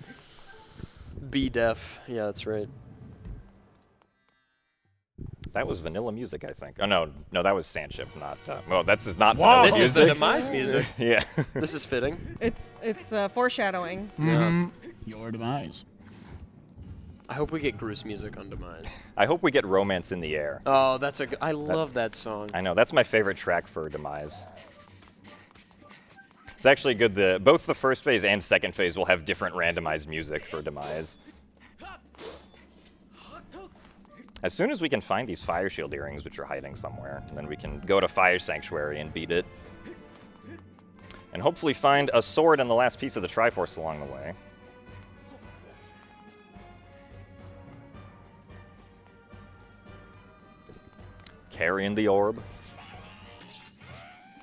Be deaf. Yeah, that's right. That was vanilla music, I think. Oh, no, that was Sandship, not... well, that's just not Whoa. vanilla This is the music. Demise music. Yeah. This is fitting. It's foreshadowing. Your demise. I hope we get Gruce music on Demise. I hope we get Romance in the Air. Oh, that's I love that song. I know, that's my favorite track for Demise. It's actually good. Both the first phase and second phase will have different randomized music for Demise. As soon as we can find these Fire Shield earrings, which are hiding somewhere, then we can go to Fire Sanctuary and beat it. And hopefully find a sword and the last piece of the Triforce along the way. Carrying the orb.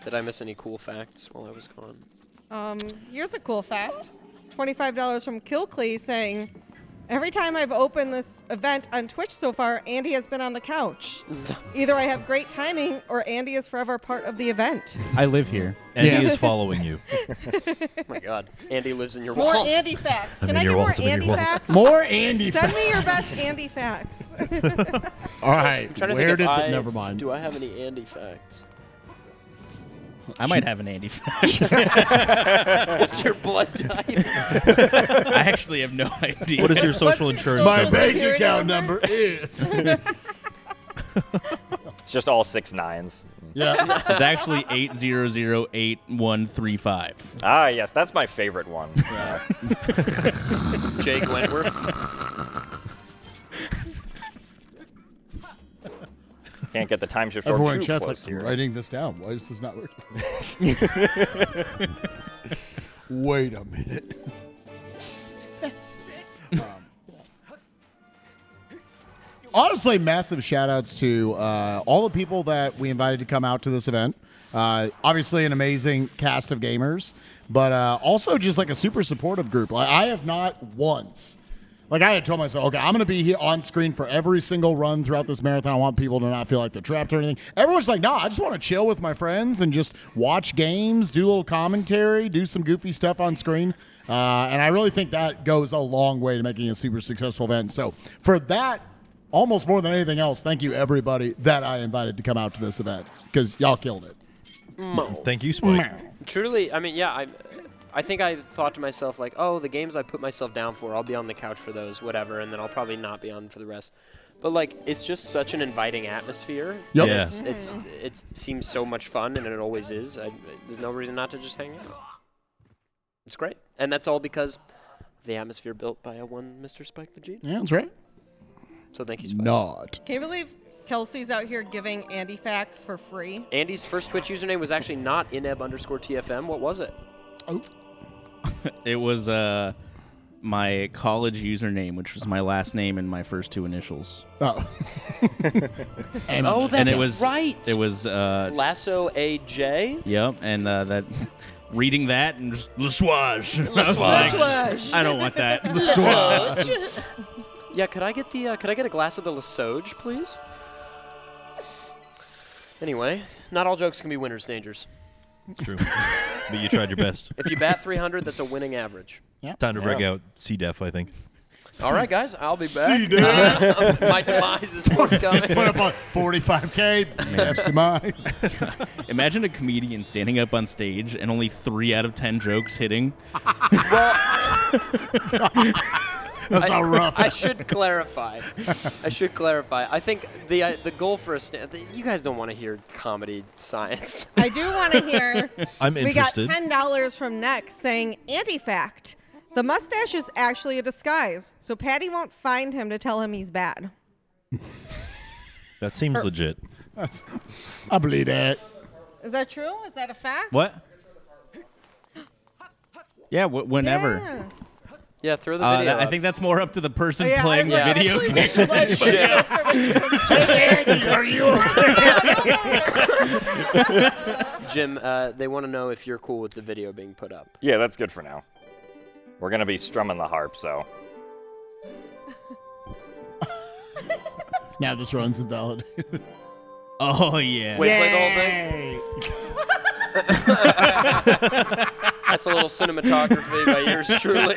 Did I miss any cool facts while I was gone? Here's a cool fact. $25 from Kilclee saying, every time I've opened this event on Twitch so far, Andy has been on the couch. Either I have great timing or Andy is forever part of the event. I live here. Andy is following you. Oh my God, Andy lives in your More walls. Andy facts. I'm Can in I your get more walls, I'm in your Andy walls. facts? More Andy. Send me your best Andy facts. All right. I'm trying to Where think did if the, I never mind. do I have any Andy facts? I might have an Andy fact. What's your blood type? I actually have no idea. What is your social your insurance social My number? bank Security account number? number is. It's just all 6 9s. Yeah. It's actually 8008135. Ah, yes, that's my favorite one. Jake Wentworth. Can't get the time shift or Everyone in too chat's close like, I'm here. writing this down. Why is this not working? Wait a minute. Honestly, massive shout outs to all the people that we invited to come out to this event. Obviously, an amazing cast of gamers, but also just like a super supportive group. Like, I have not once, like I had told myself, okay, I'm going to be here on screen for every single run throughout this marathon. I want people to not feel like they're trapped or anything. Everyone's like, nah, I just want to chill with my friends and just watch games, do a little commentary, do some goofy stuff on screen. And I really think that goes a long way to making a super successful event. So for that, almost more than anything else, thank you everybody that I invited to come out to this event because y'all killed it. Thank you, Spike. Truly, I mean, yeah, I think I thought to myself, like, oh, the games I put myself down for, I'll be on the couch for those, whatever, and then I'll probably not be on for the rest. But, like, it's just such an inviting atmosphere. Yep. Yeah. It seems so much fun, and it always is. There's no reason not to just hang out. It's great. And that's all because of the atmosphere built by one Mr. Spike Vegeta. Yeah, that's right. So thank you, Spike. Not. Can you believe Kelsey's out here giving Andy facts for free? Andy's first Twitch username was actually not ineb_TFM. What was it? Oh. It was my college username, which was my last name and my first two initials. Oh. Oh, that's and it was right. It was Lasso AJ. yep, and that reading that and just Leswage. I was like, I don't want that. Yeah, could I get a glass of the Lesauge, please? Anyway, not all jokes can be winners' dangers. It's true. But you tried your best. If you bat 300, that's a winning average. Time to break out C-Def, I think. All right, guys, I'll be back. My demise is forthcoming. Just put up on 45K. That's Demise. Imagine a comedian standing up on stage and only 3 out of 10 jokes hitting. That's all rough. I should clarify. I think the goal for you guys don't want to hear comedy science. I do want to hear. I'm We got interested. $10 from Next saying, anti-fact. The mustache is actually a disguise, so Patty won't find him to tell him he's bad. That seems legit. I believe that. Is that true? Is that a fact? What? Yeah, whenever. Yeah. Yeah, throw the video. I up. think that's more up to the person Yeah, playing the I was like, video actually, game. we should let Are you? Jim, they want to know if you're cool with the video being put up. Yeah, that's good for now. We're going to be strumming the harp, so. Now this run's invalidated. Oh, yeah. Wait, play the whole thing? That's a little cinematography by yours truly.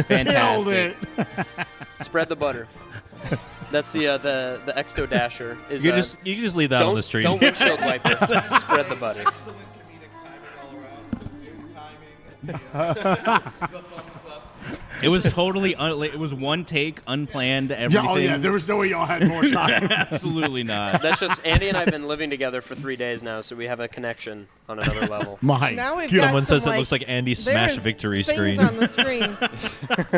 Fantastic. Spread the butter. That's the Exto Dasher. Is, You can just leave that on the stream. Don't windshield wiper. Spread the butter. It was totally, it was one take, unplanned, everything. Yeah, oh yeah, there was no way y'all had more time. Absolutely not. That's just Andy and I have been living together for 3 days now, so we have a connection on another level. My Now we've God. got Someone says some, that looks like Andy's Smash there's victory things screen. on the screen.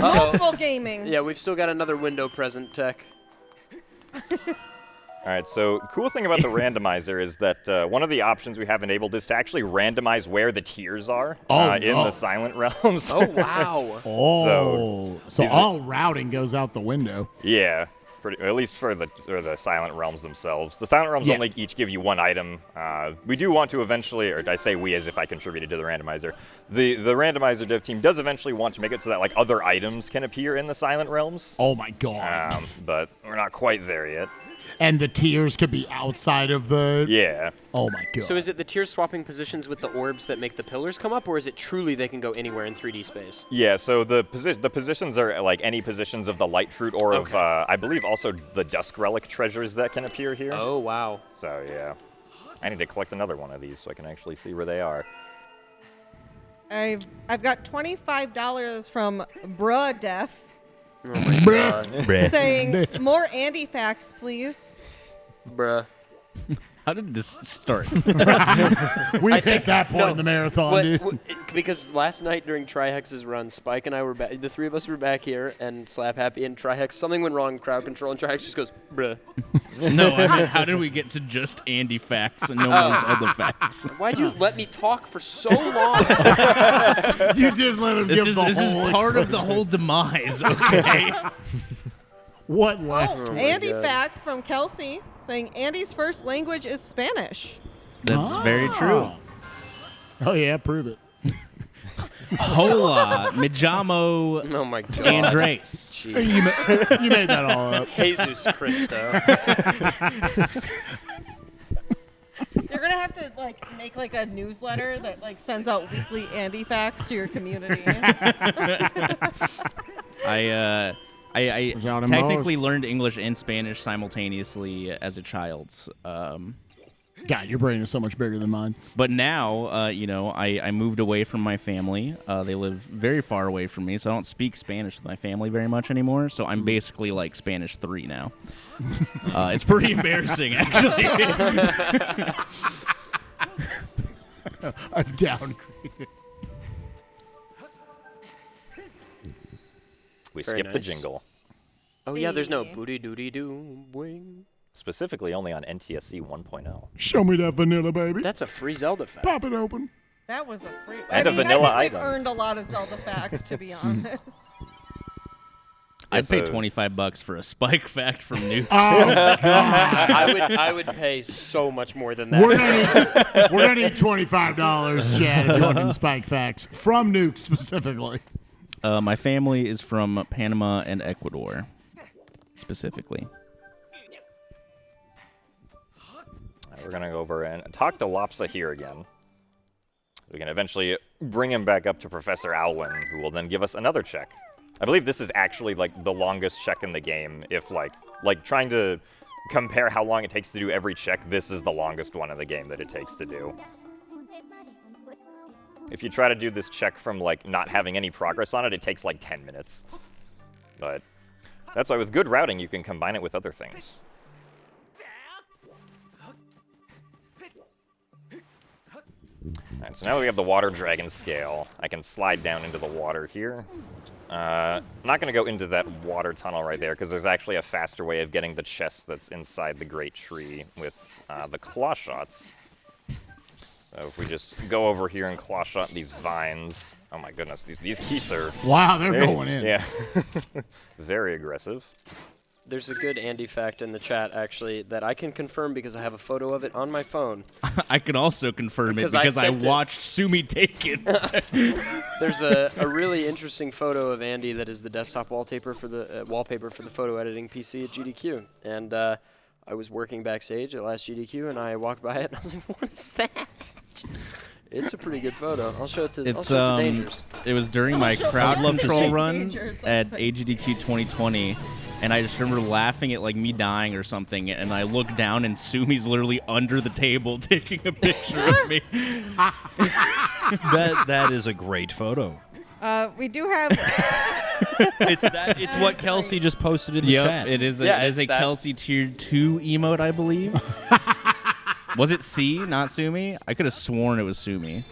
Multiple gaming. Yeah, we've still got another window present tech. All right, so cool thing about the randomizer is that one of the options we have enabled is to actually randomize where the tiers are in the silent realms. Oh, wow. Oh, so is all routing goes out the window. Yeah, at least for the silent realms themselves. The silent realms only each give you one item. We do want to eventually, or I say we as if I contributed to the randomizer. The randomizer dev team does eventually want to make it so that like other items can appear in the silent realms. Oh my God. But we're not quite there yet. And the tiers could be outside of the. Yeah. Oh my God. So is it the tiers swapping positions with the orbs that make the pillars come up, or is it truly they can go anywhere in 3D space? Yeah, so the positions are like any positions of the light fruit or of, I believe, also the dusk relic treasures that can appear here. Oh, wow. So, yeah. I need to collect another one of these so I can actually see where they are. I've got $25 from Bruh Def. Oh my god. Saying more Andy facts, please. Bruh. How did this start? We hit that point in the marathon, dude. Because last night during Trihex's run, Spike and I were back. The three of us were back here, and Slap Happy and Trihex. Something went wrong in crowd control, and Trihex just goes, bruh. No, I mean, how did we get to just Andy facts and no one's other facts? Why'd you let me talk for so long? You did let him give the This is whole part of the whole demise, okay? What last? Oh, Andy's fact from Kelsey saying Andy's first language is Spanish. That's very true. Oh yeah, prove it. Hola, me llamo Oh my god. Andres. Jesus. You made that all up. Jesus Christo. You're gonna have to make a newsletter that sends out weekly Andy facts to your community. I out in technically learned English and Spanish simultaneously as a child. God, your brain is so much bigger than mine. But now, I moved away from my family. They live very far away from me, so I don't speak Spanish with my family very much anymore. So I'm basically like Spanish 3 now. It's pretty embarrassing, actually. I've downgraded. We Very skipped the nice. jingle. Oh yeah, there's no booty doody doo wing. Specifically only on NTSC 1.0. Show me that vanilla, baby. That's a free Zelda fact. Pop it open. That was a free. And a I vanilla think item. We've earned a lot of Zelda facts, to be honest. I'd pay So- $25 for a spike fact from Nuke. I would pay so much more than that. We're gonna need $25, Chad, if you want them spike facts from Nuke specifically. My family is from Panama and Ecuador, specifically. We're going to go over and talk to Lopsa here again. We can eventually bring him back up to Professor Alwyn, who will then give us another check. I believe this is actually the longest check in the game. If like trying to compare how long it takes to do every check, this is the longest one in the game that it takes to do. If you try to do this check from not having any progress on it, it takes 10 minutes. But that's why with good routing, you can combine it with other things. Alright, so now that we have the water dragon scale, I can slide down into the water here. I'm not going to go into that water tunnel right there, because there's actually a faster way of getting the chest that's inside the great tree with the claw shots. So if we just go over here and claw shot these vines. Oh my goodness, these keys are... Wow, they're going in. Yeah. Very aggressive. There's a good Andy fact in the chat, actually, that I can confirm because I have a photo of it on my phone. I can also confirm Because it I because I sent it. watched Sumi take it. There's a really interesting photo of Andy that is the desktop wallpaper for the photo editing PC at GDQ. And I was working backstage at last GDQ, and I walked by it, and I was like, what is that? It's a pretty good photo. I'll show it to Dangers. It was during my show crowd it to control run Dangers, at that's AGDQ 2020, and I just remember laughing at me dying or something, and I look down and Sumi's literally under the table taking a picture of me. That is a great photo. We do have. It's what Kelsey just posted in the chat. It is Yeah, it is it's a that. Kelsey tier 2 emote, I believe. Was it C, not Sumi? I could have sworn it was Sumi.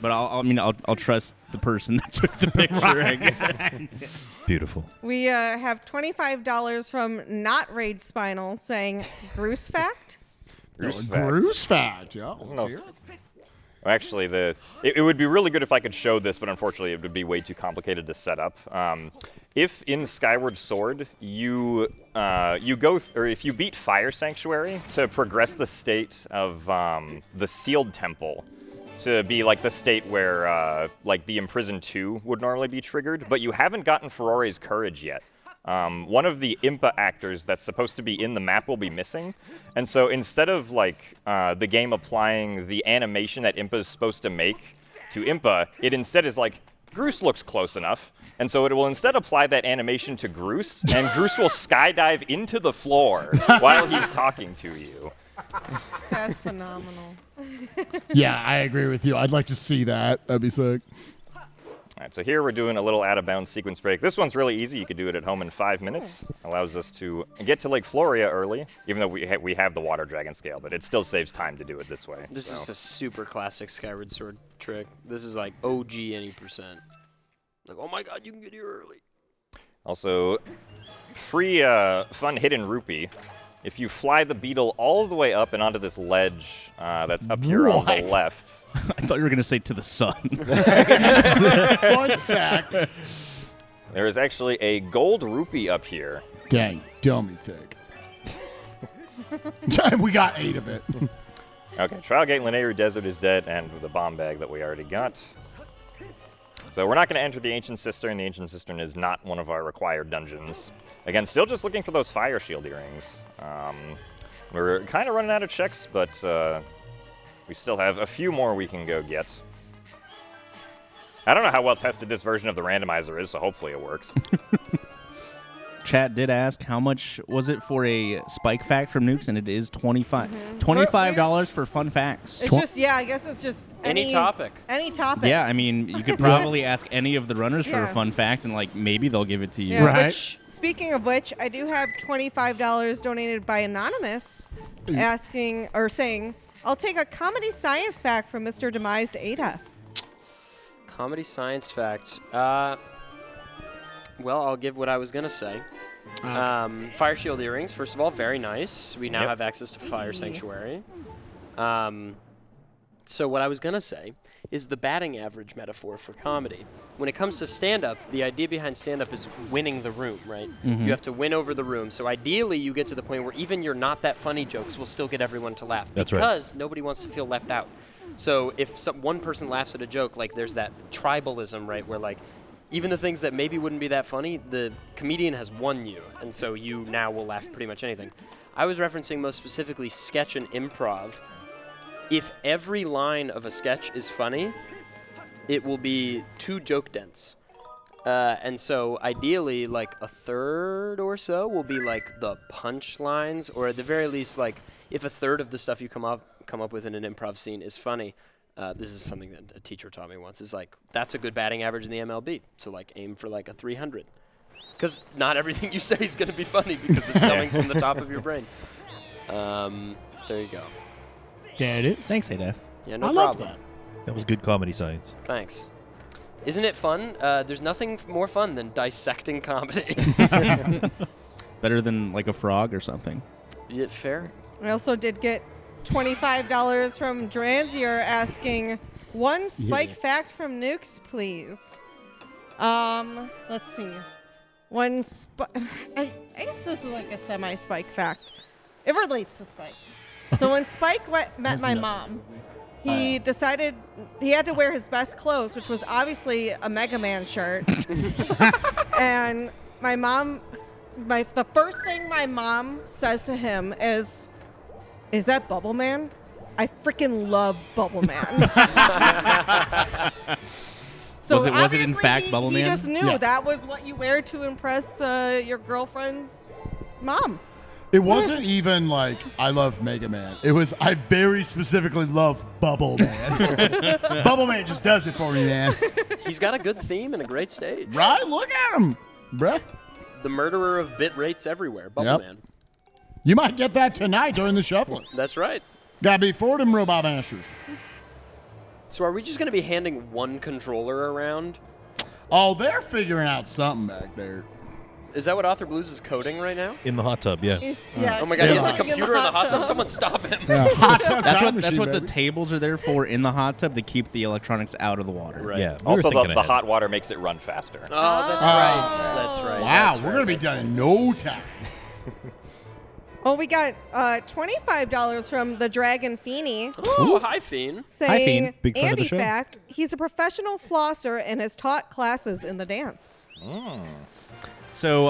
But I'll trust the person that took the picture, I guess. Beautiful. We have $25 from Not Rage Spinal saying Bruce fact. Bruce fact. Yeah, let's No. hear it. Well, actually, it would be really good if I could show this, but unfortunately, it would be way too complicated to set up. If in Skyward Sword you if you beat Fire Sanctuary to progress the state of the Sealed Temple to be the state where the Imprisoned 2 would normally be triggered, but you haven't gotten Ferore's Courage yet. One of the Impa actors that's supposed to be in the map will be missing. And so instead of the game applying the animation that Impa is supposed to make to Impa, it instead is Groose looks close enough. And so it will instead apply that animation to Groose, and Groose will skydive into the floor while he's talking to you. That's phenomenal. Yeah, I agree with you. I'd like to see that. That'd be sick. All right, so here we're doing a little out-of-bounds sequence break. This one's really easy. You could do it at home in 5 minutes. Allows us to get to Lake Floria early, even though we have the water dragon scale, but it still saves time to do it this way. This is a super classic Skyward Sword trick. This is like OG any percent. Like, oh my god, you can get here early. Also, free fun hidden rupee. If you fly the beetle all the way up and onto this ledge that's up here on the left. I thought you were going to say to the sun. Fun fact. There is actually a gold rupee up here. Dang, dummy thing. We got 8 of it. Okay, Trial Gate Lanayru Desert is dead, and the bomb bag that we already got. So we're not going to enter the Ancient Cistern. The Ancient Cistern is not one of our required dungeons. Again, still just looking for those Fire Shield earrings. We're kind of running out of checks, but we still have a few more we can go get. I don't know how well tested this version of the randomizer is, so hopefully it works. Chat did ask how much was it for a spike fact from Nukes, and it is $25 for fun facts. It's just, I guess it's just Any topic. Any topic. Yeah, I mean, you could probably ask any of the runners for a Yeah. fun fact, and like maybe they'll give it to you. Yeah, Right. which, speaking of which, I do have $25 donated by Anonymous asking or saying, I'll take a comedy science fact from Mr. Demise to Ada. Comedy science fact. Well, I'll give what I was going to say. Fire shield earrings, first of all, very nice. We now have access to Fire Sanctuary. So what I was going to say is the batting average metaphor for comedy. When it comes to stand-up, the idea behind stand-up is winning the room, right? You have to win over the room. So ideally, you get to the point where even your not that funny jokes will still get everyone to laugh. That's right. Because nobody wants to feel left out. So if one person laughs at a joke, like there's that tribalism, right, where like even the things that maybe wouldn't be that funny, the comedian has won you, and so you now will laugh at pretty much anything. I was referencing most specifically sketch and improv. If every line of a sketch is funny, it will be too joke dense. And so ideally, like a third or so will be like the punchlines, or at the very least, like if a third of the stuff you come up with in an improv scene is funny. This is something that a teacher taught me once. Is like that's a good batting average in the MLB. So like aim for like a 300, because not everything you say is going to be funny because it's coming from the top of your brain. There you go. There it is. Thanks, Adaf. Yeah, no I love problem. that. That was good comedy science. Thanks. Isn't it fun? There's nothing more fun than dissecting comedy. It's better than like a frog or something. Is it fair? I also did get $25 from Dranzier asking one spike fact from Nukes, please. Let's see. I guess this is like a semi-spike fact. It relates to Spike. So when Spike met my mom, he decided he had to wear his best clothes, which was obviously a Mega Man shirt. And my mom, the first thing my mom says to him is that Bubble Man? I freaking love Bubble Man. So Was it in obviously fact Bubble he Man? just knew Yeah. that was what you wear to impress your girlfriend's mom. It wasn't even like, I love Mega Man. It was, I very specifically love Bubble Man. Bubble Man just does it for me, man. He's got a good theme and a great stage. Right? Look at him, bruh. The murderer of bit rates everywhere, Bubble Yep. Man. You might get that tonight during the shuffling. That's right. Gotta be for them Robot Masters. So are we just going to be handing one controller around? Oh, they're figuring out something back there. Is that what Author Blues is coding right now? In the hot tub, yeah. Yeah. Oh my god, he has a Yeah. computer in the hot tub. Someone stop him. Hot tub That's time what machine, the baby. tables are there for in the hot tub, to keep the electronics out of the water. Right. Yeah. we were Also, thinking the ahead. hot water makes it run faster. Oh, that's right. That's right. Wow, That's we're right. gonna be That's done right. in no time. Oh, we got $25 from the Dragon Feeny Ooh, hi, Fiend. saying, Fiend. Big fan of the Andy show. fact, he's a professional flosser and has taught classes in the dance. So,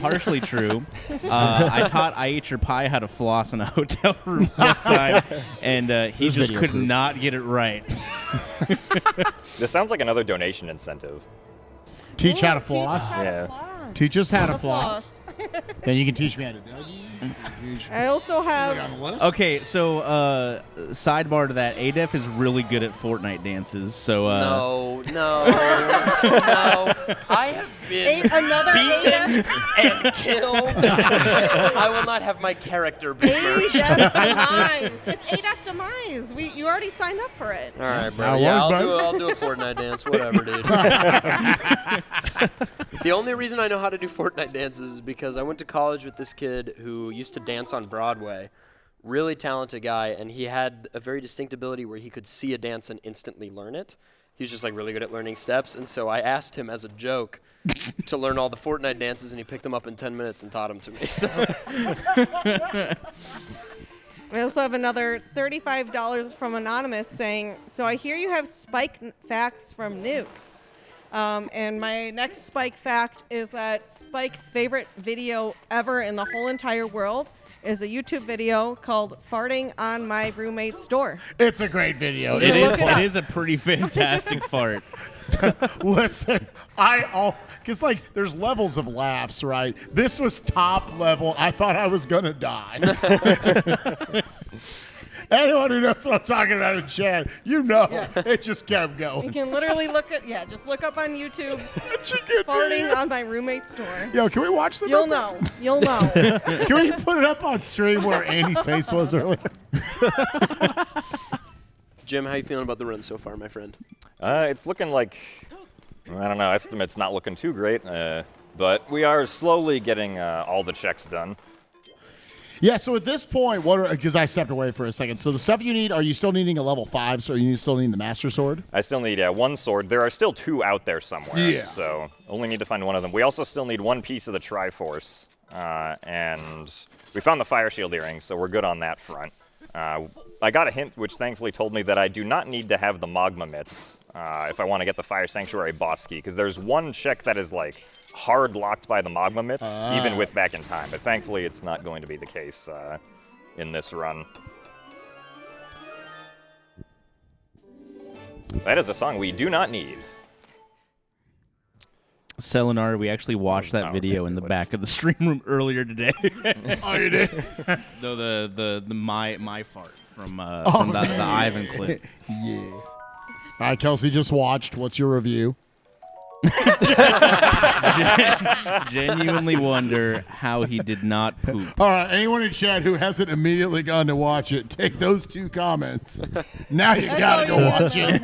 partially true. I taught I Ate Your Pie how to floss in a hotel room one time, and he There's just video could proof. not get it right. This sounds like another donation incentive. Teach how to Teach floss. us how to Yeah. floss. Teach us how to The floss. Then you can teach me how to dougie. I also have. Okay, so sidebar to that, ADEF is really good at Fortnite dances. So No. I have been Another beaten and killed. I will not have my character besmirched. ADEF Demise. It's ADEF Demise. You already signed up for it. All right, how bro. it Yeah, works, I'll do a Fortnite dance. Whatever, dude. The only reason I know how to do Fortnite dances is because I went to college with this kid who used to dance on Broadway. Really talented guy, and he had a very distinct ability where he could see a dance and instantly learn it. He was just like really good at learning steps, and so I asked him as a joke to learn all the Fortnite dances, and he picked them up in 10 minutes and taught them to me. So. We also have another $35 from Anonymous saying, so I hear you have spike facts from nukes. And my next spike fact is that Spike's favorite video ever in the whole entire world is a YouTube video called Farting on My Roommate's Door. It's a great video. it look it up. is a pretty fantastic fart. Listen, because like there's levels of laughs, right? This was top level. I thought I was gonna die. Anyone who knows what I'm talking about in chat, it just kept You going. can literally just look up on YouTube Such a good Farting video. on My Roommate's Door. Yo, can we watch the You'll know. You'll know. Can we put it up on stream where Andy's face was earlier? Jim, how you feeling about the run so far, my friend? It's looking like, I don't know, estimate's not looking too great, but we are slowly getting all the checks done. Yeah, so at this point, because I stepped away for a second, so the stuff you need, are you still needing a level 5, so you still need the Master Sword? I still need one sword. There are still 2 out there somewhere, Yeah. so only need to find one of them. We also still need 1 piece of the Triforce, and we found the Fire Shield earring, so we're good on that front. I got a hint which thankfully told me that I do not need to have the Magma Mitts if I want to get the Fire Sanctuary boss key, because there's one check that is like hard locked by the Magma Mitts, even with Back in Time, but thankfully it's not going to be the case in this run. That is a song we do not need. Selenar, we actually watched that video in the back of the stream room earlier today. Oh, you did? No, the my fart from the Ivan clip. Yeah. All right, Kelsey just watched. What's your review? Genuinely wonder how he did not poop. All right, anyone in chat who hasn't immediately gone to watch it, take those 2 comments. Now you gotta go watch it.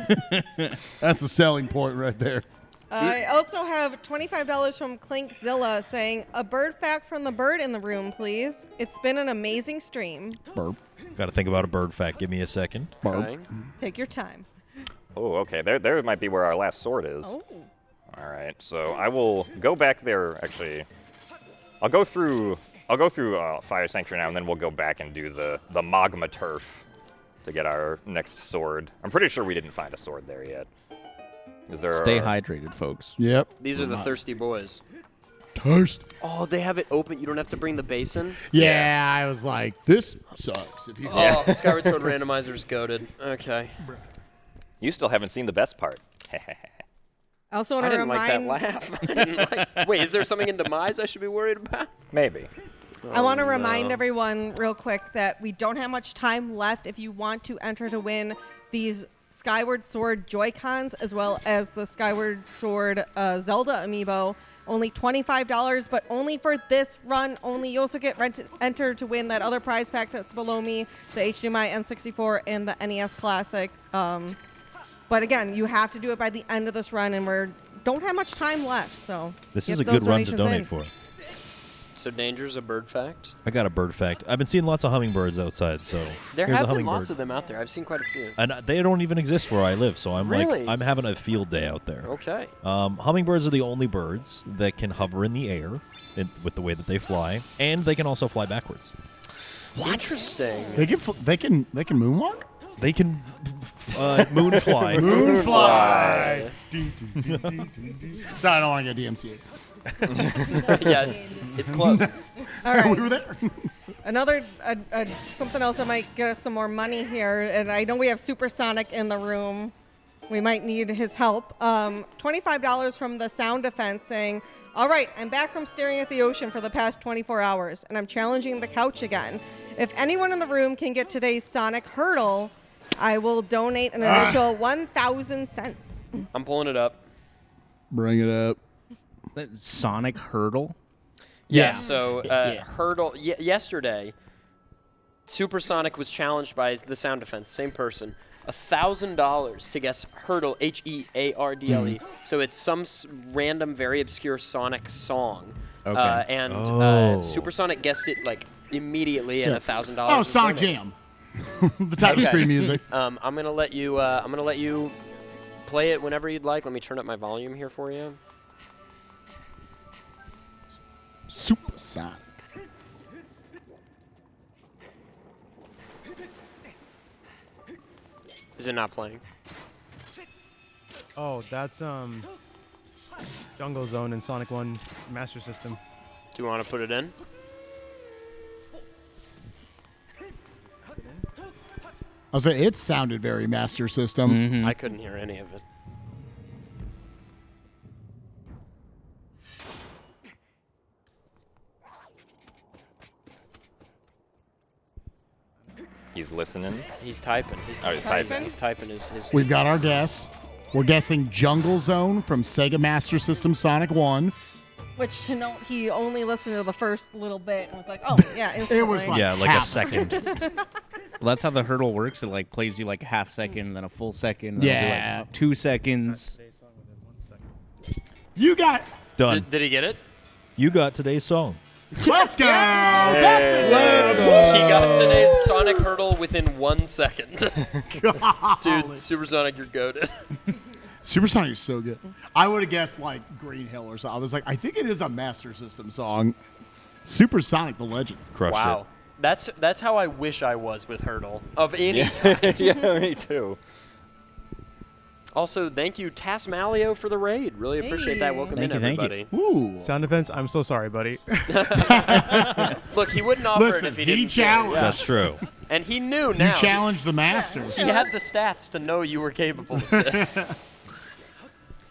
That's a selling point right there. I also have $25 from Clinkzilla saying, a bird fact from the bird in the room, please. It's been an amazing stream. Burp. Got to think about a bird fact. Give me a second. Burp. Okay. Take your time. Oh, okay. There might be where our last sword is. Oh. All right. So I will go back there. Actually, I'll go through Fire Sanctuary now, and then we'll go back and do the Magma Turf to get our next sword. I'm pretty sure we didn't find a sword there yet. Is there? Stay hydrated, folks. Yep. These are the thirsty boys. Toast. Oh, they have it open. You don't have to bring the basin. Yeah, I was like, this sucks. If you Oh, Skyward Sword Randomizer's goated. Okay. You still haven't seen the best part. I also I want to didn't like remind that laugh. I didn't like. Wait, is there something in Demise I should be worried about? Maybe. I want to remind everyone real quick that we don't have much time left if you want to enter to win these Skyward Sword Joy-Cons as well as the Skyward Sword Zelda amiibo. Only $25, but only for this run only. You also get entered to win that other prize pack that's below me, the HDMI N64 and the NES Classic. But again, you have to do it by the end of this run, and we don't have much time left. So This get is a those good run to donations donate in. for. So danger's a bird fact. I got a bird fact. I've been seeing lots of hummingbirds outside, so There here's a have been hummingbird. lots of them out there. I've seen quite a few. And they don't even exist where I live, so I'm Really? I'm having a field day out there. Okay. Hummingbirds are the only birds that can hover in the air with the way that they fly, and they can also fly backwards. Interesting. They can moonwalk? They can moon fly. Moonfly. So I don't want to get DMCA. Yeah, it's close. All right. We were there. Another something else that might get us some more money here, and I know we have Supersonic in the room. we might need his help. $25 from the Sound Defense saying, all right, I'm back from staring at the ocean for the past 24 hours, and I'm challenging the couch again. If anyone in the room can get today's Sonic Hurdle, I will donate an initial 1,000 cents. I'm pulling it up. Bring it up. Sonic Hurdle? Yeah, so Hurdle, yesterday, Supersonic was challenged by the Sound Defense, same person, $1,000 to guess Hurdle, H-E-A-R-D-L-E. So it's some random, very obscure Sonic song. Okay. And Supersonic guessed it like immediately, and $1,000. Oh, Sonic Jam. The type of screen music. I'm gonna let you play it whenever you'd like. Let me turn up my volume here for you. Supersonic. Is it not playing? Oh, that's Jungle Zone and Sonic 1 Master System. Do you want to put it in? I'll say it sounded very Master System. I couldn't hear any of it. He's listening. He's typing. He's typing. He's typing his We've got our guess. We're guessing Jungle Zone from Sega Master System Sonic 1. Which, to note, he only listened to the first little bit and was like, oh, yeah, instantly. It was like Yeah, like a half second. Well, that's how the hurdle works. It like plays you like a half second, then a full second, then it'll do, Yeah. like 2 seconds. You got. Done. Did he get it? You got today's song. Let's go. That's it. Let's He got today's Sonic Hurdle within 1 second. Dude, Supersonic, you're goated. Supersonic is so good. I would have guessed like Green Hill or something. I was like, I think it is a Master System song. Supersonic, the legend. Crushed Wow. it. That's how I wish I was with Hurdle. Of any kind. Yeah, me too. Also, thank you, Tasmalio, for the raid. Really appreciate that. Welcome Thank in, you, thank you. everybody. Ooh. Sound Defense, I'm so sorry, buddy. Look, he wouldn't offer Listen, it if he he didn't. challenged. Yeah. That's true. And he knew You now. challenged the Masters. He had the stats to know you were capable of this.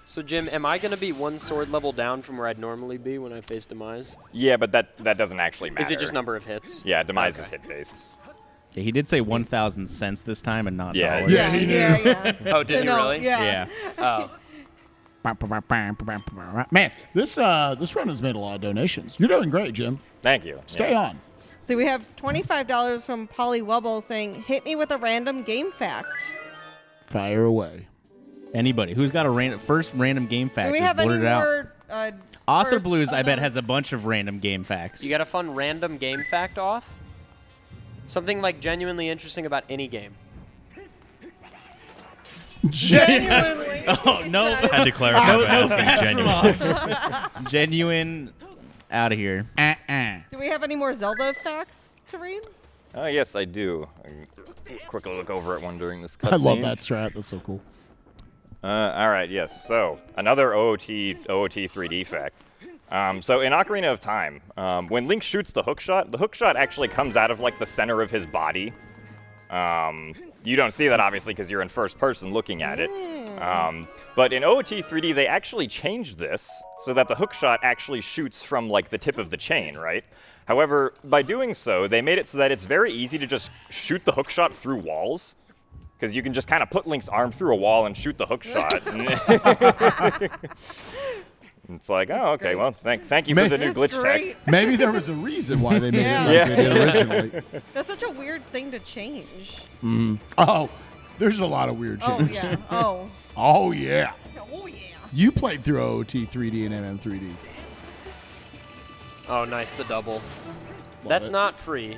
So, Jim, am I going to be one sword level down from where I'd normally be when I face Demise? Yeah, but that doesn't actually matter. Is it just number of hits? Yeah, Demise is hit based. Yeah, he did say 1,000 cents this time and not Yeah. dollars. Yeah, he knew. Yeah. Oh, did he No, really? Yeah. Oh. Man, this run has made a lot of donations. You're doing great, Jim. Thank you. Stay Yeah. on. So we have $25 from Polly Wubble saying, hit me with a random game fact. Fire away. Anybody who's got a first random game fact, Do we just have any blurt it out. more Author first Blues, I bet, has a others? bunch of random game facts. You got a fun random game fact off? Something like genuinely interesting about any game. Genuinely. Oh, no. Had to clarify by asking genuine. Genuine out of here. Do we have any more Zelda facts to read? Yes, I do. Quickly look over at one during this cutscene. I love that strat. That's so cool. All right, yes. So another OOT 3D fact. So in Ocarina of Time, when Link shoots the hook shot actually comes out of like the center of his body. You don't see that obviously because you're in first person looking at it. But in OOT 3D, they actually changed this so that the hook shot actually shoots from like the tip of the chain, right? However, by doing so, they made it so that it's very easy to just shoot the hook shot through walls. Because you can just kind of put Link's arm through a wall and shoot the hook shot. It's like, oh, okay, well, thank you for the new glitch Great. tech. Maybe there was a reason why they made Yeah. it like they did originally. That's such a weird thing to change. Oh, there's a lot of weird Oh, changes. yeah. Oh. Oh, yeah. Oh, yeah. You played through OOT 3D and MM3D. Oh, nice, the double. That's it. not free.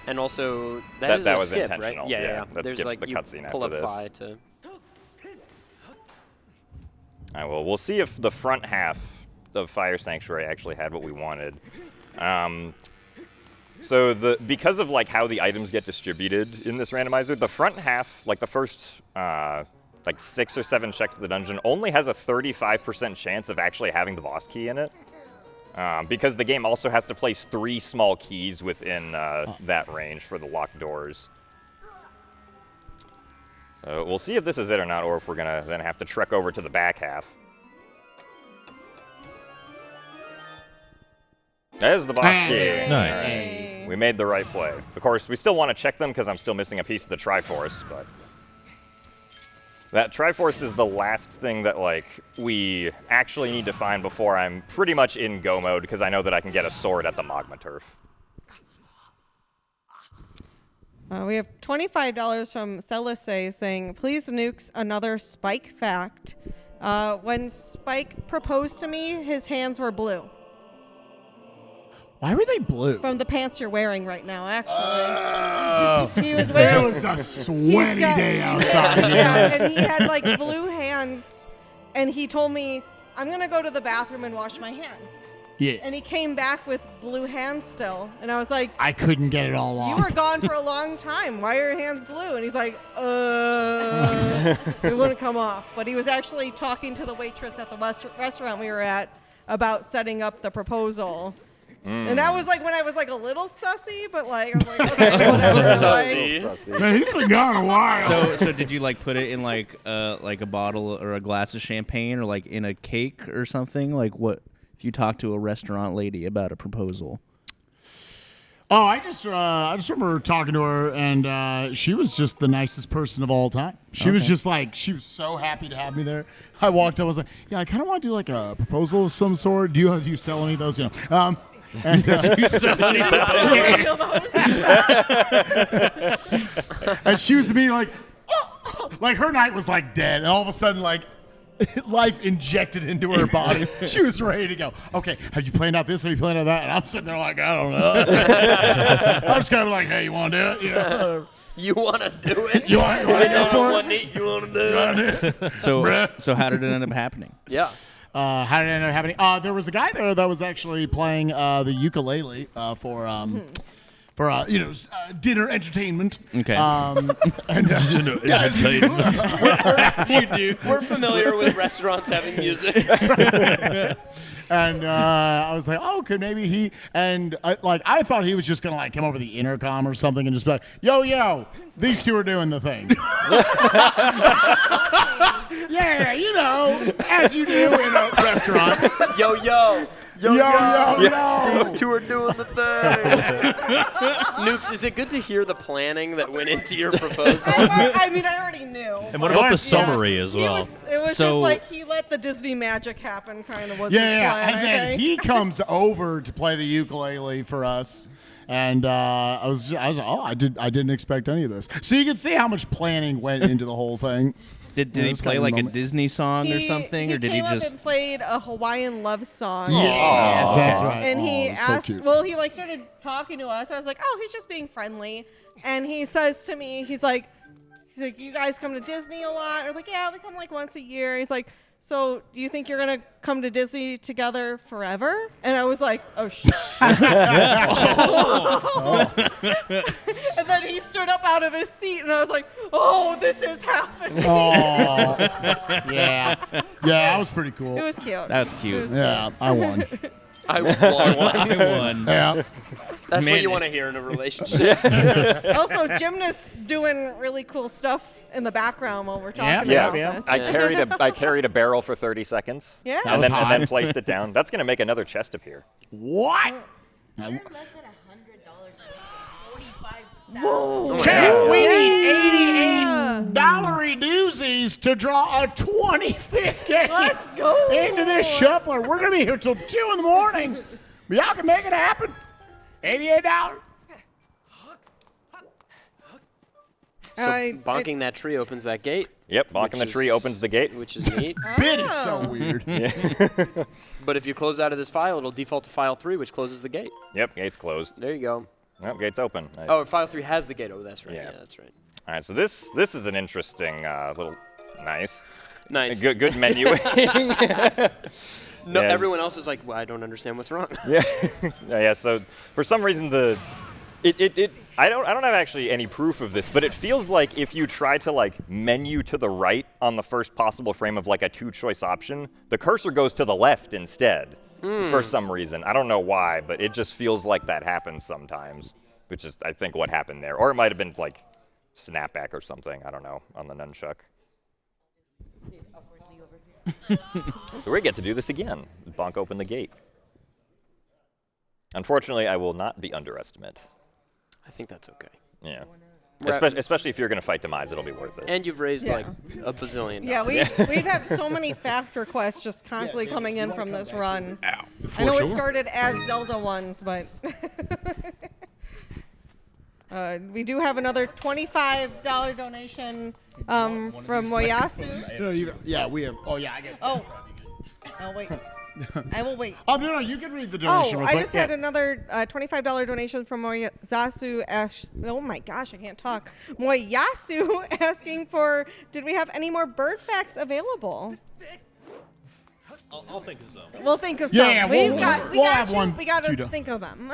And also, That is a was skip, intentional. right? Yeah, Yeah, yeah. that There's skips like the you cutscene pull after up this. Phi to. All right, well, we'll see if the front half of Fire Sanctuary actually had what we wanted. So because of like how the items get distributed in this randomizer, the front half, like the first like 6 or 7 checks of the dungeon, only has a 35% chance of actually having the boss key in it. Because the game also has to place 3 small keys within that range for the locked doors. We'll see if this is it or not, or if we're going to then have to trek over to the back half. There's the boss key. Nice. Right. We made the right play. Of course, we still want to check them because I'm still missing a piece of the Triforce, but that Triforce is the last thing that like we actually need to find before I'm pretty much in go mode because I know that I can get a sword at the Magma Turf. We have $25 from Celise saying, please nukes another Spike fact. When Spike proposed to me, his hands were blue. Why were they blue? From the pants you're wearing right now, actually. He was wearing. It was a sweaty day outside. Yeah, and he had like blue hands, and he told me, I'm going to go to the bathroom and wash my hands. Yeah. And he came back with blue hands still. And I was like, I couldn't get it all off. you were gone for a long time. Why are your hands blue? And he's like, it wouldn't come off. But he was actually talking to the waitress at the restaurant we were at about setting up the proposal. And that was like when I was like a little sussy, but like I was like, okay, Sussy. Man, he's been gone a while. So did you like put it in like a bottle or a glass of champagne or like in a cake or something? Like what if you talk to a restaurant lady about a proposal? Oh, I just remember talking to her, and she was just the nicest person of all time. She was just like, she was so happy to have me there. I walked up, I was like, yeah, I kind of want to do like a proposal of some sort. Do you sell any of those? You know, and and she was to be like, oh, like her night was like dead, and all of a sudden like life injected into her body. She was ready to go. Okay, have you planned out this? Have you planned out that? And I'm sitting there like, I don't know. I'm just kind of like, hey, you want to do it? You know? You want to do it? You want to go for it? One knee, you want to do it? So how did it end up happening? Yeah. How did it end up happening? There was a guy there that was actually playing the ukulele for dinner entertainment. Okay. And dinner entertainment. You do. We're familiar with restaurants having music. And I was like, oh, could maybe he? And I thought he was just gonna like come over the intercom or something and just be like, yo, these two are doing the thing. Yeah, you know, as you do in a restaurant. Yo. Yo. These two are doing the thing. Nukes, is it good to hear the planning that went into your proposal? I mean, I already knew. And what about the summary as well? It was So- just like he let the Disney magic happen, kind of was his Yeah, plan. and then okay? he comes over to play the ukulele for us, and I was like, oh, I didn't expect any of this. So you can see how much planning went into the whole thing. Did Yeah, it he was play kind of like a a moment. Disney song or something, or did he came up just? and played a Hawaiian love song? Yes, that's right. And he Oh, so asked, cute. well, he like started talking to us. I was like, oh, he's just being friendly. And he says to me, he's like, you guys come to Disney a lot? We're like, yeah, we come like once a year. He's like, so do you think you're gonna come to Disney together forever? And I was like, oh shit. And then he stood up out of his seat, and I was like, oh, this is happening. Oh, yeah, that was pretty cool. It was cute. That was cute. Yeah, I won. I won. Yeah. That's Man. what you want to hear in a relationship. Also, Gymnast doing really cool stuff in the background while we're talking Yeah, about yeah. this. I carried a barrel for 30 seconds. Yeah. That And was then, and hot. then placed it down. That's going to make another chest appear. What? Less than $100. Oh my Chat, God. we Yeah. need $88 doozies to draw a 25th game Let's go. into this shuffler. We're going to be here till 2 in the morning. But y'all can make it happen. $88. So bonking that tree opens that gate. Yep, bonking Which the tree is- opens the gate. Which is neat. Bit is so weird. But if you close out of this file, it'll default to file 3, which closes the gate. Yep, gate's closed. There you go. Nope, gate's open. Nice. Oh, file 3 has the gate. Oh, that's right. Yeah. Yeah, that's right. All right, so this is an interesting little nice. Nice. Good menuing. No, Yeah. everyone else is like, well, I don't understand what's wrong. Yeah. So for some reason I don't have actually any proof of this, but it feels like if you try to like menu to the right on the first possible frame of like a 2-choice option, the cursor goes to the left instead for some reason. I don't know why, but it just feels like that happens sometimes, which is I think what happened there, or it might have been like snapback or something. I don't know, on the nunchuck. So we get to do this again. Bonk open the gate. Unfortunately, I will not be underestimate. I think that's okay. Yeah. Especially if you're going to fight Demise, it'll be worth it. And you've raised like a bazillion. Yeah, we've had so many fact requests just constantly coming in from this run. I know it started as Zelda ones, but we do have another $25 donation from Moyasu. Yeah, we have. Oh, yeah, I guess. Oh, I'll wait. I will wait. Oh, no, you can read the donation. Oh, real I quick. just had another $25 donation from Moyasu. Oh my gosh, I can't talk. Moyasu asking for, did we have any more bird facts available? I'll think of some. We'll think of some. Yeah, we we'll got have one. We got Queued to up. think of them.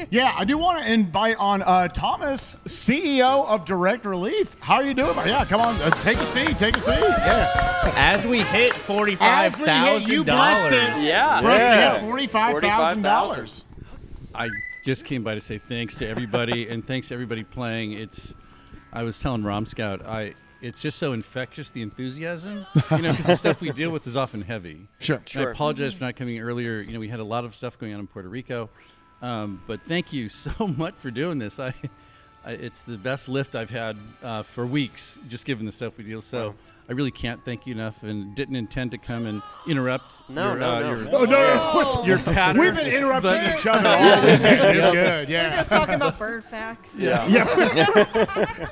Yeah, I do want to invite on Thomas, CEO of Direct Relief. How are you doing? Yeah, come on, take a seat. Take a seat. Yeah. As we hit $45,000. You blessed it. Yeah. For us to hit $45,000. I just came by to say thanks to everybody and thanks to everybody playing. I was telling Rom Scout, it's just so infectious, the enthusiasm, because the stuff we deal with is often heavy. Sure. And I apologize for not coming earlier. We had a lot of stuff going on in Puerto Rico, but thank you so much for doing this. It's the best lift I've had for weeks, just given the stuff we deal. So I really can't thank you enough, and didn't intend to come and interrupt. No. Your pattern. We've been interrupting each other all weekend. It's good. Yeah. We're just talking about bird facts. Yeah.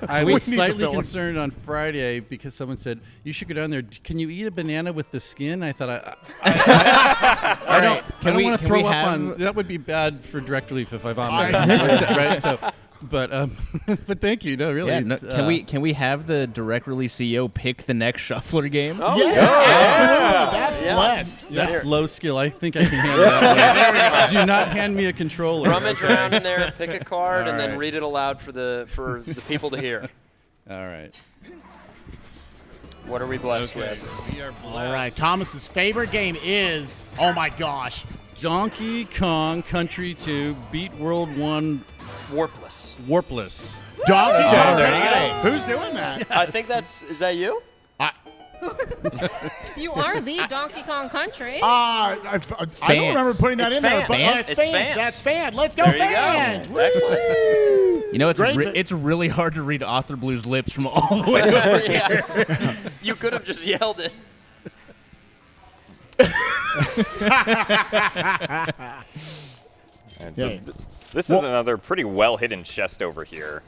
I was slightly concerned on Friday because someone said, you should go down there. Can you eat a banana with the skin? I thought, I don't want to throw up on. That would be bad for Direct Relief if I vomit. Right? So, but thank you. No, really. Yeah, can we have the Direct Release CEO pick the next shuffler game? Oh, Yeah, absolutely. That's blessed. That's low skill. I think I can handle that. Do not hand me a controller. Rummage around in there, pick a card, and then read it aloud for the people to hear. All right. What are we blessed with? We are blessed. All right. Thomas's favorite game is, oh my gosh, Donkey Kong Country 2 Beat World 1 Warpless. Warpless. Donkey Kong. there you go. Who's doing that? I think is that you? You are the Donkey Kong Country. I don't remember putting that It's in there. fans. But Fans. it's It's fans. fans. That's fan. Let's go, There you fans. go. Excellent. It's really hard to read Author Blue's lips from all the way over here. Yeah. You could have just yelled it. And so this is another pretty well-hidden chest over here.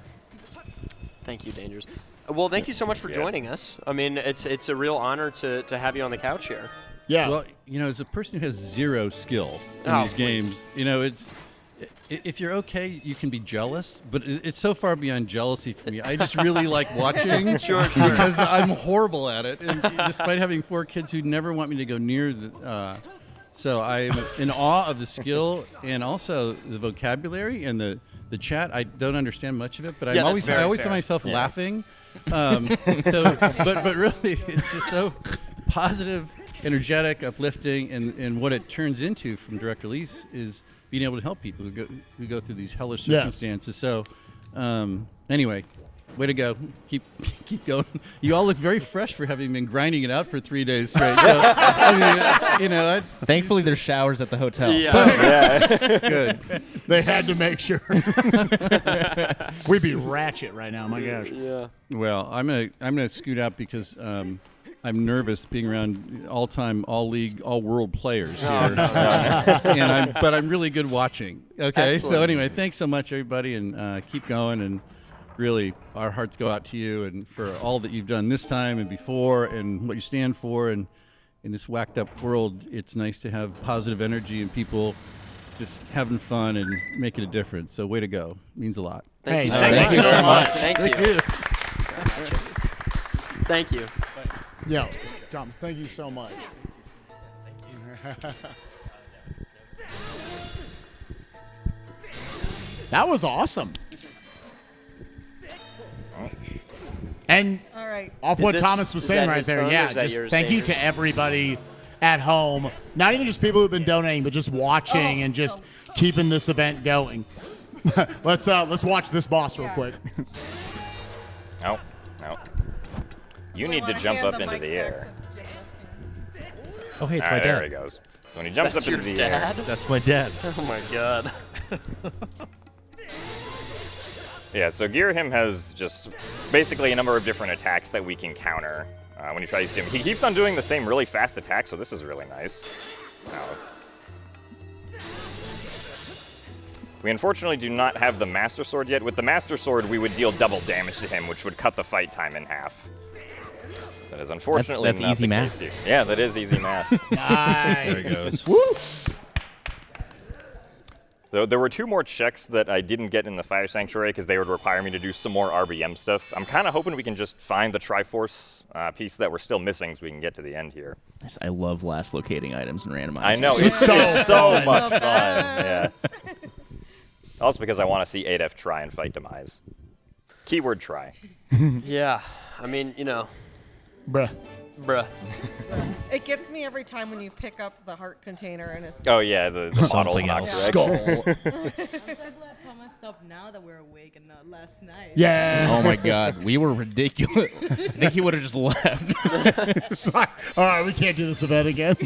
Thank you, Dangers. Well, thank you so much for joining us. I mean, it's a real honor to have you on the couch here. Yeah. Well, as a person who has zero skill in Oh, these please. games, if you're okay, you can be jealous, but it's so far beyond jealousy for me. I just really like watching because I'm horrible at it, and despite having 4 kids who never want me to go near the. So I'm in awe of the skill and also the vocabulary and the chat. I don't understand much of it, but I always find myself laughing. But really, it's just so positive, energetic, uplifting, and what it turns into from Direct Release is being able to help people who go through these hellish circumstances. So anyway, way to go. Keep going. You all look very fresh for having been grinding it out for 3 days straight. So, I mean, Thankfully, there's showers at the hotel. good. They had to make sure. We'd be ratchet right now. My gosh. Yeah. Well, I'm gonna scoot out because I'm nervous being around all-time, all-league, all-world players here. But I'm really good watching. Okay. Excellent. So anyway, thanks so much, everybody, and keep going. And really, our hearts go out to you and for all that you've done this time and before, and what you stand for. And in this whacked-up world, it's nice to have positive energy and people just having fun and making a difference. So way to go. Means a lot. Thank you thank you so much. Thank you. Thank you. Yo, Thomas, thank you so much. That was awesome. And All right. off Is what this- Thomas was is saying that right his there, phone or yeah, is that just yours, thank you Dangers? to everybody at home, not even just people who've been donating, but just watching and just keeping this event going. Let's watch this boss real quick. No, no. You need to jump up into the air. Oh, hey, it's All my right, there dad. he goes. So when he jumps That's up your into the dad? air. That's my dad. Oh my god. Yeah, so Girahim has just basically a number of different attacks that we can counter when you try to use him. He keeps on doing the same really fast attack, so this is really nice. We unfortunately do not have the Master Sword yet. With the Master Sword, we would deal double damage to him, which would cut the fight time in half. That is unfortunately That's not easy the math. case here. Yeah, that is easy math. Nice. There he goes. Woo! So there were 2 more checks that I didn't get in the Fire Sanctuary because they would require me to do some more RBM stuff. I'm kind of hoping we can just find the Triforce piece that we're still missing so we can get to the end here. I love last locating items and randomizers. I know, it's so much fun. Yeah. Also because I want to see 8F try and fight Demise. Keyword try. Yeah. I mean, you know, Bruh. bruh. It gets me every time when you pick up the heart container and it's. Oh yeah, the bottles Something and else. Octrex. I'm so glad Thomas stopped now that we're awake and not last night. Yeah. Oh my god, we were ridiculous. I think he would have just left. All right, we can't do this event again.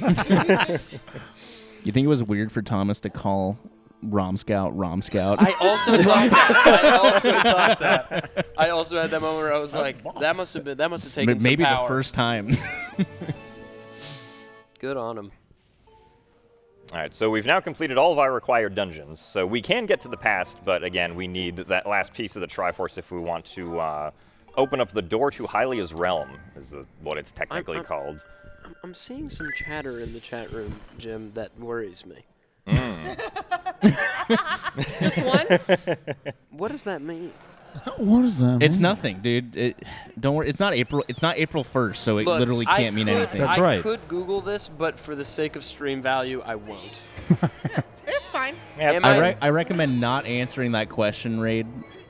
You think it was weird for Thomas to call Rom Scout? I also thought that. I also had that moment where I was like, that must have taken Maybe some the power. first time. Good on him. All right, so we've now completed all of our required dungeons. So we can get to the past, but again, we need that last piece of the Triforce if we want to open up the door to Hylia's realm, is what it's technically called. I'm seeing some chatter in the chat room, Jim, that worries me. Just one? What does that mean? What is that? It's nothing, dude. Don't worry. It's not April 1st, so it Look, literally can't mean anything. That's I right. could Google this, but for the sake of stream value, I won't. It's fine. Yeah, it's Am fine. I recommend not answering that question, Raid,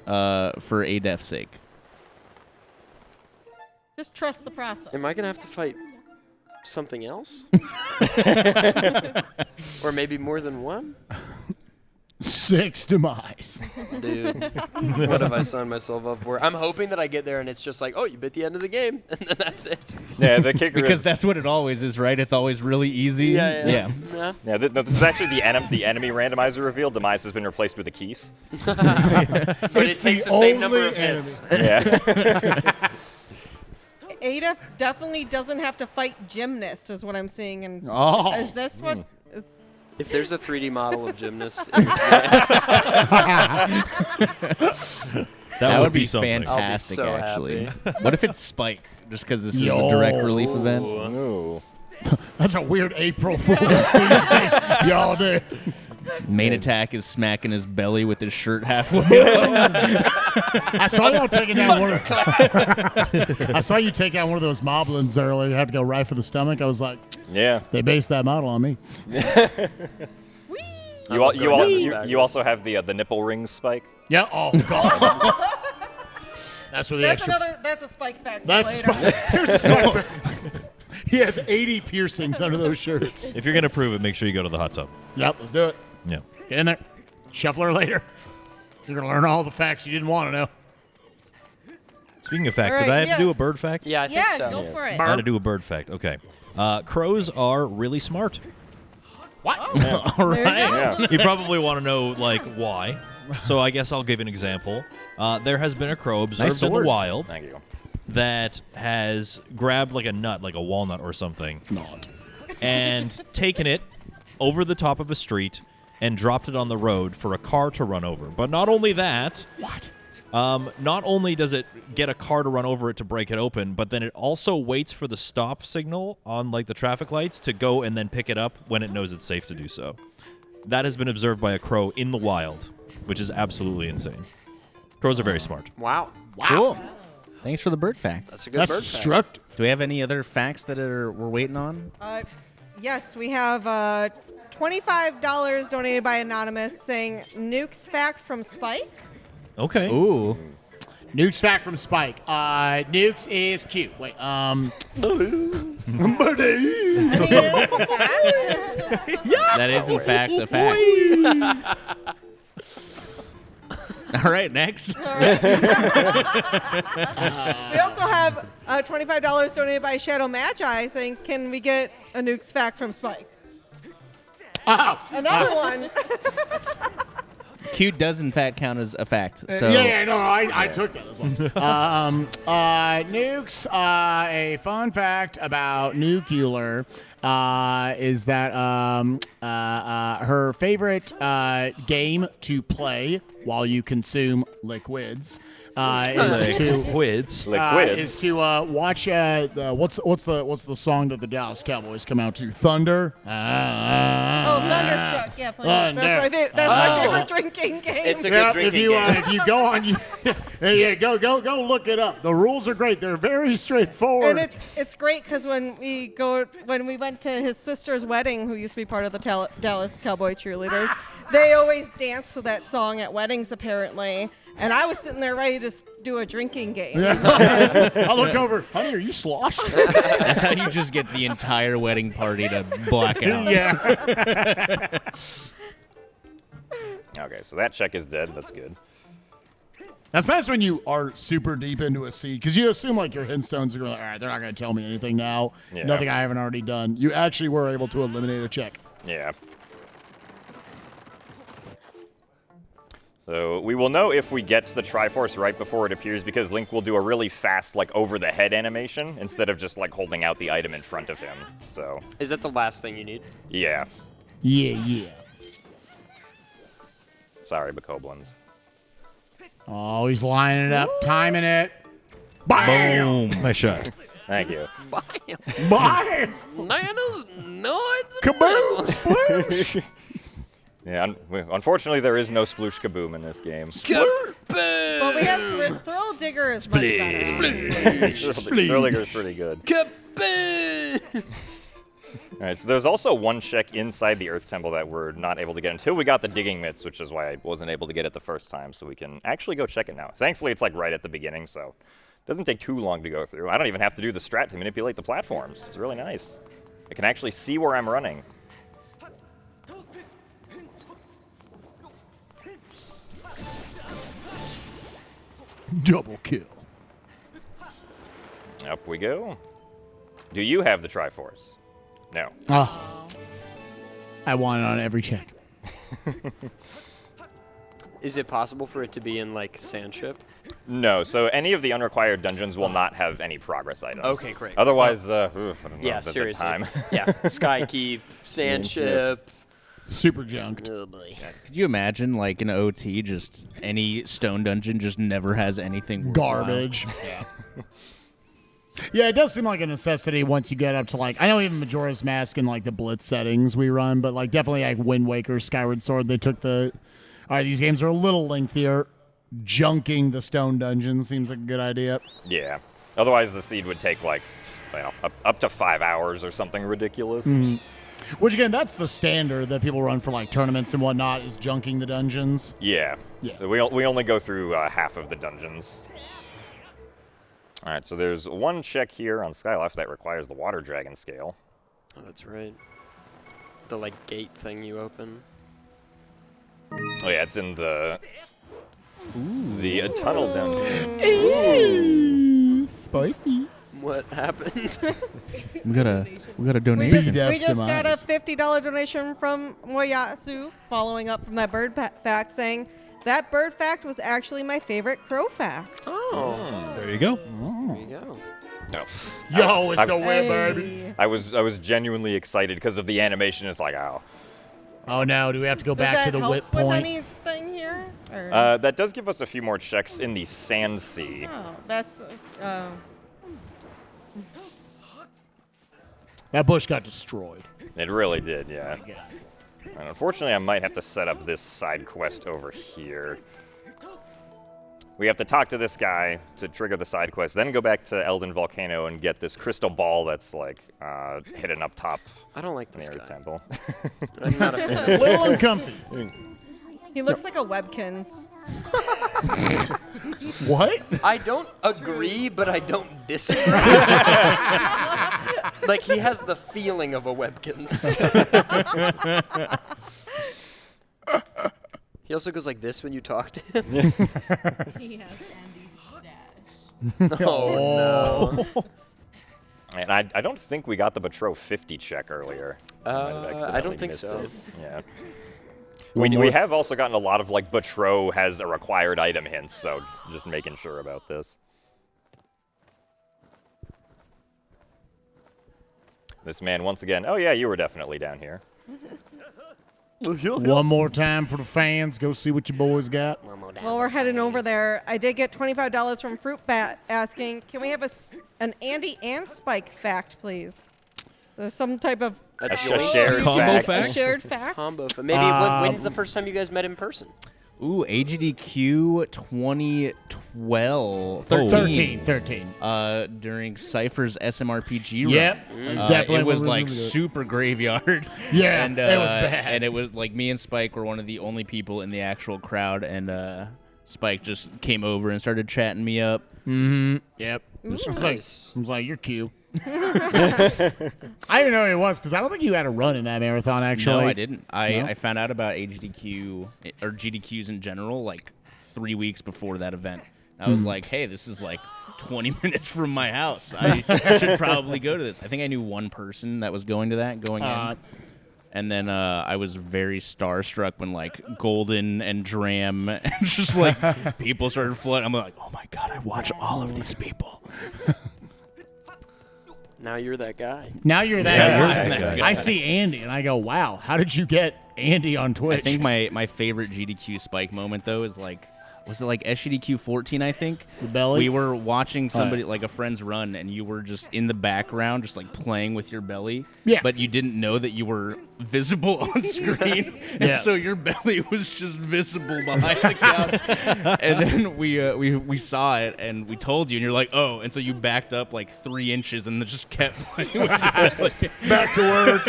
for ADEF's sake. Just trust the process. Am I going to have to fight something else? Or maybe more than one? 6 Demise. Dude, what have I signed myself up for? I'm hoping that I get there and it's just like, oh, you bit the end of the game, and then that's it. Yeah, the kicker Because is... that's what it always is, right? It's always really easy. Yeah. Yeah, this is actually the enemy randomizer reveal. Demise has been replaced with a Keese. But it takes the same number of hits. Yeah. Ada definitely doesn't have to fight Gymnast, is what I'm seeing. And Oh. is this what? Is, If there's a 3D model of Gymnast in this game, That would be something. fantastic, I'll be so actually. happy. What if it's Spike? Just because this is the direct relief event? Ooh. That's a weird April Fool's thing y'all do. Main attack is smacking his belly with his shirt halfway. I saw y'all taking down one of I saw you take out one of those moblins earlier. You had to go right for the stomach. I was like, Yeah. they based that model on me. You also have the nipple rings spike. Yeah. Oh God. That's where the that's extra. that's a spike factor That's later. Here's a spike. He has 80 piercings under those shirts. If you're gonna prove it, make sure you go to the hot tub. Yep. Let's do it. Yeah. Get in there. Shuffler later. You're gonna learn all the facts you didn't want to know. Speaking of facts, All did right, I have yeah. to do a bird fact? yeah, I think Yeah, so. go for it. I had to do a bird fact. Okay. Crows are really smart. What? All There you right. go. Yeah. You probably want to know like why. So I guess I'll give an example. There has been a crow observed in the sword. wild Thank you. that has grabbed like a nut, like a walnut or something, Not. and taken it over the top of a street and dropped it on the road for a car to run over. But not only that, What? not only does it get a car to run over it to break it open, but then it also waits for the stop signal on like the traffic lights to go and then pick it up when it knows it's safe to do so. That has been observed by a crow in the wild, which is absolutely insane. Crows are very smart. Wow. Cool. Thanks for the bird fact. That's a good That's bird fact. destructive. Do we have any other facts that we're waiting on? Yes, we have $25 donated by Anonymous saying Nuke's fact from Spike. Okay. Ooh. Nuke's fact from Spike. Nukes is cute. Wait, That is, in fact, a fact. All right, next. We also have $25 donated by Shadow Magi saying, can we get a Nukes fact from Spike? Another one. Cute does in fact count as a fact. So I took that as well. Nukes, a fun fact about Nuclear is that her favorite game to play while you consume liquids is to watch what's the song that the Dallas Cowboys come out to? Thunder. Thunderstruck. Yeah, Thunder. that's my favorite drinking game. It's a good drinking game. If you go on, go look it up. The rules are great. They're very straightforward. And it's great because when we went to his sister's wedding, who used to be part of the Dallas Cowboy cheerleaders, they always dance to that song at weddings apparently. And I was sitting there ready to do a drinking game. I look over, honey, are you sloshed? that's how you just get the entire wedding party to black out. Yeah. Okay, so that check is dead. That's good. That's nice when you are super deep into a seed because you assume like your hindstones are going, all right, they're not going to tell me anything now. Yeah. Nothing I haven't already done. You actually were able to eliminate a check. Yeah. So we will know if we get to the Triforce right before it appears because Link will do a really fast, like, over-the-head animation instead of just, like, holding out the item in front of him. So, Is that the last thing you need? yeah. Yeah. Sorry, Bokoblins. Oh, he's lining it up, timing it. Bam! Boom. Nice shot. Thank you. Bam! Nanos, no, Kaboom! Sploosh! Yeah, unfortunately, there is no sploosh kaboom in this game. But we have Thrill Digger is much better. Thrilliger's pretty good. All right, so there's also one check inside the Earth Temple that we're not able to get until we got the digging mitts, which is why I wasn't able to get it the first time, so we can actually go check it now. Thankfully, it's like right at the beginning, so it doesn't take too long to go through. I don't even have to do the strat to manipulate the platforms. It's really nice. I can actually see where I'm running. Double kill. Up we go. Do you have the Triforce? No. I want it on every check. Is it possible for it to be in, like, Sandship? No, so any of the unrequired dungeons will not have any progress items. Okay, great. Otherwise, I don't know, Yeah, at the seriously. time. Yeah, Skykeep, Sandship. Super junked. Oh, boy. Could you imagine, like, an OT, just any stone dungeon just never has anything worthwhile? Garbage. Yeah, it does seem like a necessity once you get up to, like, I know even Majora's Mask and, like, the Blitz settings we run, but, like, definitely, like, Wind Waker, Skyward Sword, they took the, all right, these games are a little lengthier. Junking the stone dungeon seems like a good idea. Yeah. Otherwise, the seed would take, like, you know, up to 5 hours or something ridiculous. Which, again, that's the standard that people run for, like, tournaments and whatnot, is junking the dungeons. Yeah. Yeah. So we only go through half of the dungeons. All right, so there's one check here on Skylife that requires the Water Dragon scale. Oh, that's right. The, like, gate thing you open. Oh, yeah, it's in the tunnel down here. Ooh, spicy. What happened? We got a We donation. just got a $50 donation from Moyatsu, following up from that bird fact, saying, that bird fact was actually my favorite crow fact. Oh. There you go. There you go. No. Yo, it's the win, Hey. baby. I was genuinely excited because of the animation. It's like, oh. Oh, no, do we have to go Does back to that the help whip with point? anything here? Or? That does give us a few more checks in the Sand Sea. Oh, that's. That bush got destroyed. It really did, yeah. And unfortunately, I might have to set up this side quest over here. We have to talk to this guy to trigger the side quest, then go back to Eldon Volcano and get this crystal ball that's, like, hidden up top I don't like this near the guy. temple. I'm not a fan. A little uncomfy. He looks like a Webkins. What? I don't agree, but I don't disagree. Like, he has the feeling of a Webkins. He also goes like this when you talk to him. He has Andy's stash. Oh, no. And I don't think we got the Betro 50 check earlier. I accidentally don't think missed so. it. Yeah. We have also gotten a lot of like Betro has a required item hints, so just making sure about this. This man once again. Oh yeah, you were definitely down here. One more time for the fans. Go see what your boys got. Well, we're heading over there. I did get $25 from Fruit Bat asking, can we have an Andy and Spike fact, please? There's some type of A joint shared Combo fact. fact? shared fact. combo. Maybe when's the first time you guys met in person? Ooh, AGDQ 2012. 13. During Cypher's SMRPG run. Yep. It was like super graveyard. Yeah, and, it was bad. And it was like me and Spike were one of the only people in the actual crowd, and Spike just came over and started chatting me up. Yep. I was Nice. like, you're cute. I didn't know who he was because I don't think you had a run in that marathon, actually. No, I didn't. I found out about HDQ or GDQs in general like 3 weeks before that event. I was like, hey, this is like 20 minutes from my house. I should probably go to this. I think I knew one person that was going to that going in. And then I was very starstruck when like Golden and Dram and just like people started flooding. I'm like, oh my God, I watch all of these people. Now you're that guy. Now you're that Yeah, guy. you're that guy. I see Andy and I go, wow, how did you get Andy on Twitch? I think my favorite GDQ Spike moment though is like, was it like SGDQ 14? I think The belly? we were watching somebody like a friend's run, and you were just in the background, just like playing with your belly. Yeah. But you didn't know that you were visible on screen, and Yeah. so your belly was just visible behind the couch. And then we saw it, and we told you, and you're like, oh, and so you backed up like 3 inches, and then just kept playing with your belly. back to work.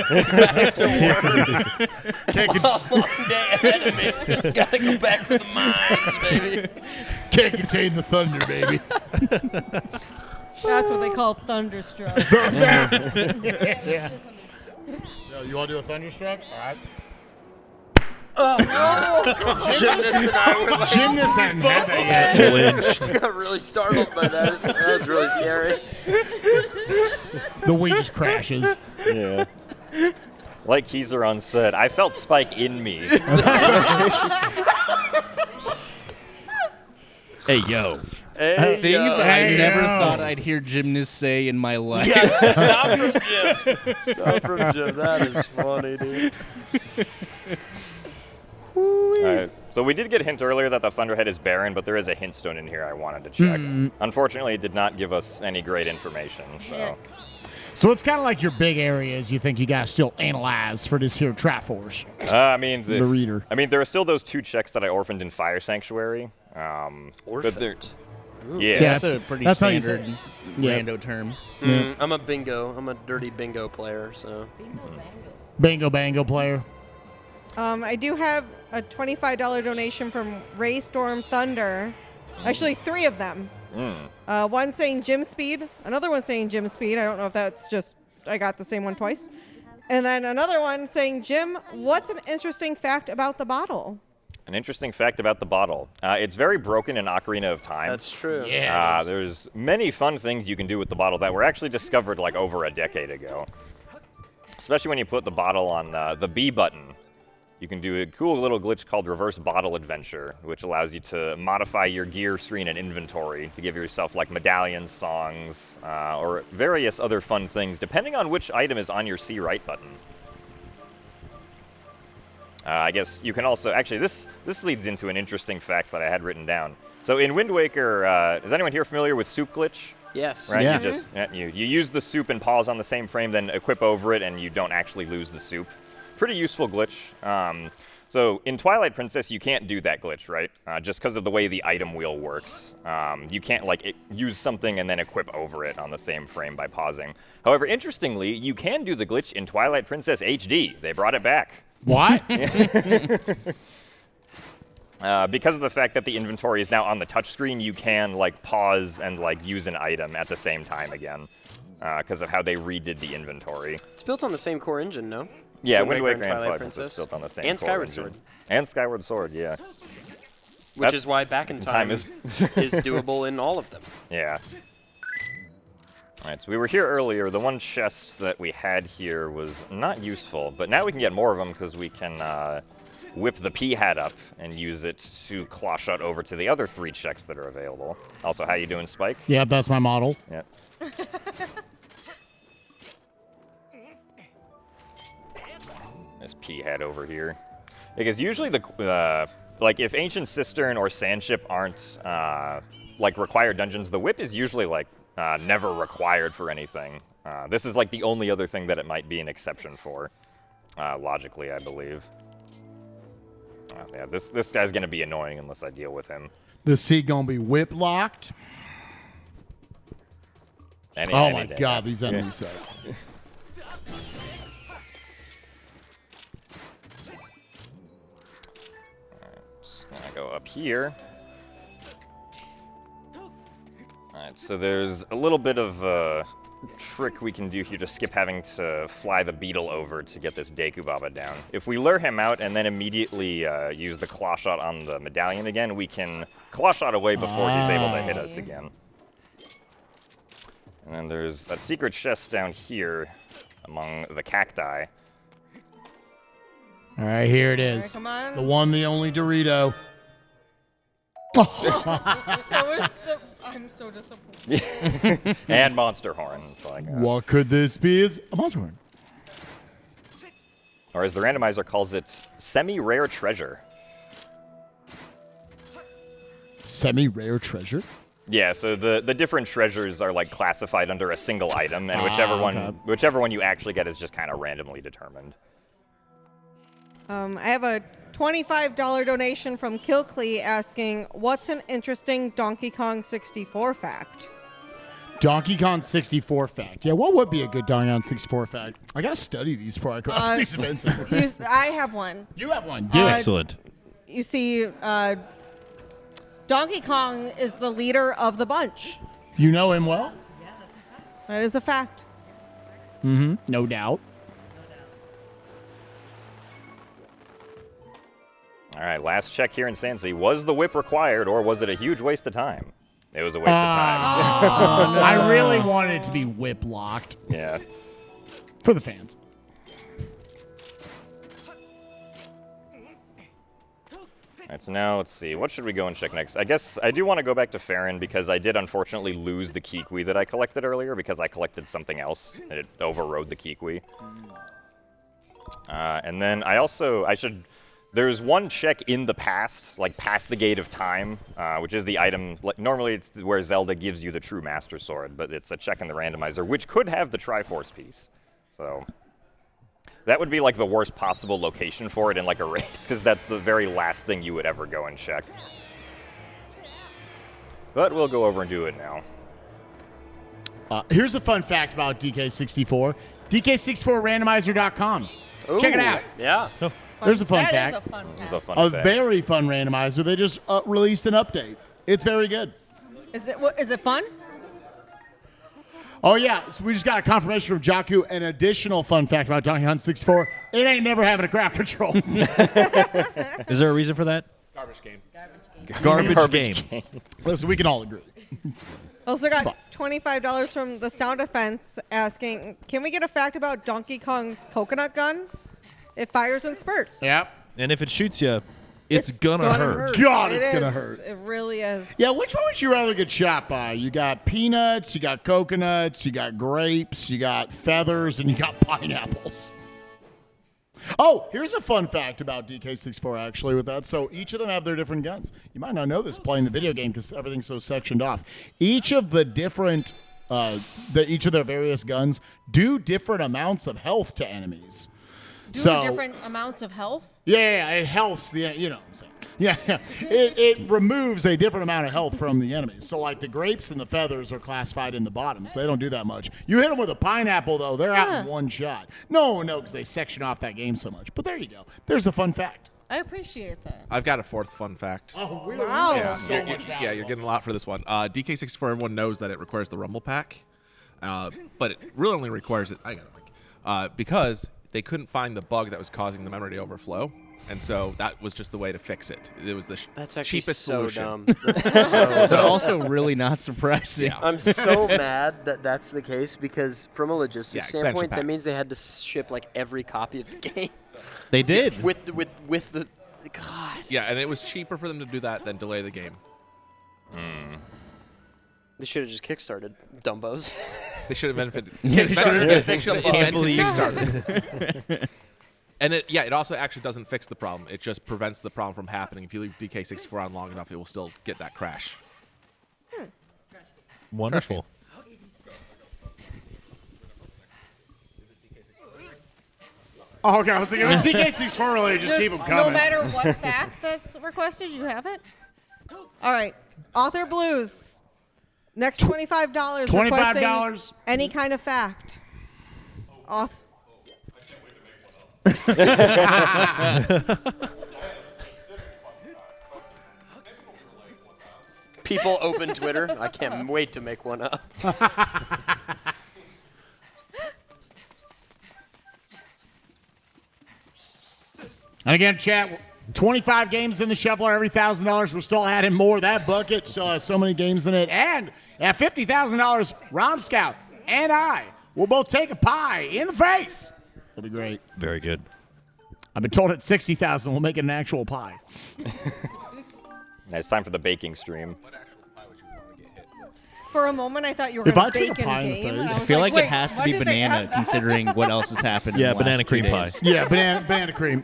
Long day ahead of me. Gotta go back to the mines, baby. Can't contain the thunder, baby. That's what they call thunderstruck. Yeah. Yo, you want to do a thunderstruck? All right. Gymnast and I were like, Gymnast hadn't had that yet. Flinched. got really startled by that. That was really scary. The Wii just crashes. Yeah. Like Keezeron said, I felt Spike in me. Hey, yo. Hey, Things I Hey, never yo. thought I'd hear gymnasts say in my life. not from Jim. Not from Jim. That is funny, dude. All right. So we did get a hint earlier that the Thunderhead is barren, but there is a hint stone in here I wanted to check. Unfortunately, it did not give us any great information. So it's kind of like your big areas you think you got to still analyze for this here Triforce. I mean, The reader. I mean, there are still those 2 checks that I orphaned in Fire Sanctuary. But they're- yeah. That's a pretty That's how you standard say it. Yeah. rando term. I'm a dirty bingo player, so. Bingo bango player. I do have a $25 donation from Ray Storm Thunder. Actually, 3 of them. One saying Gym Speed, another one saying Gym Speed. I don't know if that's just I got the same one twice. And then another one saying, Jim, what's an interesting fact about the bottle? An interesting fact about the bottle. It's very broken in Ocarina of Time. That's true. There's many fun things you can do with the bottle that were actually discovered like over a decade ago. Especially when you put the bottle on the B button. You can do a cool little glitch called Reverse Bottle Adventure, which allows you to modify your gear screen and inventory to give yourself like medallions, songs, or various other fun things, depending on which item is on your C right button. I guess you can also, actually, this leads into an interesting fact that I had written down. So in Wind Waker, is anyone here familiar with soup glitch? Yes. Right? Yeah. You just you use the soup and pause on the same frame, then equip over it, and you don't actually lose the soup. Pretty useful glitch. So in Twilight Princess, you can't do that glitch, right? Just because of the way the item wheel works. You can't like use something and then equip over it on the same frame by pausing. However, interestingly, you can do the glitch in Twilight Princess HD. They brought it back. What? Because of the fact that the inventory is now on the touchscreen, you can like pause and like use an item at the same time again. Because of how they redid the inventory. It's built on the same core engine, no? Yeah, Wind Wind Waker and Twilight Twilight Princess. Princess built on the same And core Skyward engine. Sword. And Skyward Sword, yeah. Which is why Back in Time is is doable in all of them. Yeah. All right, so we were here earlier. The one chest that we had here was not useful, but now we can get more of them because we can whip the P-hat up and use it to claw shot over to the other 3 checks that are available. Also, how you doing, Spike? Yeah, that's my model. Yep. This P-hat over here. Because usually like if Ancient Cistern or Sandship aren't like required dungeons, the whip is usually like never required for anything. This is like the only other thing that it might be an exception for, logically, I believe. Yeah, this guy's gonna be annoying unless I deal with him. This seat gonna be whip locked. Oh my god, these enemies suck. Gonna go up here. Alright, so there's a little bit of a trick we can do here to skip having to fly the beetle over to get this Deku Baba down. If we lure him out and then immediately use the claw shot on the medallion again, we can claw shot away before he's able to hit us again. And then there's a secret chest down here among the cacti. All right, here it is. Right, come on. The one, the only Dorito. That was the. I'm so disappointed. And Monster Horn. So like, What could this be? Is a monster horn. or as the randomizer calls it, semi-rare treasure. Semi-rare treasure? Yeah, so the different treasures are like classified under a single item, and whichever one you actually get is just kind of randomly determined. I have a $25 donation from Kilklee asking, what's an interesting Donkey Kong 64 fact? Donkey Kong 64 fact. Yeah, what would be a good Donkey Kong 64 fact? I gotta study these before I go out to these events. I have one. You have one. Do it. Excellent. You see, Donkey Kong is the leader of the bunch. You know him well? That is a fact. Mm-hmm. No doubt. All right, last check here in Sansi. Was the whip required, or was it a huge waste of time? It was a waste of time. No. I really wanted it to be whip locked. Yeah. For the fans. All right, so now let's see. What should we go and check next? I guess I do want to go back to Farron because I did unfortunately lose the Kikwi that I collected earlier because I collected something else. It overrode the Kikwi. And then there's one check in the past, like past the Gate of Time, which is the item. Like, normally it's where Zelda gives you the true Master Sword, but it's a check in the randomizer, which could have the Triforce piece. So that would be like the worst possible location for it in like a race, because that's the very last thing you would ever go and check. But we'll go over and do it now. Here's a fun fact about DK64. DK64randomizer.com. Check it out. Yeah. There's a fun That fact. is a fun fact. It's a fun A fact. very fun randomizer. They just released an update. It's very good. Is it fun? Oh, yeah. So we just got a confirmation from Jakku. An additional fun fact about Donkey Kong 64. It ain't never having a crowd control. Is there a reason for that? Garbage game. Garbage game. Listen, we can all agree. Also got $25 from the Sound Defense asking, can we get a fact about Donkey Kong's coconut gun? It fires in spurts. Yep. And if it shoots you, it's gonna hurt. God, It it's gonna is. hurt. It really is. Yeah, which one would you rather get shot by? You got peanuts, you got coconuts, you got grapes, you got feathers, and you got pineapples. Oh, here's a fun fact about DK64 actually with that. So each of them have their different guns. You might not know this playing the video game because everything's so sectioned off. Each of the different, each of their various guns do different amounts of health to enemies. Do different amounts of health? Yeah, it helps the, you know what I'm saying. Yeah. It removes a different amount of health from the enemies. So, like, the grapes and the feathers are classified in the bottoms. They don't do that much. You hit them with a pineapple, though, they're out in one shot. No, because they section off that game so much. But there you go. There's a fun fact. I appreciate that. I've got a fourth fun fact. Oh, we're Wow. Yeah, you're getting a lot for this one. DK64, everyone knows that it requires the Rumble Pack, but it really only requires it. I got it. Because they couldn't find the bug that was causing the memory to overflow, and so that was just the way to fix it. It was the That's actually cheapest so solution. dumb. That's so So dumb. also really not surprising. Yeah. I'm so mad that that's the case because from a logistics expansion standpoint, that pack. means they had to ship like every copy of the game They did. with the God. Yeah, and it was cheaper for them to do that than delay the game. They should have just kickstarted, dumbos. They should have invented. Yeah, they should've They should have Can't invented believe- Kickstarter. And it also actually doesn't fix the problem. It just prevents the problem from happening. If you leave DK64 on long enough, it will still get that crash. Wonderful. Oh, okay. I was thinking it was DK64 related. Just keep them coming. No matter what fact that's requested, you have it. All right. Author Blues. Next $25. $25. requesting any kind of fact. People open Twitter. I can't wait to make one up. And again, chat, 25 games in the shoveler, every $1,000. We're still adding more. That bucket still has so many games in it. And at $50,000, Rom Scout and I will both take a pie in the face. It'll be great. Very good. I've been told at 60,000 we'll make it an actual pie. It's time for the baking stream. For a moment, I thought you were If going I to take a bake pie in in the game. face- and I was feel like wait, it has to why be did they banana, add that? considering what else has happened. Yeah, in the banana last 2 cream days. pie. Yeah, banana cream.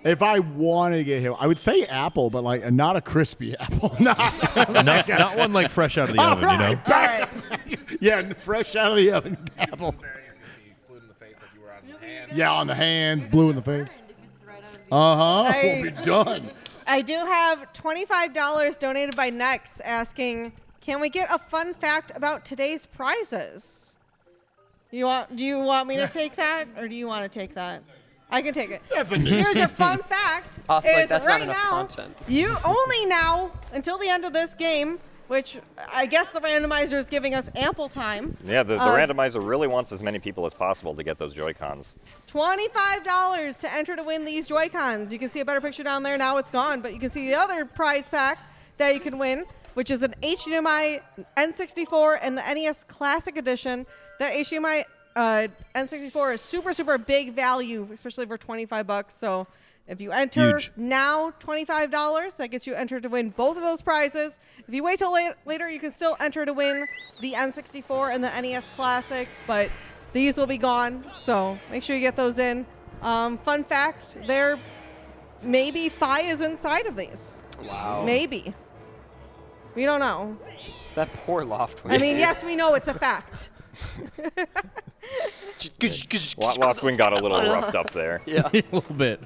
If I wanted to get him, I would say apple, but like not a crispy apple. Not one like fresh out of the oven, you know? All right. Yeah, fresh out of the oven apple. Yeah, on the hands, blue in the face. We'll be done. I do have $25 donated by Nex asking, can we get a fun fact about today's prizes? Do you want me to take that, or do you want to take that? I can take it. That's a Here's your fun fact. I feel like is that's right not enough now, content. You only now, until the end of this game, which I guess the randomizer is giving us ample time. Yeah, the randomizer really wants as many people as possible to get those Joy-Cons. $25 to enter to win these Joy-Cons. You can see a better picture down there. Now it's gone, but you can see the other prize pack that you can win, which is an HDMI N64 and the NES Classic Edition. That HDMI N64 is super, super big value, especially for $25. So if you enter now $25, that gets you entered to win both of those prizes. If you wait till later, you can still enter to win the N64 and the NES Classic, but these will be gone. So make sure you get those in. Fun fact, there maybe Phi is inside of these. Wow. Maybe. We don't know. That poor loft. I mean, yes, we know it's a fact. Loftwing got a little roughed up there. Yeah. A little bit.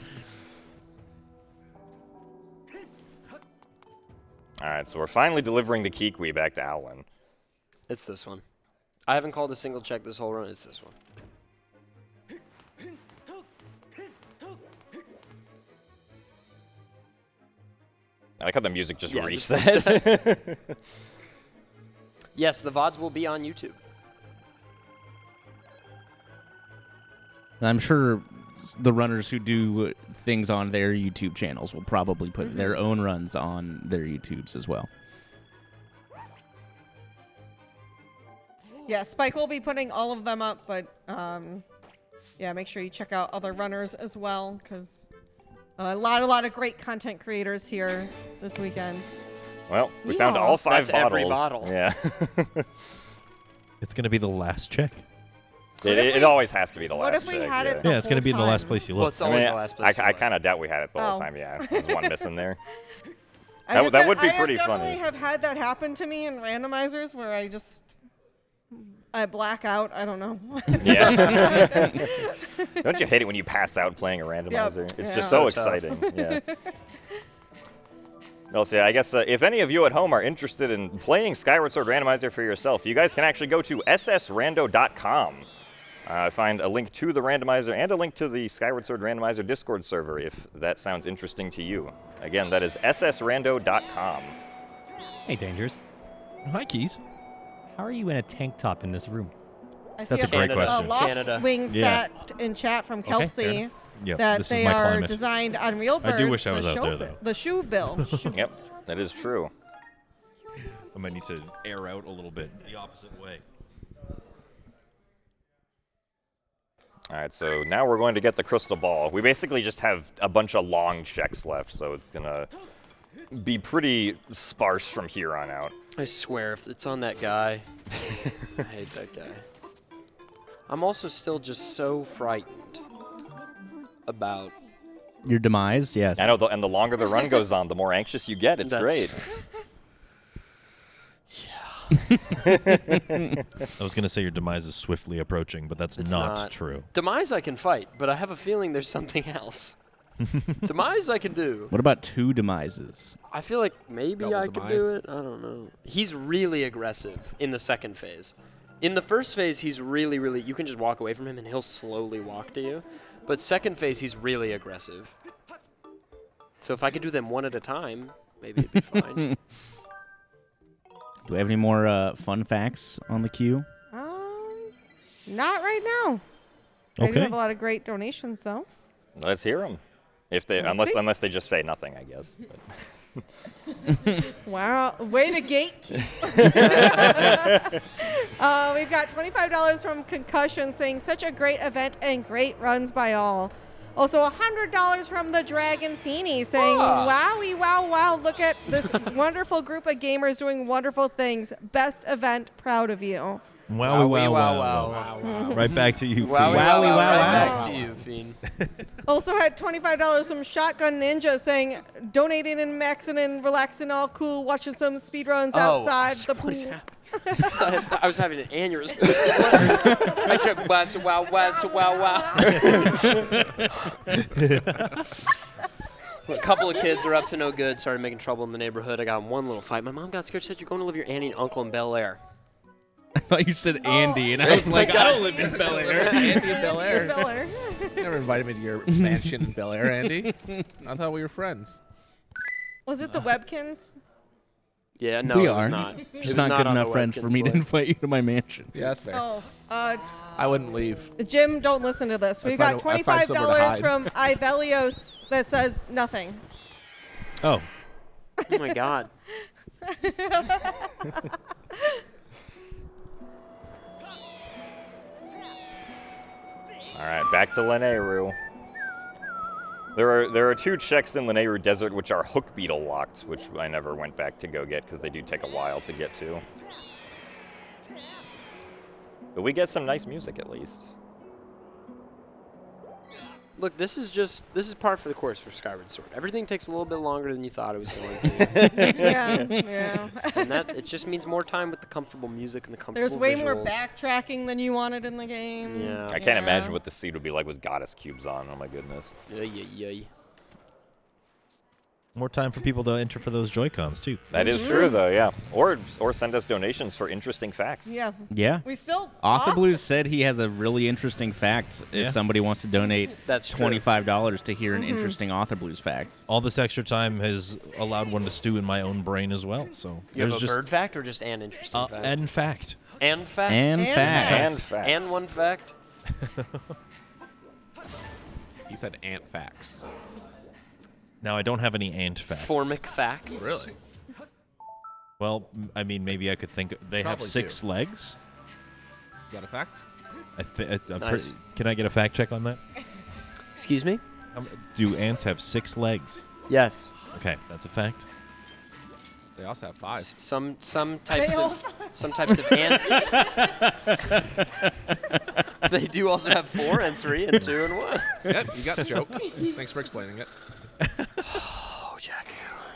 All right, so we're finally delivering the Kiwi back to Alwyn. It's this one. I haven't called a single check this whole run. It's this one. I like how the music just Yeah, reset. Yes, the VODs will be on YouTube. I'm sure the runners who do things on their YouTube channels will probably put their own runs on their YouTubes as well. Yeah, Spike will be putting all of them up, but yeah, make sure you check out other runners as well, because a lot of great content creators here this weekend. Well, we found all 5 That's bottles. every bottle. Yeah. It's going to be the last check. It always has to be the last What if we check, had yeah. it the Yeah, it's going to be in the whole last time? place you Well, look. it's always the last place. I kind of doubt we had it the whole Oh. time, yeah. There's one missing there. I That just- would be I pretty definitely funny. have had that happen to me in randomizers where I black out. I don't know. Yeah. Don't you hate it when you pass out playing a randomizer? It's Yeah. just So so tough. exciting. Yeah. Well, so I guess if any of you at home are interested in playing Skyward Sword Randomizer for yourself, you guys can actually go to ssrando.com. Find a link to the randomizer and a link to the Skyward Sword Randomizer Discord server if that sounds interesting to you. Again, that is ssrando.com. Hey, Dangers. Hi, Keys. How are you in a tank top in this room? I That's see a great question. loft Canada. wing Yeah. fact in chat from fair Kelsey enough. Yep, that this is they my are climate. designed on real birds. I do wish I was out there, though. The shoe bill. Yep, that is true. I might need to air out a little bit the opposite way. All right, so now we're going to get the crystal ball. We basically just have a bunch of long checks left, so it's going to be pretty sparse from here on out. I swear, if it's on that guy, I hate that guy. I'm also still just so frightened about. Your demise, yes. I know, and the longer the run goes on, the more anxious you get. It's great. I was going to say your demise is swiftly approaching, but that's It's not true. Demise I can fight, but I have a feeling there's something else. Demise I can do. What about 2 demises? I feel like maybe Double I could Demise? do it. I don't know. He's really aggressive in the second phase. In the first phase, he's really, really... You can just walk away from him and he'll slowly walk to you. But second phase, he's really aggressive. So if I could do them one at a time, maybe it'd be fine. Do we have any more fun facts on the queue? Not right now. I do Okay. have a lot of great donations, though. Let's hear them. If they, unless they just say nothing, I guess. But. Wow, way to gate. We've got $25 from Concussion saying such a great event and great runs by all. Also $100 from the Dragon Feeny saying, wowie, wow, wow, look at this wonderful group of gamers doing wonderful things. Best event, proud of you. Wow, wow. Right back to you, Wow, Fiend. wow, Wowie, wow, right wow. back to you, Fiend. Also had $25 from Shotgun Ninja saying, donating and maxing and relaxing all cool, watching some speedruns outside the pool. What is happening? I was having an aneurysm. I checked wow, A couple of kids are up to no good, started making trouble in the neighborhood. I got in one little fight. My mom got scared, said, you're going to live with your auntie and uncle in Bel Air. I thought you said Andy, and I was like, I don't live in Bel Air. Andy in Bel Air. Bel Air. Never invited me to your mansion in Bel Air, Andy. I thought we were friends. Was it the Webkins? Yeah, no, We it was are. not. It Just was not good on enough the friends for Webkins me to boy. invite you to my mansion. Yeah, that's fair. Oh, I wouldn't leave. Jim, don't listen to this. We've got I find somewhere to $25 hide. from Ivelios that says nothing. Oh, Oh my God. All right, back to Lanayru. There are 2 checks in Lanayru Desert which are hook beetle locked, which I never went back to go get because they do take a while to get to. But we get some nice music at least. Look, this is par for the course for Skyward Sword. Everything takes a little bit longer than you thought it was going to. Yeah. And that it just means more time with the comfortable music and the comfortable There's way more visuals. backtracking than you wanted in the game. Yeah. I can't imagine what the seed would be like with goddess cubes on. Oh my goodness. Yay. more time for people to enter for those Joy-Cons, too. That is true, though, yeah. Or send us donations for interesting facts. Yeah. Yeah. We still. Author Blues said he has a really interesting fact if somebody wants to donate That's true. $25 to hear an interesting Author Blues fact. All this extra time has allowed one to stew in my own brain as well. So You have there's a just bird fact or just an interesting fact? and fact. And fact? And fact. And facts. And one fact? He said ant facts. Now I don't have any ant facts. Formic facts? Really? Well, I mean, maybe I could think. They have Probably 6 do. legs. You got a fact? Nice. Can I get a fact check on that? Excuse me? Do ants have 6 legs? Yes. Okay, that's a fact. They also have 5. Some types of ants. They do also have 4 and 3 and 2 and 1. Yep, you got the joke. Thanks for explaining it. Oh, Jack.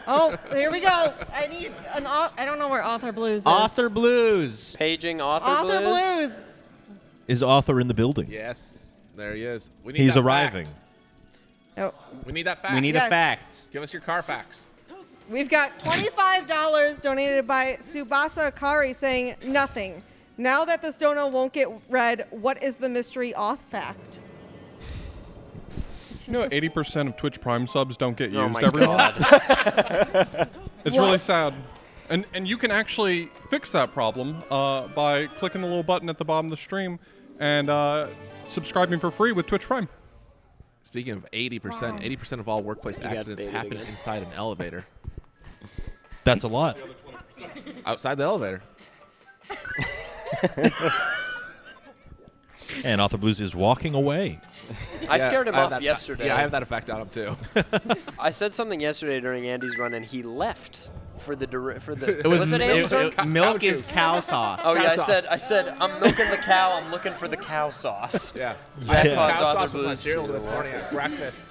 Oh, here we go. I need an. I don't know where Author Blues is. Author Blues. Paging Author Author Blues. Blues. Is Author in the building? Yes, there he is. We need He's that arriving. fact. Oh, We need that fact. We need Yes. a fact. Give us your car facts. we've got $25 donated by Subasa Akari saying nothing. Now that this dono won't get read, what is the mystery auth fact? You know, 80% of Twitch Prime subs don't get Oh used my every month. God. It's What? really sad. And you can actually fix that problem by clicking the little button at the bottom of the stream and subscribing for free with Twitch Prime. Speaking of 80%, 80% of all workplace accidents happen inside an elevator. That's a lot. Outside the elevator. And Author Blues is walking away. I scared him off yesterday. Yeah, I have that effect on him too. I said something yesterday during Andy's run, and he left for the It was it Andy's run? milk is cow sauce. Oh yeah, I said I'm milking the cow. I'm looking for the cow sauce. Yeah. That I had caused cow Author sauce with my Blues cereal to- this morning at breakfast.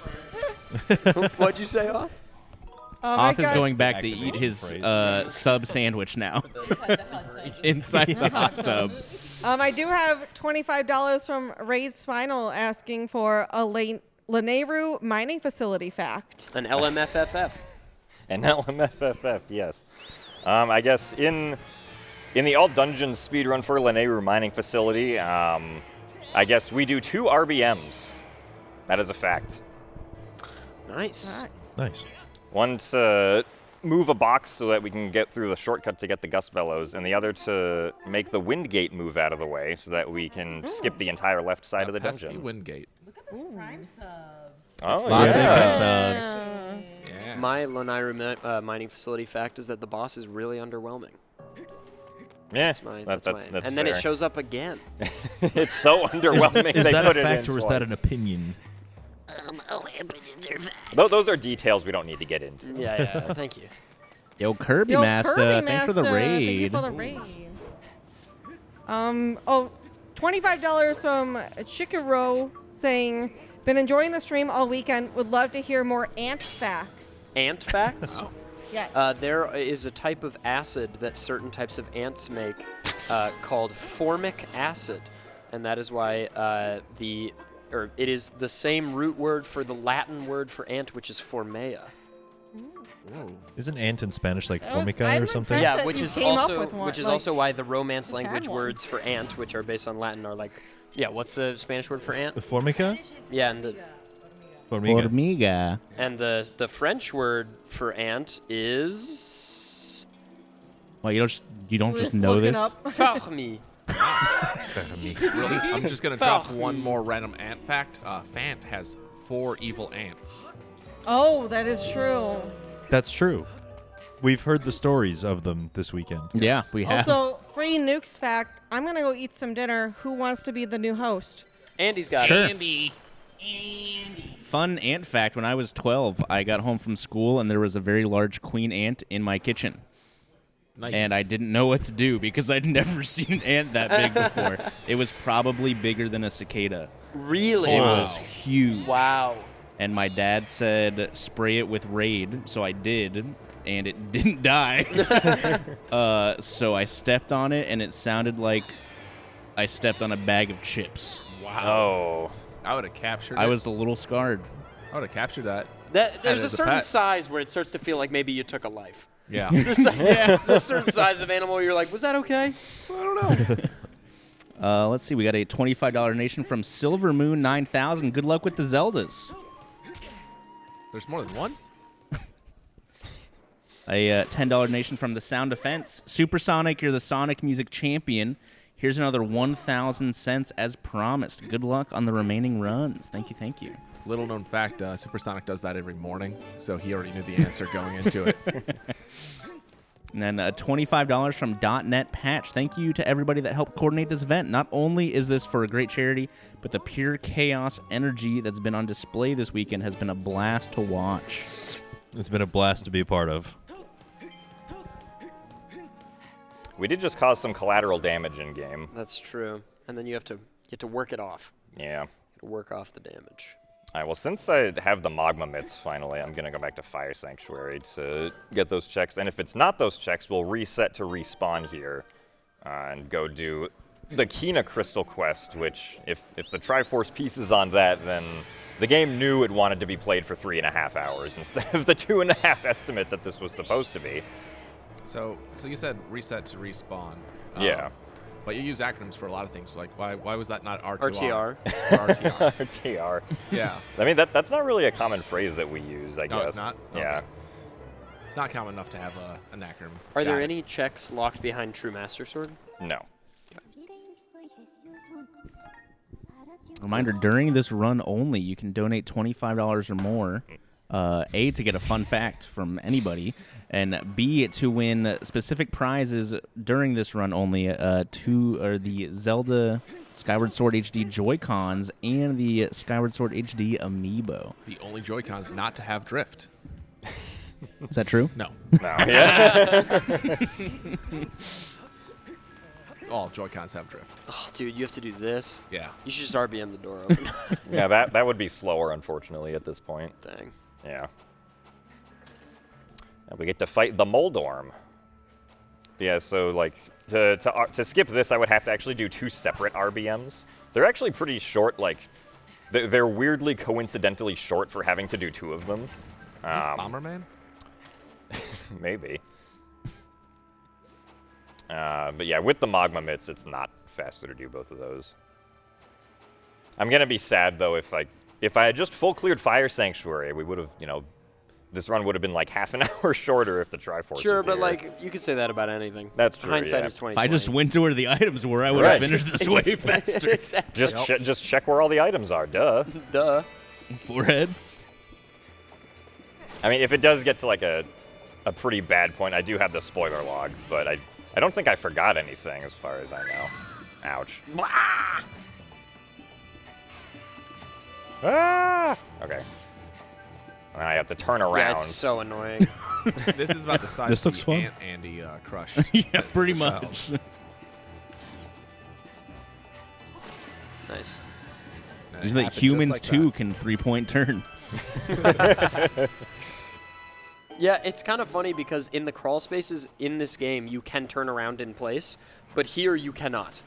What'd you say, Off? Off is going back to Activation eat his phrase. sub sandwich now. Inside the hot tub. I do have $25 from Raid Spinal asking for a Lanayru mining facility fact. An LMFFF. An LMFFF, yes. I guess in the Alt Dungeons speedrun for Lanayru mining facility, I guess we do 2 RBMs. That is a fact. Nice. Nice. One to move a box so that we can get through the shortcut to get the gust bellows, and the other to make the wind gate move out of the way so that we can skip the entire left side of the Pesky dungeon. wind gate. Look at this Prime subs. Oh, Lots of yeah. subs. Yeah. My Lanayru mining facility fact is that the boss is really underwhelming. Yeah, That's mine. that's And then it fair. shows up again. It's so underwhelming Is they that put a it fact in or is that an twice. opinion? Those are details we don't need to get into. Yeah, thank you. Yo, Kirby Yo, Master, Kirby thanks for the Master, raid. Thank you for the raid. $25 from Chikaro saying, been enjoying the stream all weekend. Would love to hear more ant facts. Ant facts? Yes. There is a type of acid that certain types of ants make called formic acid. And that is why it is the same root word for the Latin word for ant, which is formea. Isn't ant in Spanish like That was- formica I'm or something? impressed Yeah, that which you is came up also with one, like, also why the Romance just language had one. words for ant, which are based on Latin, are like, yeah. What's the Spanish word for ant? The formica? Yeah, and the Formiga. and the French word for ant is Well, you don't just Just know looking this. up. farmi. Really? I'm just going to drop one more random ant fact. Fant has 4 evil ants. Oh, that is true. That's true. We've heard the stories of them this weekend. Yeah, we have. Also, free nukes fact. I'm gonna go eat some dinner. Who wants to be the new host? Andy's got Sure. it. Andy. Fun ant fact: when I was 12, I got home from school and there was a very large queen ant in my kitchen. Nice. And I didn't know what to do because I'd never seen an ant that big before. It was probably bigger than a cicada. Really? It was huge. Wow. And my dad said, spray it with Raid, so I did, and it didn't die. So I stepped on it, and it sounded like I stepped on a bag of chips. Wow. I would have captured it. I was a little scarred. I would have captured that. There's a as a certain pet. size where it starts to feel like maybe you took a life. Yeah. There's a certain size of animal where you're like, was that okay? I don't know. Let's see, we got a $25 donation from Silver Moon 9000. Good luck with the Zeldas. There's more than one? A $10 donation from the Sound Defense. Supersonic, you're the Sonic Music Champion. Here's another 1,000 cents as promised. Good luck on the remaining runs. Thank you, thank you. Little known fact, Supersonic does that every morning, so he already knew the answer going into it. And then $25 from .NET Patch. Thank you to everybody that helped coordinate this event. Not only is this for a great charity, but the pure chaos energy that's been on display this weekend has been a blast to watch. It's been a blast to be a part of. We did just cause some collateral damage in game. That's true. And then you have to work it off. Yeah. To work off the damage. All right, well, since I have the magma mitts finally, I'm going to go back to Fire Sanctuary to get those checks. And if it's not those checks, we'll reset to respawn here and go do the Kina Crystal quest, which if the Triforce piece is on that, then the game knew it wanted to be played for 3.5 hours instead of the 2.5 estimate that this was supposed to be. So you said reset to respawn. Yeah. But you use acronyms for a lot of things. Like, why was that not R2R? RTR. Or RTR. RTR. Yeah. I mean, that's not really a common phrase that we use, I guess. No, it's not? Yeah. Okay. not common enough to have an acronym. Are there Got it. any checks locked behind True Master Sword? No. Reminder, during this run only, you can donate $25 or more, A, to get a fun fact from anybody, and B, to win specific prizes during this run only, the Zelda Skyward Sword HD Joy-Cons and the Skyward Sword HD Amiibo. The only Joy-Cons not to have drift. Is that true? No. No. Yeah. All Joy-Cons have drift. Oh, dude, you have to do this. Yeah. You should just RBM the door open. Yeah, that would be slower, unfortunately, at this point. Dang. Yeah. And we get to fight the Moldorm. Yeah, so like to skip this, I would have to actually do 2 separate RBMs. They're actually pretty short. Like they're weirdly coincidentally short for having to do 2 of them. Is this Bomberman? Maybe. But yeah, with the Magma Mitts, it's not faster to do both of those. I'm gonna be sad though if I had just full cleared Fire Sanctuary, we would have, this run would have been like half an hour shorter if the Triforce. Sure, was but here. like you could say that about anything. That's true. Hindsight yeah. is 20/20. If I just went to where the items were, I would have finished this way faster. Exactly. Just check where all the items are. Duh. Duh. Forehead. I mean, if it does get to like a pretty bad point, I do have the spoiler log, but I don't think I forgot anything as far as I know. Ouch. Ah! Okay. Now I have to turn around. Yeah, it's so annoying. This is about the size This of looks the fun. Aunt Andy crush. Yeah, pretty much. Nice. And it Usually happened just humans like too that. can 3-point turn. Yeah, it's kind of funny because in the crawl spaces in this game, you can turn around in place, but here you cannot.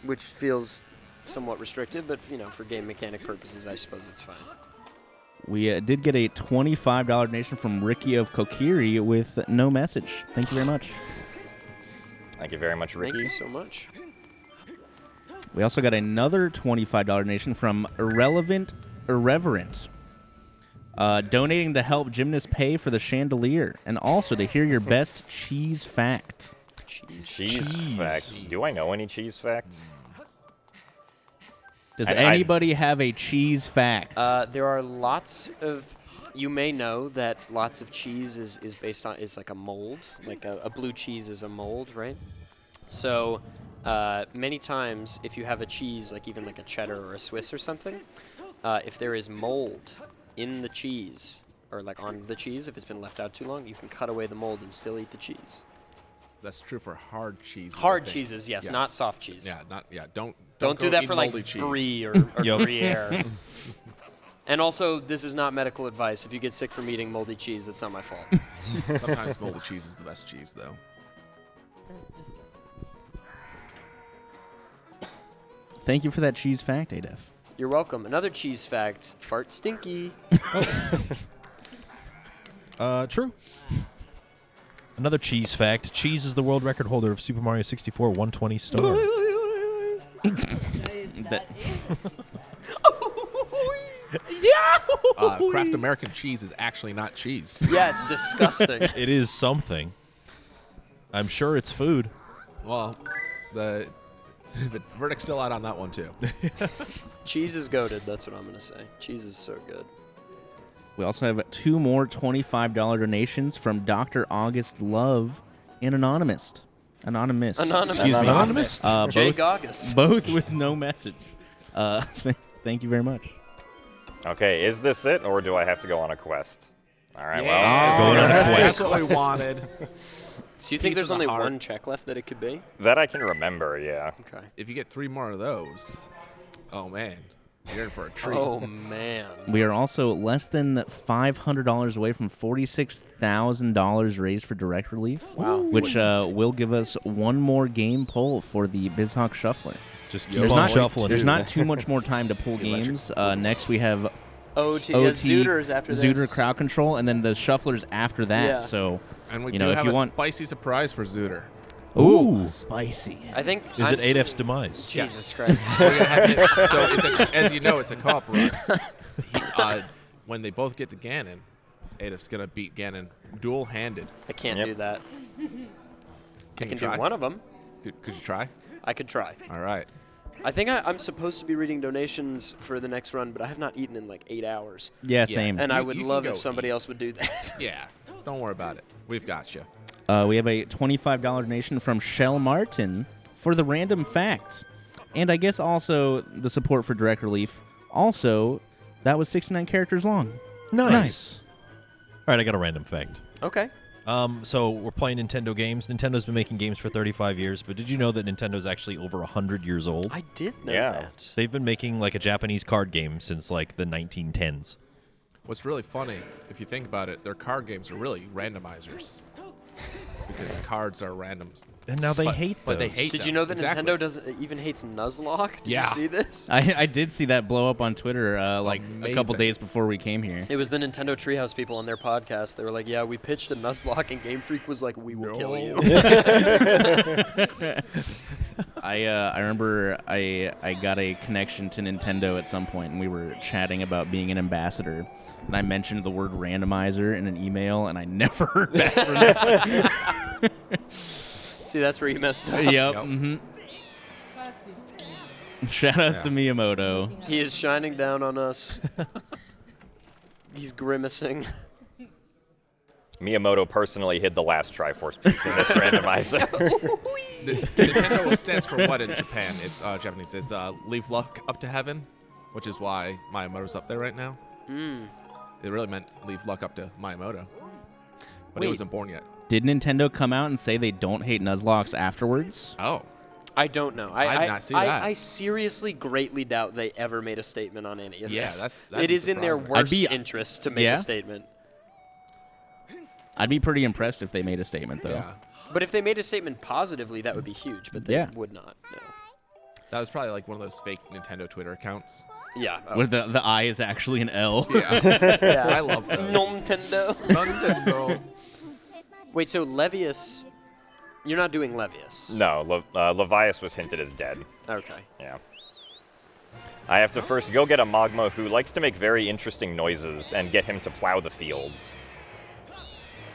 Which feels somewhat restrictive, but for game mechanic purposes, I suppose it's fine. We did get a $25 donation from Ricky of Kokiri with no message. Thank you very much. Thank you very much, Ricky. Thank you so much. We also got another $25 donation from Irrelevant Irreverent. Donating to help gymnasts pay for the chandelier and also to hear your best cheese fact. Cheese facts. Do I know any cheese facts? Does anybody have a cheese fact? There are lots of... You may know that lots of cheese is based on... is like a mold. Like a blue cheese is a mold, right? So many times if you have a cheese, like even like a cheddar or a Swiss or something, if there is mold in the cheese, or like on the cheese, if it's been left out too long, you can cut away the mold and still eat the cheese. That's true for hard cheeses. Hard cheeses, yes, not soft cheese. Yeah, don't do go that eat for like moldy cheese. brie or Gruyere. And also, this is not medical advice. If you get sick from eating moldy cheese, that's not my fault. Sometimes moldy cheese is the best cheese, though. Thank you for that cheese fact, Adef. You're welcome. Another cheese fact: fart stinky. True. Another cheese fact. Cheese is the world record holder of Super Mario 64 120 star. Kraft American cheese is actually not cheese. Yeah, it's disgusting. It is something. I'm sure it's food. Well, the verdict's still out on that one, too. Cheese is goated, that's what I'm going to say. Cheese is so good. We also have 2 more $25 donations from Dr. August Love and Anonymous. Anonymous. Excuse me. Anonymous? Jake August. Both with no message. Thank you very much. Okay, is this it, or do I have to go on a quest? All right, Going on a That's quest. what we wanted. So you think Piece there's of the only heart. one check left that it could be? that I can remember, yeah. Okay. If you get 3 more of those, oh, man, you're in for a treat. Oh, man. We are also less than $500 away from $46,000 raised for direct relief. Wow. Which will give us one more game pull for the BizHawk Shuffler. Just keep There's on not, shuffling. there's not too much more time to pull games. Next we have OT. OT, Yeah, Zooters after this. Zooter Crowd Control, and then the Shufflers after that. Yeah. So, And we you do know, have if you a want... spicy surprise for Zooter. Ooh, spicy. I think... Is it I'm Adef's demise? Jesus Christ. So, as you know, it's a co-op run. When they both get to Ganon, Adolf's gonna beat Ganon dual-handed. I can't do that. I can do try? one of them. Could you try? I could try. All right. I think I'm supposed to be reading donations for the next run, but I have not eaten in like 8 hours. Yeah, same. And I would you can love go if somebody else would do that. Yeah. Don't worry about it. We've got you. We have a $25 donation from Shell Martin for the random fact. And I guess also the support for Direct Relief. Also, that was 69 characters long. Nice. All right, I got a random fact. Okay. So we're playing Nintendo games. Nintendo's been making games for 35 years, but did you know that Nintendo's actually over 100 years old? I did know that. They've been making like a Japanese card game since like the 1910s. What's really funny, if you think about it, their card games are really randomizers. Because cards are randoms. And now they hate But they those. hate Did them. you know that Exactly. Nintendo even hates Nuzlocke? Did you see this? I did see that blow up on Twitter like a couple Amazing. days before we came here. It was the Nintendo Treehouse people on their podcast. They were like, yeah, we pitched a Nuzlocke, and Game Freak was like, we will kill you. I remember I got a connection to Nintendo at some point, and we were chatting about being an ambassador. And I mentioned the word randomizer in an email, and I never heard back from them. See, that's where you messed up. Yep. Mm-hmm. Shout outs to Miyamoto. He is shining down on us. He's grimacing. Miyamoto personally hid the last Triforce piece in this randomizer. Nintendo stands for what in Japan? It's Japanese. It's leave luck up to heaven, which is why Miyamoto's up there right now. It really meant leave luck up to Miyamoto. But he wasn't born yet. Did Nintendo come out and say they don't hate Nuzlocke afterwards? Oh. I don't know. I did not see that. I seriously greatly doubt they ever made a statement on any of Yeah, this. that'd It be is in their surprising. worst I'd be- interest to make Yeah? a statement. I'd be pretty impressed if they made a statement, though. Yeah. But if they made a statement positively, that would be huge. But they Yeah. would not. No. That was probably like one of those fake Nintendo Twitter accounts. Yeah. Where the I is actually an L. Yeah. I love those. Nintendo. Nintendo. Wait, so Levius, you're not doing Levius? No, Levias was hinted as dead. Okay. Yeah. I have to first go get a Magma who likes to make very interesting noises and get him to plow the fields.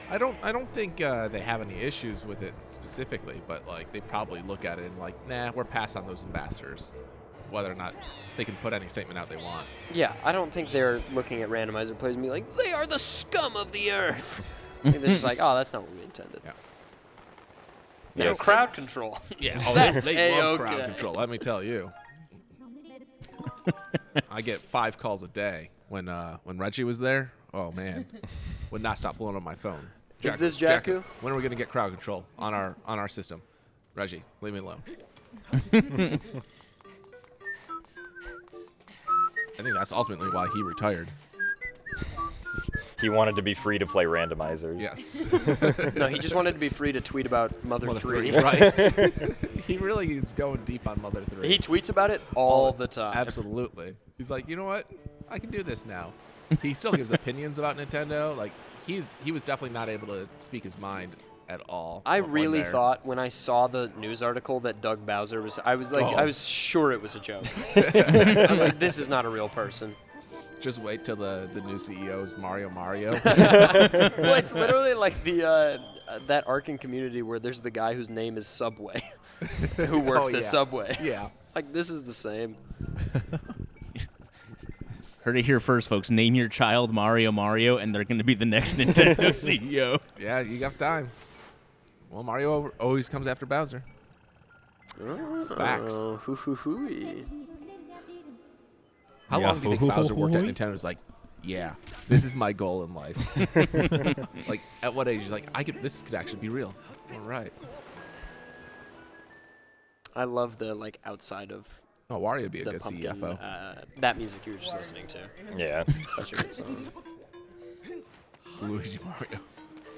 I don't think they have any issues with it specifically, but like they probably look at it and like, nah, we're past on those ambassadors, whether or not they can put any statement out they want. Yeah, I don't think they're looking at randomizer players and be like, they are the scum of the earth. I think they're just like, oh, that's not what we intended. Yeah. No, Yes. crowd control. Yeah, oh, That's they love A-okay. crowd control. Let me tell you. I get 5 calls a day. When Reggie was there, oh man, would not stop blowing up my phone. Is this Jakku? When are we gonna get crowd control on our system? Reggie, leave me alone. I think that's ultimately why he retired. He wanted to be free to play randomizers. Yes. No, he just wanted to be free to tweet about Mother 3. Right. He really is going deep on Mother 3. He tweets about it all the time. Absolutely. He's like, you know what? I can do this now. He still gives opinions about Nintendo. Like he was definitely not able to speak his mind at all. I when really there. thought when I saw the news article that Doug Bowser was, I was like, Oh. I was sure it was a joke. I'm like, this is not a real person. Just wait till the new CEO's Mario. Well, it's literally like the that Arkin community where there's the guy whose name is Subway, who works Oh, at yeah. Subway. Yeah. Like this is the same. Heard it here first, folks. Name your child Mario, and they're going to be the next Nintendo CEO. Yeah, you got time. Well, Mario always comes after Bowser. It's facts. Oh, hoo-hoo-hooey. How Yeah. long do you think Bowser worked at Nintendo? Was like, yeah, this is my goal in life. Like, at what age? He's like, this could actually be real. All right. I love the like outside of Oh, Wario would be a the good pumpkin. CFO. That music you were just listening to. Yeah. Such a good song. Luigi Mario.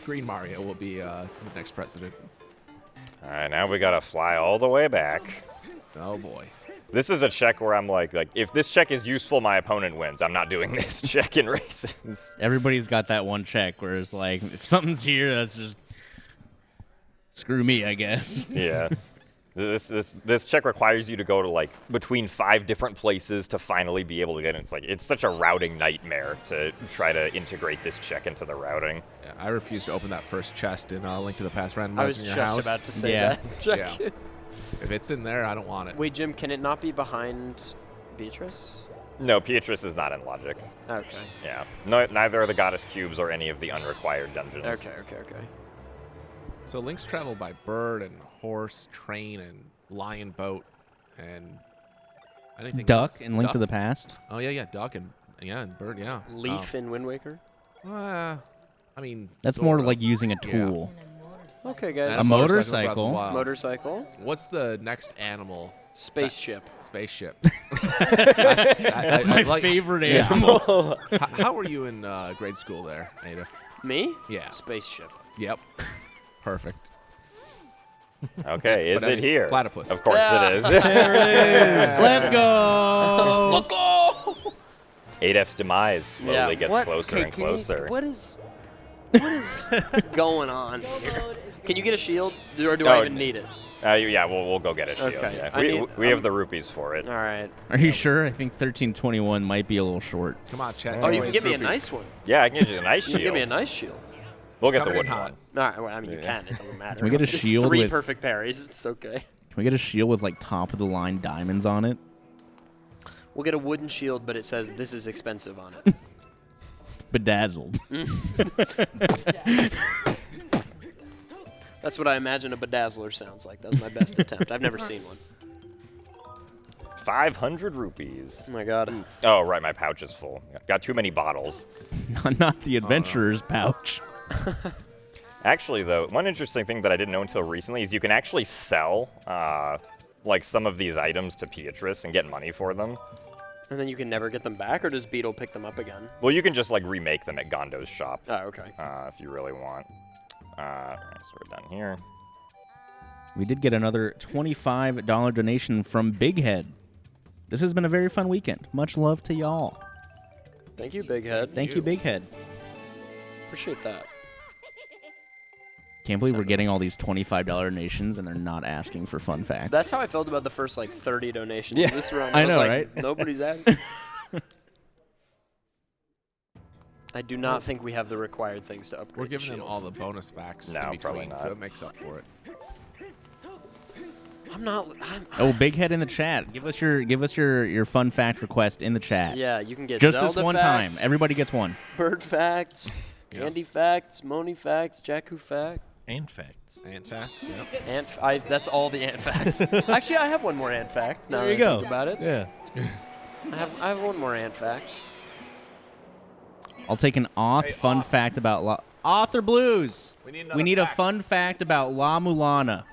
Green Mario will be the next president. All right, now we gotta fly all the way back. Oh boy. This is a check where I'm like, if this check is useful, my opponent wins. I'm not doing this check in races. Everybody's got that one check where it's like, if something's here, that's just screw me, I guess. Yeah. This check requires you to go to like between 5 different places to finally be able to get it. It's such a routing nightmare to try to integrate this check into the routing. Yeah, I refuse to open that first chest in Link to the Past Randomizer. I was in your just house. about to say Yeah. that. Check. Yeah. If it's in there, I don't want it. Wait, Jim, can it not be behind Beatrice? No, Beatrice is not in logic. Okay. Yeah. No, neither are the goddess cubes or any of the unrequired dungeons. Okay. So Link's travel by bird and horse, train, and lion boat, and anything Duck else? and Link to the Past. Oh yeah, duck and bird, yeah. Leaf in Wind Waker? I mean, That's more sorta. like using a Yeah. tool. Okay, guys. A motorcycle. Motorcycle. What's the next animal? Spaceship. Spaceship. That's my favorite animal. How were you in grade school there, Ada? Me? Yeah. Spaceship. Yep. Perfect. Okay, is it here? Platypus. Of course it is. There it is. Let's go. Let's go. 8F's demise slowly gets closer and closer. What is going on here? Can you get a shield, or do I even need it? Yeah, we'll go get a shield. Okay. Yeah. We have the rupees for it. All right. Are you sure? I think 1321 might be a little short. Come on, chat. Oh, you can give me a nice one. Yeah, I can give you a nice You shield. can give me a nice shield. We'll get Coming the in wooden hot. one. All right, well, I mean, you can. It doesn't matter. Can we get a It's shield 3 with- perfect parries. It's okay. Can we get a shield with like top of the line diamonds on it? We'll get a wooden shield, but it says this is expensive on it. Bedazzled. That's what I imagine a bedazzler sounds like. That's my best attempt. I've never seen one. 500 rupees. Oh my god. Oh, right, my pouch is full. Got too many bottles. Not the adventurer's pouch. Actually, though, one interesting thing that I didn't know until recently is you can actually sell like some of these items to Beatrice and get money for them. And then you can never get them back, or does Beetle pick them up again? Well, you can just like remake them at Gondo's shop. Oh, okay. If you really want. Alright, so we're done here. We did get another $25 donation from Big Head. This has been a very fun weekend. Much love to y'all. Thank you, Big Head. Thank you, Big Head. Appreciate that. Can't believe we're getting all these $25 donations and they're not asking for fun facts. That's how I felt about the first like 30 donations Yeah. this run. I was know, like, right? Nobody's asking. I do not think we have the required things to upgrade. We're giving the them shield. all the bonus facts No, in probably between, not. so it makes up for it. I'm not. Oh, Big Head in the chat. Give us your fun fact request in the chat. Yeah, you can get just Zelda this one facts, time. Everybody gets one. Bird facts, Andy facts, Moni facts, Jakku fact. And facts. And facts, yeah. That's all the ant facts. Actually, I have one more ant fact. Now There you that I go. think about it. Yeah. I have one more ant fact. I'll take an fun fact about Author Blues. We need a fun fact about La Mulana.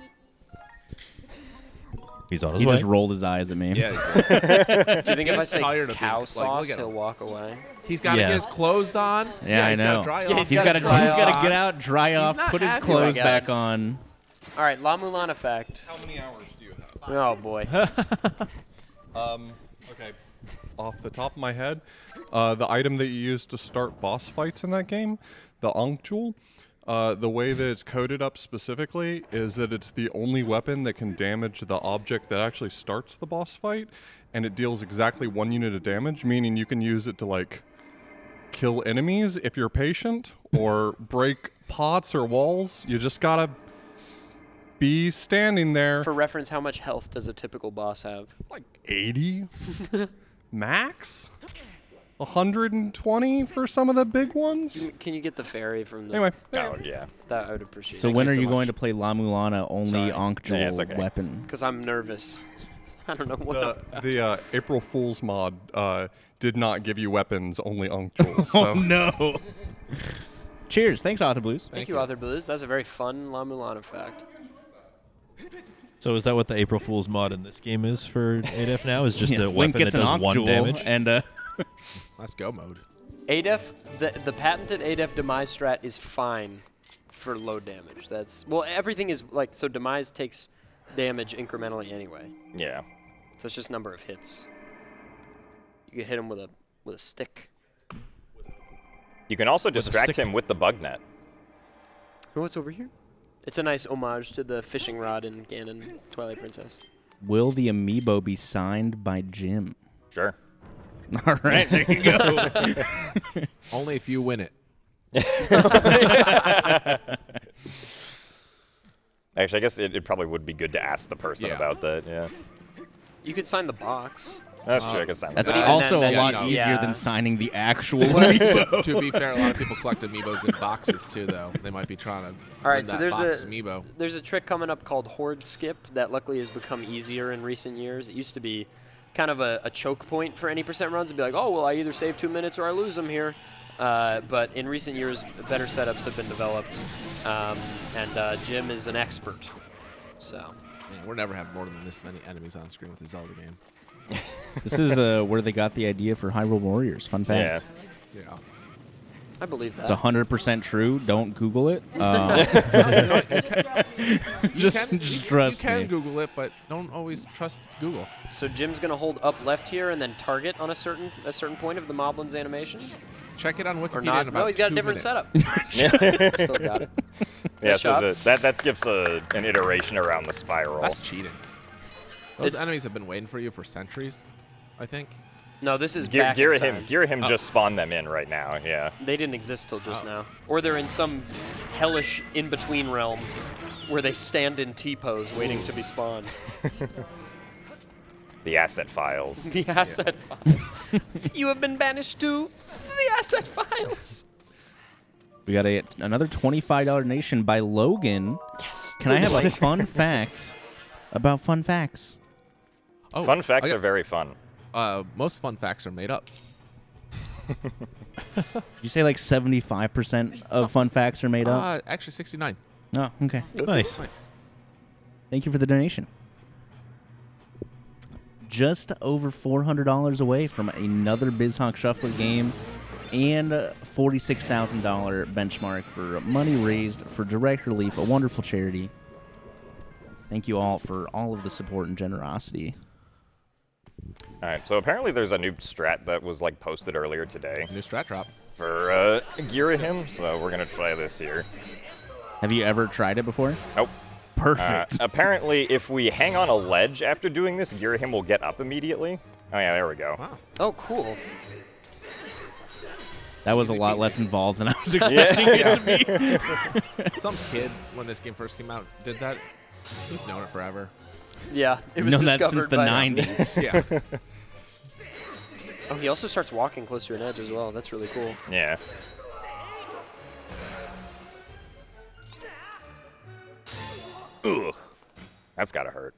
He's on his He way. just rolled his eyes at me. Yeah. Do you think if I say tired of cow being- like, sauce, look at he'll him. walk away? He's got to Yeah. get his clothes on. Yeah, I he's know. Gotta dry Yeah, off. He's got to dry off. get out, dry off, not put his happy, clothes I back guess. on. All right, La Mulana fact. How many hours do you have? Oh boy. Okay. Off the top of my head, the item that you use to start boss fights in that game, the Ankh Jewel, the way that it's coded up specifically is that it's the only weapon that can damage the object that actually starts the boss fight, and it deals exactly 1 unit of damage, meaning you can use it to like kill enemies if you're patient, or break pots or walls. You just gotta be standing there. For reference, how much health does a typical boss have? Like 80 max, 120 for some of the big ones. Can you get the fairy from the? Anyway, Oh, yeah. That I would appreciate. So when are you going to play La Mulana only Sorry. Ankh Yeah, Jewel it's okay. weapon? Because I'm nervous. I don't know what. the April Fool's mod did not give you weapons, only Ankh Jewels. So. Oh no! Cheers! Thanks, Author Blues. Thank you, Author Blues. That's a very fun La Mulana fact. So is that what the April Fool's mod in this game is for 8F now? Is just Yeah, a Link weapon gets that an does Ankh 1 Jewel damage? and Let's go mode. ADEF, the patented ADEF Demise strat is fine for low damage. That's well, everything is like so. Demise takes damage incrementally anyway, Yeah. so it's just number of hits. You can hit him with a stick. You can also a distract stick. him with the bug net. Oh, what's over here? It's a nice homage to the fishing rod in Ganon Twilight Princess. Will the amiibo be signed by Jim? Sure. All right, there you go. Only if you win it. Actually, I guess it probably would be good to ask the person about that. Yeah. You could sign the box. That's true. I could sign That's that. also a then, lot you know, easier yeah. than signing the actual Well, amiibo. to be fair, a lot of people collect amiibos in boxes too, though. They might be trying to. All right, win so that there's box a amiibo. there's a trick coming up called Horde Skip that luckily has become easier in recent years. It used to be kind of a choke point for any percent runs and be like, oh well, I either save 2 minutes or I lose them here. But in recent years, better setups have been developed, and Jim is an expert. So Man, we'll never have more than this many enemies on screen with the Zelda game. This is where they got the idea for Hyrule Warriors. Fun fact. Yeah. I believe that. It's 100% true. Don't Google it. Just trust You can me. Google it, but don't always trust Google. So Jim's gonna hold up left here and then target on a certain point of the Moblin's animation. Check it on Wikipedia Or not? in about No, he's got a 2 different minutes. setup. Still got it. Yeah, Nice so job. that skips an iteration around the spiral. That's cheating. Those enemies have been waiting for you for centuries, I think. No, this is back in time. Girahim just spawned them in right now. Yeah. They didn't exist till just now. Or they're in some hellish in-between realm where they stand in T-pose waiting to be spawned. The asset files. The asset files. You have been banished to the asset files. We got another $25 donation by Logan. Yes. Can I have a fun fact about fun facts? Oh, Fun facts are very fun. Most fun facts are made up. Did you say like 75% of fun facts are made up? Actually, 69. Oh, okay. Nice. Thank you for the donation. Just over $400 away from another BizHawk Shuffler game and $46,000 benchmark for money raised for Direct Relief, a wonderful charity. Thank you all for all of the support and generosity. All right, so apparently there's a new strat that was like posted earlier today. New strat drop. For Girahim, so we're gonna try this here. Have you ever tried it before? Nope. Perfect. Apparently, if we hang on a ledge after doing this, Girahim will get up immediately. Oh yeah, there we go. Wow. Oh, cool. That was a lot less involved than I was expecting it to be. Some kid, when this game first came out, did that. He's known it forever. Yeah, it was Known that discovered since the by 90s. Yeah. Oh, he also starts walking close to an edge as well. That's really cool. Yeah. Ugh. That's gotta hurt.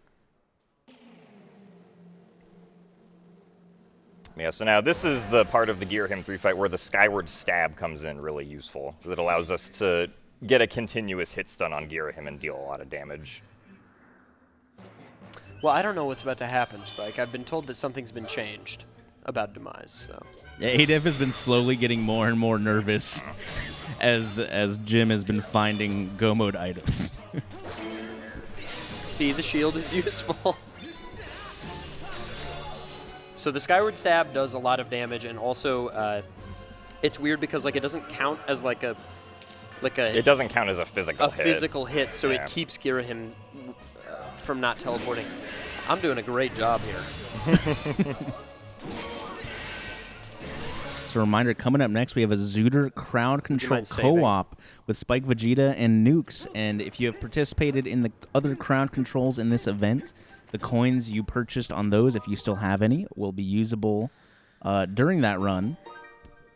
Yeah, so now this is the part of the Girahim 3 fight where the Skyward stab comes in really useful. It allows us to get a continuous hit stun on Girahim and deal a lot of damage. Well, I don't know what's about to happen, Spike. I've been told that something's been changed about Demise, so. Yeah, Adef has been slowly getting more and more nervous as Jim has been finding Go mode items. See, the shield is useful. So the Skyward Stab does a lot of damage, and also it's weird because like it doesn't count as like a It doesn't count as a physical hit. physical hit, so Yeah. it keeps Girahim from not teleporting. I'm doing a great job here. So a reminder, coming up next, we have a Zooter crowd control mind saving? co-op with Spike Vegeta and Nukes. And if you have participated in the other crowd controls in this event, the coins you purchased on those, if you still have any, will be usable during that run.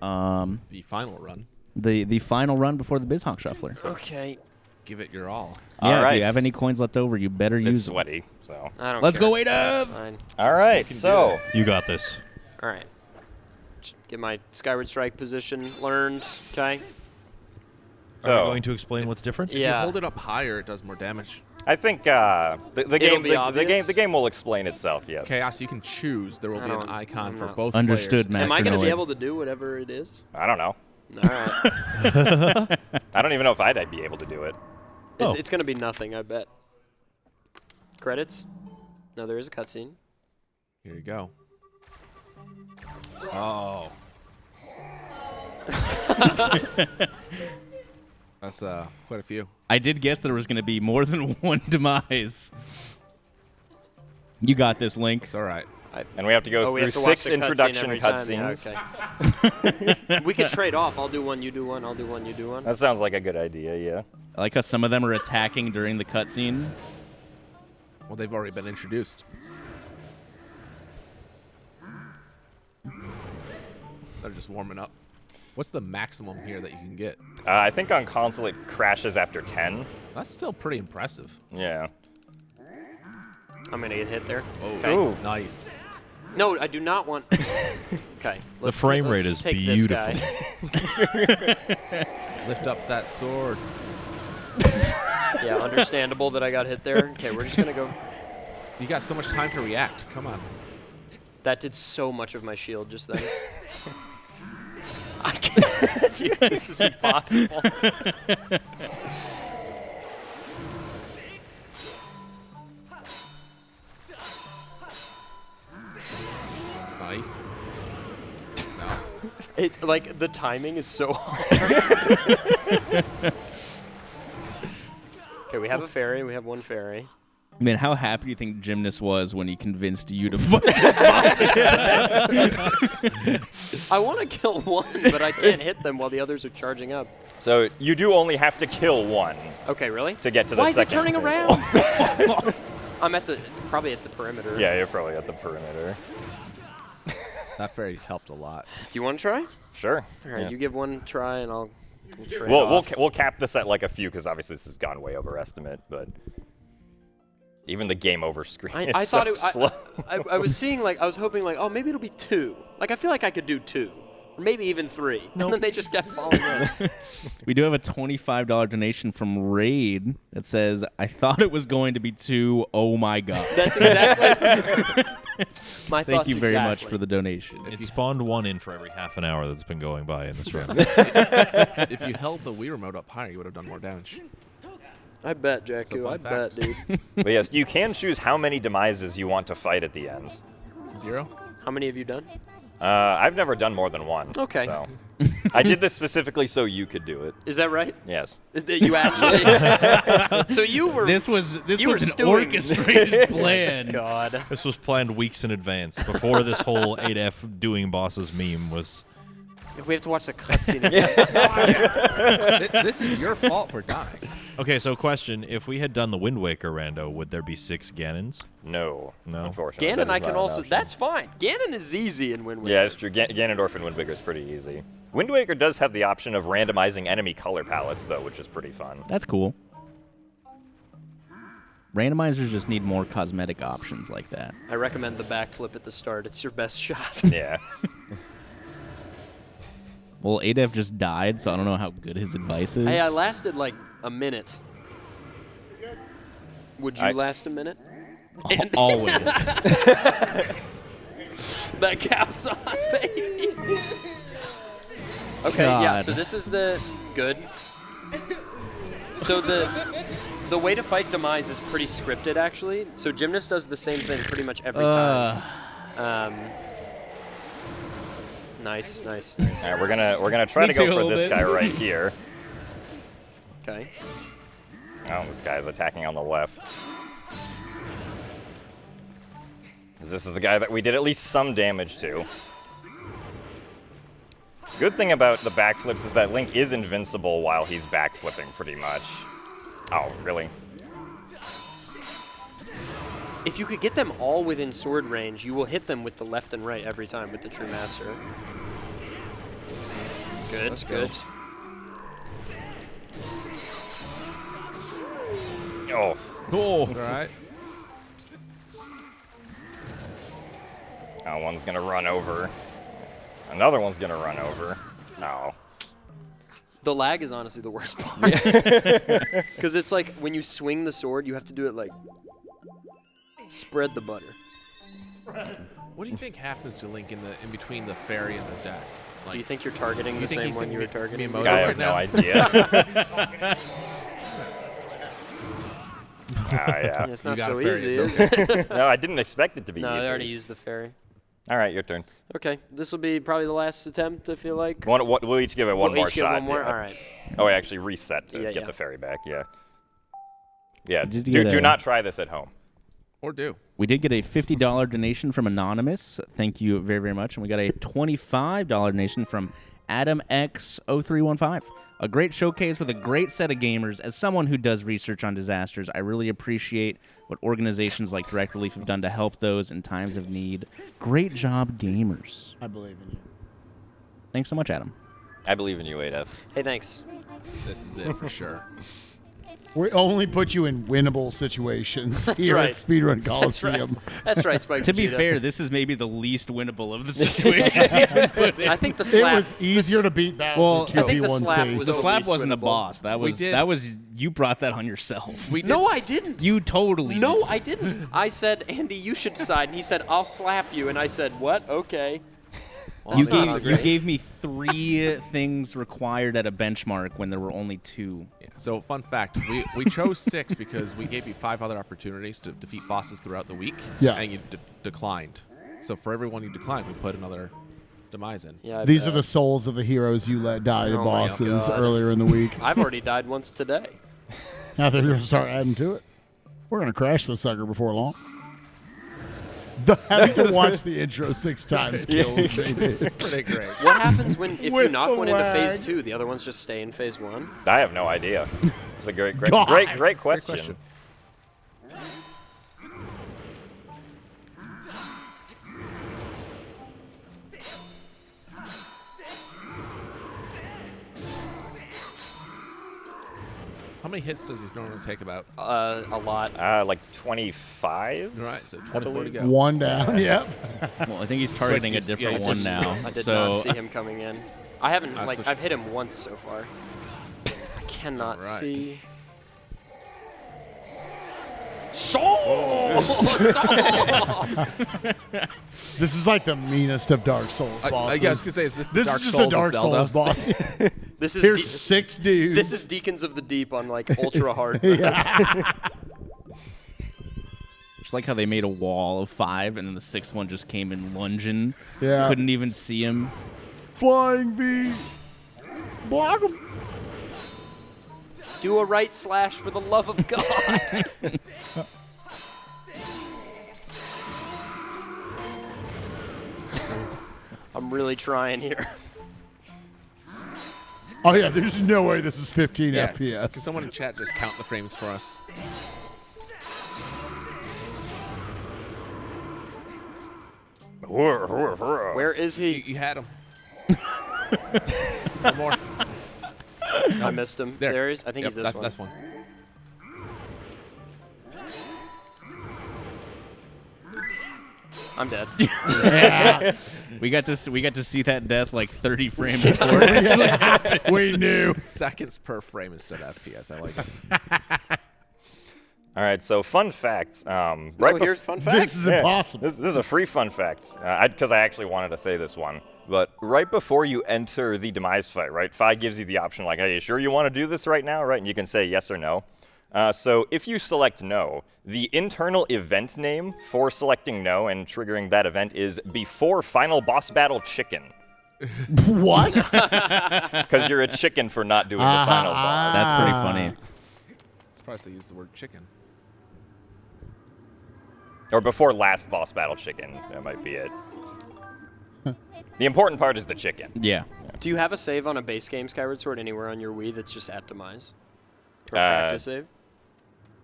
The final run. The final run before the BizHawk Shuffler. Okay. Give it your all. Yeah, All if right. you have any coins left over, you better It's use them. sweaty, so. I don't Let's care. go, Adef! Fine. All right, so You got this. All right. Get my Skyward Strike position learned. Okay. Are you going to explain what's different? If you Yeah. hold it up higher, it does more damage. I think the game be obvious. the game will explain itself. Yes. Chaos, you can choose. There will I be an don't- icon I'm for not- both Understood, players. Master Am I going to be Noid. able to do whatever it is? I don't know. All right. I don't even know if I'd be able to do it. Oh. It's going to be nothing, I bet. Credits? No, there is a cutscene. Here you go. Oh. That's quite a few. I did guess there was going to be more than one Demise. You got this, Link. It's all right. And we have to go through 6 introduction cutscenes. Yeah, okay. We could trade off. I'll do one, you do one. I'll do one, you do one. That sounds like a good idea, yeah. I like how some of them are attacking during the cutscene. Well, they've already been introduced. They're just warming up. What's the maximum here that you can get? I think on console it crashes after 10. That's still pretty impressive. Yeah. I'm going to get hit there. Oh, okay. Ooh. Nice. No, I do not want... Okay. The frame rate is take beautiful. This guy. Lift up that sword. Yeah, understandable that I got hit there. Okay, we're just going to go... You got so much time to react. Come on. That did so much of my shield just then. I can't. Dude, this is impossible. Nice. No. It like the timing is so hard. Okay, we have a fairy. We have one fairy. Man, how happy do you think Gymnast was when he convinced you to fight this boss? I want to kill one, but I can't hit them while the others are charging up. So you do only have to kill one. Okay, really? To get to the Why second. Why is it turning around? I'm probably at the perimeter. Yeah, you're probably at the perimeter. That fairy helped a lot. Do you want to try? Sure. All right, you give one try, and I'll trade we'll cap this at like a few, because obviously this has gone way over estimate, but even the game over screen is I so thought slow. I was seeing I was hoping oh, maybe it'll be 2. Like I feel like I could do 2, or maybe even 3. Nope. And then they just kept falling in. We do have a $25 donation from Raid that says, I thought it was going to be 2. Oh my god. That's exactly my Thank thoughts you very exactly. much for the donation. It spawned one in for every half an hour that's been going by in this round. If you held the Wii remote up higher, you would have done more damage. I bet, Jakku. I bet, dude. But yes, you can choose how many Demises you want to fight at the end. 0? How many have you done? I've never done more than 1. Okay. So. I did this specifically so you could do it. Is that right? Yes. You actually? So you were... This was an stewing. orchestrated plan. God. This was planned weeks in advance, before this whole 8F doing bosses meme was... We have to watch the cutscene again. This is your fault for dying. Okay, so question. If we had done the Wind Waker Rando, would there be 6 Ganons? No. No. Unfortunately. Ganon that is I not can an also... option. That's fine. Ganon is easy in Wind Waker. Yeah, it's true. Ganondorf and Wind Waker is pretty easy. Wind Waker does have the option of randomizing enemy color palettes, though, which is pretty fun. That's cool. Randomizers just need more cosmetic options like that. I recommend the backflip at the start. It's your best shot. Yeah. Well, Adef just died, so I don't know how good his advice is. Hey, I lasted like a minute. Would you last a minute? Always. That cow sauce, baby. Okay, yeah, God. so this is the good. So the way to fight Demise is pretty scripted, actually. So Gymnast does the same thing pretty much every time. Nice. All right, we're gonna try to go for this guy right here. Okay. Oh, this guy is attacking on the left. This is the guy that we did at least some damage to. Good thing about the backflips is that Link is invincible while he's backflipping, pretty much. Oh, really? If you could get them all within sword range, you will hit them with the left and right every time with the True Master. Good, good. Oh. Cool. All right. Oh, one's gonna run over. Another one's gonna run over. No. The lag is honestly the worst part. Because it's like when you swing the sword, you have to do it like spread the butter. What do you think happens to Link in between the fairy and the death? Like, Do you think you're targeting the same one you were targeting? Miyamoto I right have no now? idea. Yeah. It's not got so a fairy, easy, so- is it? No, I didn't expect it to be No, easy. they already used the fairy. All right, your turn. Okay, this will be probably the last attempt, I feel like. We'll each give it one more each give shot. one more? Yeah. All right. Oh, I actually reset to Yeah, get yeah. the fairy back, yeah. Yeah, Did do you get a- not try this at home. Or do. We did get a $50 donation from Anonymous. Thank you very, very much. And we got a $25 donation from AdamX0315. A great showcase with a great set of gamers. As someone who does research on disasters, I really appreciate what organizations like Direct Relief have done to help those in times of need. Great job, gamers. I believe in you. Thanks so much, Adam. I believe in you, ADF. Hey, thanks. This is it for sure. We only put you in winnable situations here right. at Speedrun Colosseum. That's right, Spike. To be Vegeta. fair, this is maybe the least winnable of the situations he's been put in. I think the It slap. was easier to beat Bowser Well, to I think the 2v1C. slap was The slap least wasn't a winnable. boss. That was you brought that on yourself. No, I didn't. You totally No, did. I didn't. I said, Andy, you should decide. And he said, I'll slap you. And I said, what? Okay. Well, You that's not gave, you great. gave me 3 things required at a benchmark when there were only 2. Yeah. So, fun fact: we chose 6 because we gave you 5 other opportunities to defeat bosses throughout the week. Yeah. And you declined. So for every one you declined, we put another Demise in. Yeah, I These bet. are the souls of the heroes you let die to Oh my bosses God. earlier in the week. I've already died once today. Now they're going to start adding to it. We're going to crash this sucker before long. Having to watch the intro 6 times kills me. dude. Pretty great. What happens when if you With knock the one into phase lag. 2, the other ones just stay in phase 1? I have no idea. It's a great God. question. How many hits does these normally take about? A lot. Like 25? All right, so 24 to go. One down, yep. Well, I think he's targeting a different he's one switched- now. I did so not see him coming in. I haven't, I like, switched- I've hit him once so far. I cannot All right. see. Soul! Soul! This is like the meanest of Dark Souls I bosses. guess to say, is this This Dark is just Souls a Dark of Zelda? Souls boss. This is Here's 6 dudes. this is Deacons of the Deep on like ultra hard. Just like how they made a wall of 5, and then the 6th one just came in lunging. Yeah. Couldn't even see him. Flying V. Block him. Do a right slash for the love of God. I'm really trying here. Oh, yeah, there's no way this is 15 Yeah. FPS. Can someone in chat just count the frames for us? Where is he? You had him. One more. I missed him. There he is. I think Yep, he's this that's, one. That's one. I'm dead. Yeah. We got to see that death like 30 frames before it actually happened. We knew. Seconds per frame instead of FPS. I like it. All right, so fun fact. Here's fun fact. This is impossible. This is a free fun fact, because I actually wanted to say this one. But right before you enter the Demise fight, right, Fi gives you the option like, hey, you sure you want to do this right now, right? And you can say yes or no. So if you select no, the internal event name for selecting no and triggering that event is Before Final Boss Battle Chicken. What? Because you're a chicken for not doing the final boss. That's pretty funny. Surprised they used the word chicken. Or before last boss battle chicken. That might be it. The important part is the chicken. Yeah. Do you have a save on a base game Skyward Sword anywhere on your Wii that's just at Demise? Or a practice save?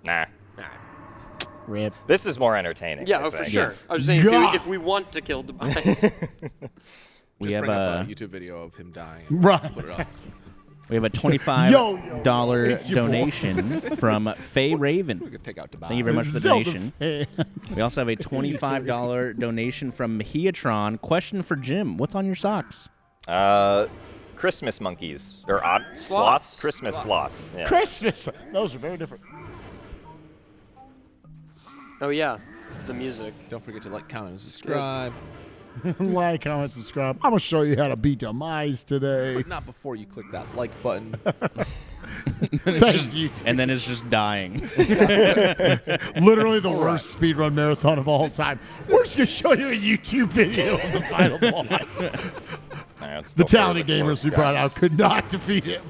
Nah. All right. Rip. This is more entertaining. Yeah, I oh, for think. sure. I was saying, if we want to kill Demise. We Just have bring up a YouTube video of him dying. Right. Put it up. we have a $25 It's your boy. donation from Faye We Raven. could take out Demise. Thank you very much for the Zelda donation. fan. We also have a $25 donation from Mahiatron. Question for Jim: what's on your socks? Christmas monkeys. Or sloths? Sloths. Christmas sloths. Yeah. Christmas. Those are very different. Oh, yeah. The music. Don't forget to like, comment, and subscribe. Like, comment, subscribe. I'm going to show you how to beat Demise today. But not before you click that like button. And then it's just dying. Literally the worst speedrun marathon of all time. We're just going to show you a YouTube video of the final boss. The talented gamers we brought out could not defeat him.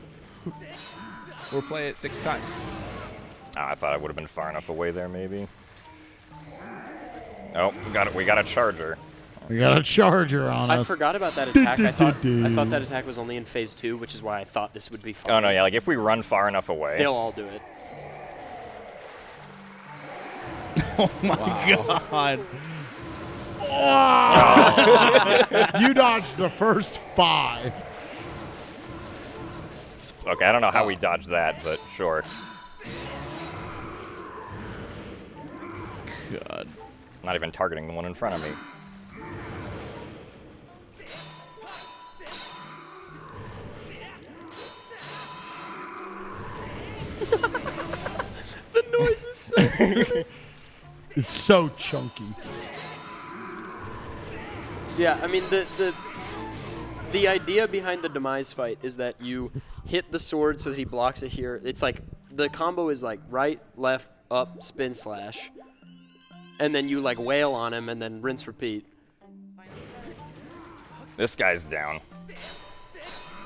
We'll play it 6 times. I thought I would have been far enough away there, maybe. Oh, we got a charger. We got a charger on us. I forgot about that attack. I thought that attack was only in phase 2, which is why I thought this would be fun. Oh no, yeah, like if we run far enough away, they'll all do it. Oh my god. Oh. You dodged the first 5. Okay, I don't know how we dodged that, but sure. God. Not even targeting the one in front of me. The noise is so good. It's so chunky. So yeah, I mean the idea behind the Demise fight is that you hit the sword so that he blocks it here. It's like the combo is like right, left, up, spin, slash. And then you like wail on him and then rinse, repeat. This guy's down.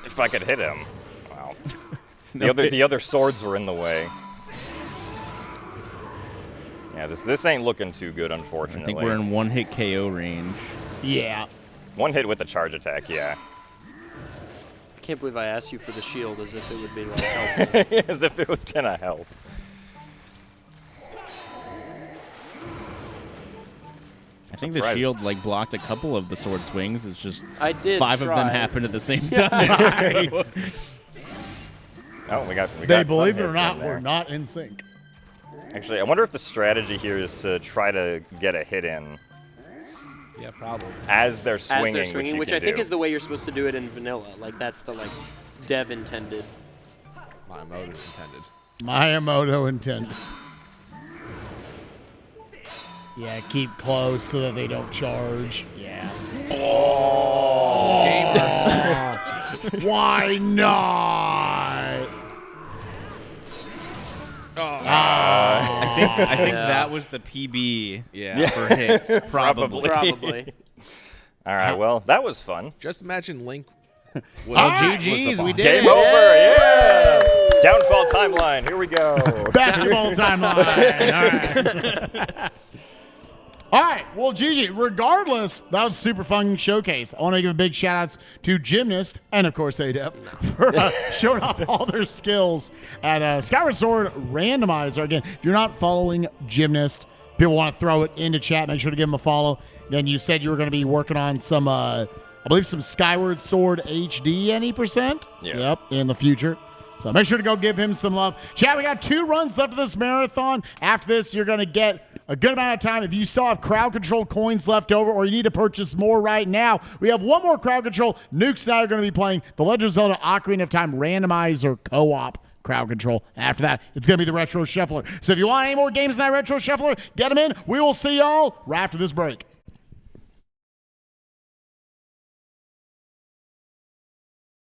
If I could hit him. Wow. The other swords were in the way. Yeah, this ain't looking too good, unfortunately. I think we're in 1-hit KO range. Yeah. 1 hit with a charge attack, yeah. I can't believe I asked you for the shield as if it would be like helpful. As if it was gonna help. I think the shield like blocked a couple of the sword swings. It's just I did 5 of them happened at the same time. Oh, we got They believe it some or hits not, in there. we're not in sync. Actually, I wonder if the strategy here is to try to get a hit in. Yeah, probably. As they're swinging, which I think is the way you're supposed to do it in vanilla. Like that's the dev intended. Miyamoto's intended. Miyamoto intended. Yeah, keep close so that they don't charge. Yeah. Oh! Gamer. Why not? I think that was the PB for hits. Probably. All right, well, that was fun. Just imagine Link. GG's, we did Game it. over, yeah! Downfall timeline, here we go. Basketball timeline. All right. All right, well, GG, regardless, that was a super fun showcase. I want to give a big shout-outs to Gymnast and, of course, ADEP for showing off all their skills at Skyward Sword Randomizer. Again, if you're not following Gymnast, people want to throw it into chat, make sure to give them a follow. Again, you said you were going to be working on some, I believe, some Skyward Sword HD any percent? Yeah. Yep, in the future. So make sure to go give him some love. Chat, we got 2 runs left of this marathon. After this, you're going to get a good amount of time. If you still have crowd control coins left over or you need to purchase more right now, we have 1 more crowd control. Nukes and I are going to be playing the Legend of Zelda Ocarina of Time Randomizer co-op crowd control. After that, it's going to be the Retro Shuffler. So if you want any more games in that Retro Shuffler, get them in. We will see y'all right after this break.